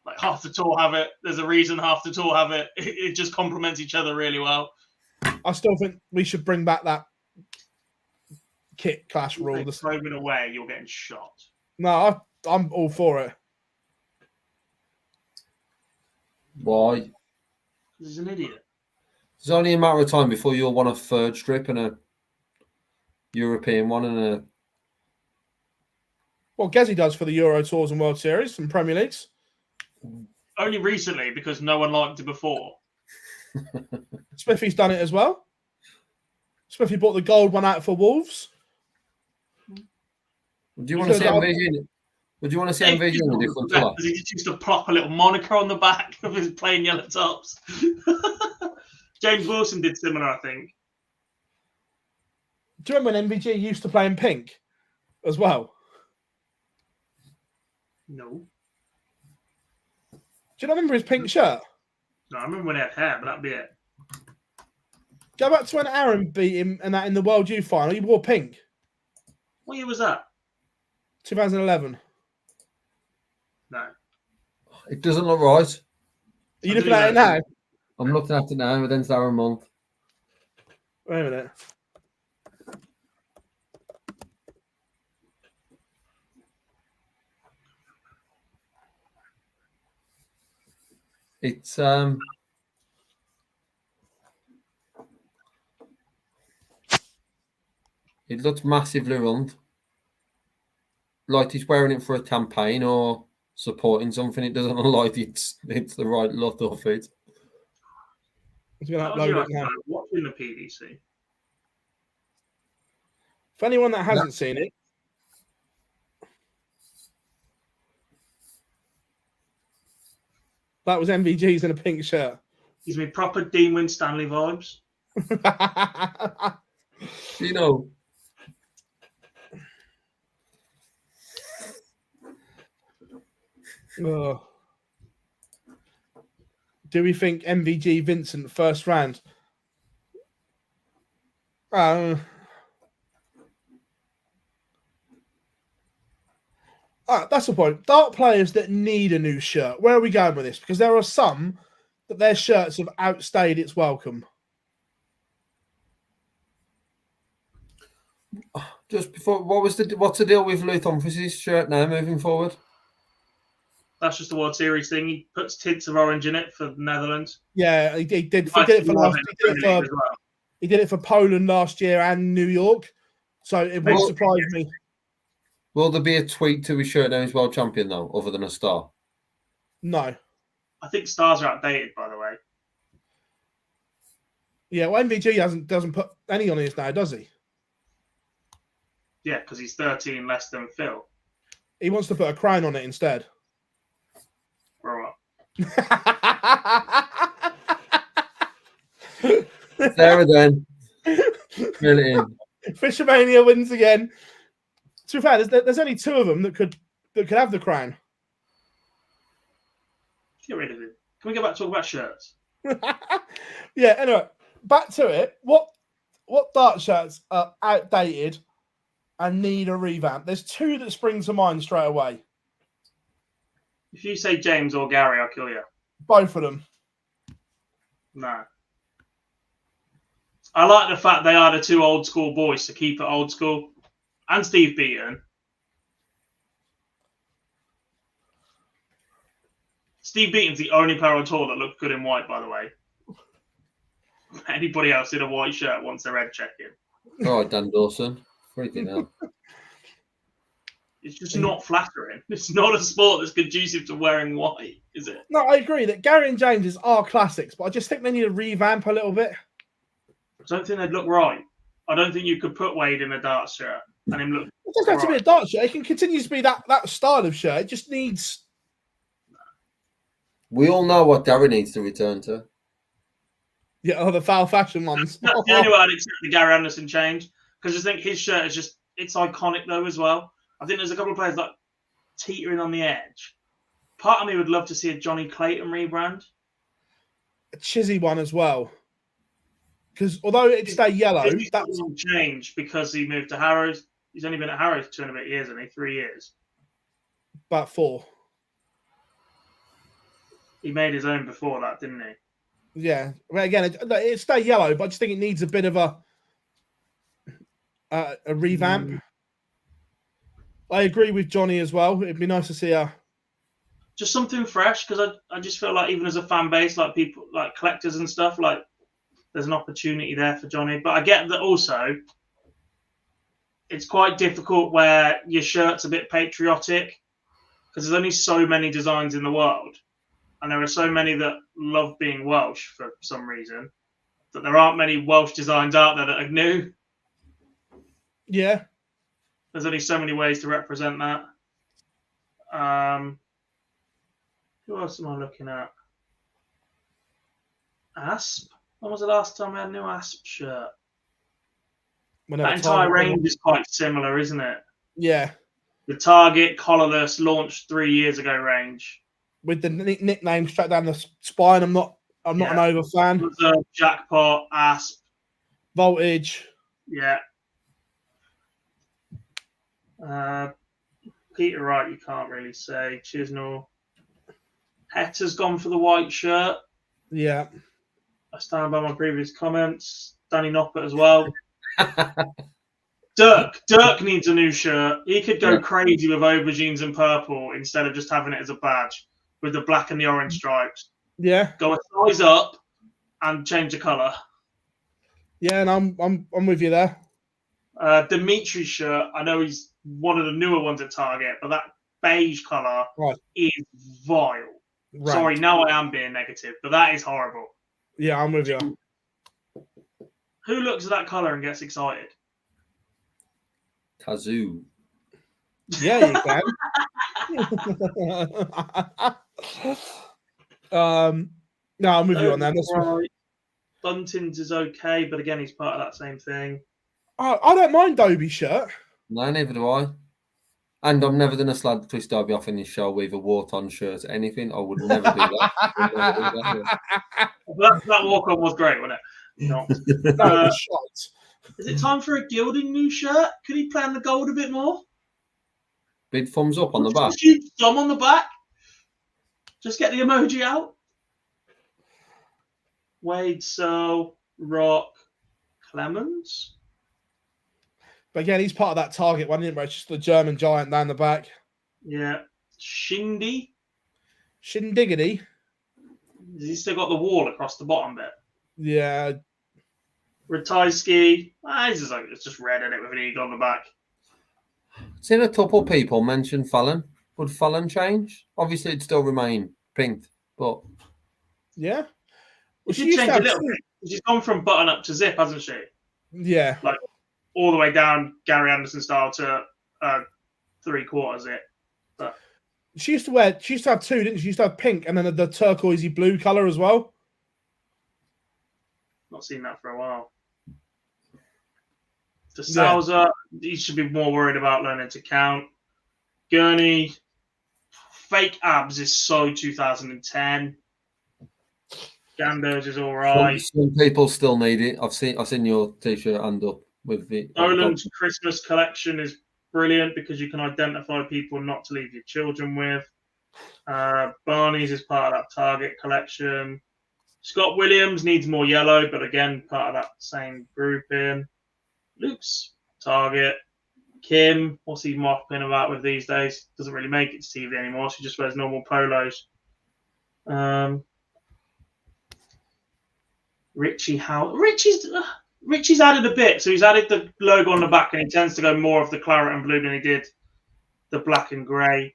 [SPEAKER 2] Like half the tour have it. There's a reason half the tour have it. It just complements each other really well.
[SPEAKER 1] I still think we should bring back that kit clash rule.
[SPEAKER 2] The throwing away, you're getting shot.
[SPEAKER 1] No, I'm all for it.
[SPEAKER 3] Why?
[SPEAKER 2] He's an idiot.
[SPEAKER 3] It's only a matter of time before you'll want a third strip and a European one and a.
[SPEAKER 1] Well, Gezi does for the Euro Tours and World Series and Premier Leagues.
[SPEAKER 2] Only recently, because no one liked it before.
[SPEAKER 1] Smithy's done it as well. Smithy bought the gold one out for Wolves.
[SPEAKER 3] Do you want to see MVG? Would you want to see MVG in a different colour?
[SPEAKER 2] He just used to plop a little moniker on the back of his plain yellow tops. James Wilson did similar, I think.
[SPEAKER 1] Do you remember when MVG used to play in pink as well?
[SPEAKER 2] No.
[SPEAKER 1] Do you not remember his pink shirt?
[SPEAKER 2] No, I remember when he had hair, but that'd be it.
[SPEAKER 1] Go back to when Aaron beat him and that in the World U final. He wore pink.
[SPEAKER 2] What year was that?
[SPEAKER 1] 2011.
[SPEAKER 2] No.
[SPEAKER 3] It doesn't look right.
[SPEAKER 1] Are you looking at it now?
[SPEAKER 3] I'm looking at it now, but then it's Aaron Month.
[SPEAKER 1] Wait a minute.
[SPEAKER 3] It's it looks massively round. Like he's wearing it for a campaign or supporting something. It doesn't look like it's the right lot of it.
[SPEAKER 1] I'm going to upload it now.
[SPEAKER 2] Watching the PDC.
[SPEAKER 1] For anyone that hasn't seen it, that was MVG's in a pink shirt.
[SPEAKER 2] Gives me proper Dean Winstanley vibes.
[SPEAKER 3] You know.
[SPEAKER 1] Oh. Do we think MVG Vincent first round? That's the point. Dart players that need a new shirt. Where are we going with this? Because there are some that their shirts have outstayed its welcome.
[SPEAKER 3] Just before, what's the deal with Luke Humphries' shirt now moving forward?
[SPEAKER 2] That's just the World Series thing. He puts tints of orange in it for the Netherlands.
[SPEAKER 1] Yeah, he did. He did it for Poland last year and New York. So it would surprise me.
[SPEAKER 3] Will there be a tweak to his shirt now he's world champion though, other than a star?
[SPEAKER 1] No.
[SPEAKER 2] I think stars are outdated, by the way.
[SPEAKER 1] Yeah, well, MVG doesn't put any on his now, does he?
[SPEAKER 2] Yeah, because he's 13 less than Phill.
[SPEAKER 1] He wants to put a crown on it instead.
[SPEAKER 2] Grow up.
[SPEAKER 3] There then. Fill it in.
[SPEAKER 1] Fishermania wins again. To be fair, there's only two of them that could have the crown.
[SPEAKER 2] Get rid of it. Can we go back to talk about shirts?
[SPEAKER 1] Yeah, anyway, back to it. What dart shirts are outdated and need a revamp? There's two that spring to mind straight away.
[SPEAKER 2] If you say James or Gary, I'll kill you.
[SPEAKER 1] Both of them.
[SPEAKER 2] No. I like the fact they are the two old school boys to keep it old school. And Steve Beaton. Steve Beaton's the only player on tour that looked good in white, by the way. Anybody else in a white shirt wants their head checked in.
[SPEAKER 3] All right, Dan Dawson. Freaking hell.
[SPEAKER 2] It's just not flattering. It's not a sport that's conducive to wearing white, is it?
[SPEAKER 1] No, I agree that Gary and James are classics, but I just think they need a revamp a little bit.
[SPEAKER 2] I don't think they'd look right. I don't think you could put Wade in a darts shirt and him look.
[SPEAKER 1] It doesn't have to be a dart shirt. It can continue to be that style of shirt. It just needs.
[SPEAKER 3] We all know what Gary needs to return to.
[SPEAKER 1] Yeah, the foul fashion ones.
[SPEAKER 2] That's the only way I'd accept the Gary Anderson change, because I think his shirt is just, it's iconic though as well. I think there's a couple of players like teetering on the edge. Part of me would love to see a Johnny Clayton rebrand.
[SPEAKER 1] A Chizzy one as well. Because although it stay yellow,
[SPEAKER 2] that's change because he moved to Harrows. He's only been at Harrows 2 and a bit years, hasn't he? 3 years.
[SPEAKER 1] About 4.
[SPEAKER 2] He made his own before that, didn't he?
[SPEAKER 1] Yeah. Well, again, it stay yellow, but I just think it needs a bit of a revamp. I agree with Johnny as well. It'd be nice to see
[SPEAKER 2] just something fresh, because I just feel like even as a fan base, like people, like collectors and stuff, like there's an opportunity there for Johnny. But I get that also it's quite difficult where your shirt's a bit patriotic, because there's only so many designs in the world. And there are so many that love being Welsh for some reason, that there aren't many Welsh designs out there that are new.
[SPEAKER 1] Yeah.
[SPEAKER 2] There's only so many ways to represent that. Who else am I looking at? Asp? When was the last time I had a new Asp shirt? That entire range is quite similar, isn't it?
[SPEAKER 1] Yeah.
[SPEAKER 2] The Target collarless launched 3 years ago range.
[SPEAKER 1] With the nickname straight down the spine, I'm not an over fan.
[SPEAKER 2] Jackpot, Asp,
[SPEAKER 1] Voltage.
[SPEAKER 2] Yeah. Peter Wright, you can't really say. Chisnell. Hetter's gone for the white shirt.
[SPEAKER 1] Yeah.
[SPEAKER 2] I stand by my previous comments. Danny Noppert as well. Dirk needs a new shirt. He could go crazy with aubergines and purple instead of just having it as a badge with the black and the orange stripes.
[SPEAKER 1] Yeah.
[SPEAKER 2] Go a size up and change the colour.
[SPEAKER 1] Yeah, and I'm with you there.
[SPEAKER 2] Dimitri's shirt, I know he's one of the newer ones at Target, but that beige colour is vile. Right. Sorry, now I am being negative, but that is horrible.
[SPEAKER 1] Yeah, I'm with you.
[SPEAKER 2] Who looks at that colour and gets excited?
[SPEAKER 3] Kazoo.
[SPEAKER 1] Yeah, you can. No, I'm with you on that. That's
[SPEAKER 2] right. Bunting's is okay, but again, he's part of that same thing.
[SPEAKER 1] I don't mind Dobie's shirt.
[SPEAKER 3] No, neither do I. And I'm never going to slag Chris Dobie off in his show with a Wharton shirt or anything. I would never do that.
[SPEAKER 2] That walk-on was great, wasn't it? No. Is it time for a gilding new shirt? Could he plan the gold a bit more?
[SPEAKER 3] Big thumbs up on the back.
[SPEAKER 2] Huge thumb on the back. Just get the emoji out. Wade, So, Rock, Clemens.
[SPEAKER 1] But again, he's part of that Target one, isn't he? It's just the German giant down the back.
[SPEAKER 2] Yeah. Shindy.
[SPEAKER 1] Shindiggity.
[SPEAKER 2] Has he still got the wall across the bottom bit?
[SPEAKER 1] Yeah.
[SPEAKER 2] Ratajski. It's just red in it with an eagle on the back.
[SPEAKER 3] Seen a couple people mention Fallon. Would Fallon change? Obviously, it'd still remain pink, but
[SPEAKER 1] yeah.
[SPEAKER 2] Well, she changed a little bit. She's gone from button up to zip, hasn't she?
[SPEAKER 1] Yeah.
[SPEAKER 2] Like all the way down Gary Anderson style to 3/4 zip. But
[SPEAKER 1] she used to have two, didn't she? She used to have pink and then the turquoisey blue colour as well.
[SPEAKER 2] Not seen that for a while. De Souza, he should be more worried about learning to count. Gurney, fake abs is so 2010. Gandos is all right.
[SPEAKER 3] Some people still need it. I've seen your t-shirt hand up with the
[SPEAKER 2] Nolan's Christmas collection is brilliant because you can identify people not to leave your children with. Barney's is part of that Target collection. Scott Williams needs more yellow, but again, part of that same grouping. Luke's target. Kim, what's he mopping about with these days? Doesn't really make it to TV anymore. She just wears normal polos. Richie's added a bit, so he's added the logo on the back, and he tends to go more of the claret and blue than he did the black and grey.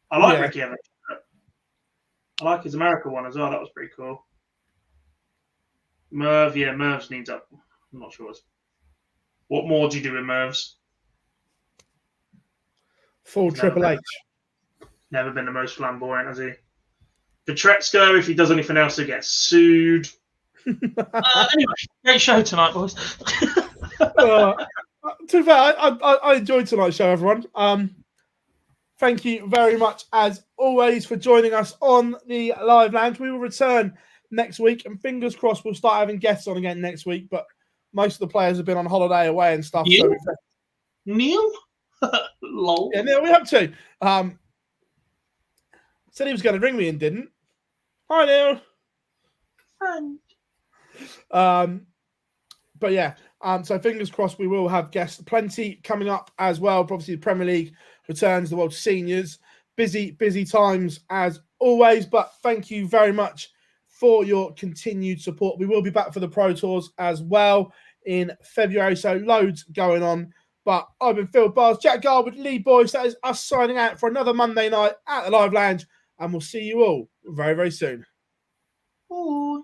[SPEAKER 2] I like Ricky Evans. I like his America one as well. That was pretty cool. Mervs needs up. I'm not sure. What more do you do with Mervs?
[SPEAKER 1] Full Triple H.
[SPEAKER 2] Never been the most flamboyant, has he? Petretsko, if he does anything else, he'll get sued. Anyway, great show tonight, boys.
[SPEAKER 1] To be fair, I enjoyed tonight's show, everyone. Thank you very much, as always, for joining us on the live lounge. We will return next week, and fingers crossed we'll start having guests on again next week. But most of the players have been on holiday away and stuff.
[SPEAKER 2] Neil?
[SPEAKER 1] So
[SPEAKER 2] Neil? Lol.
[SPEAKER 1] Yeah, Neil, we have to. Said he was going to ring me and didn't. Hi, Neil. But yeah, so fingers crossed we will have guests. Plenty coming up as well. Obviously, the Premier League returns, the World Seniors. Busy times as always. But thank you very much for your continued support. We will be back for the Pro Tours as well in February. So loads going on. But I've been Phill Bars, Jack Garwood, Lee Boyce. That is us signing out for another Monday night at the Live Lounge. And we'll see you all very, very soon.
[SPEAKER 2] Bye.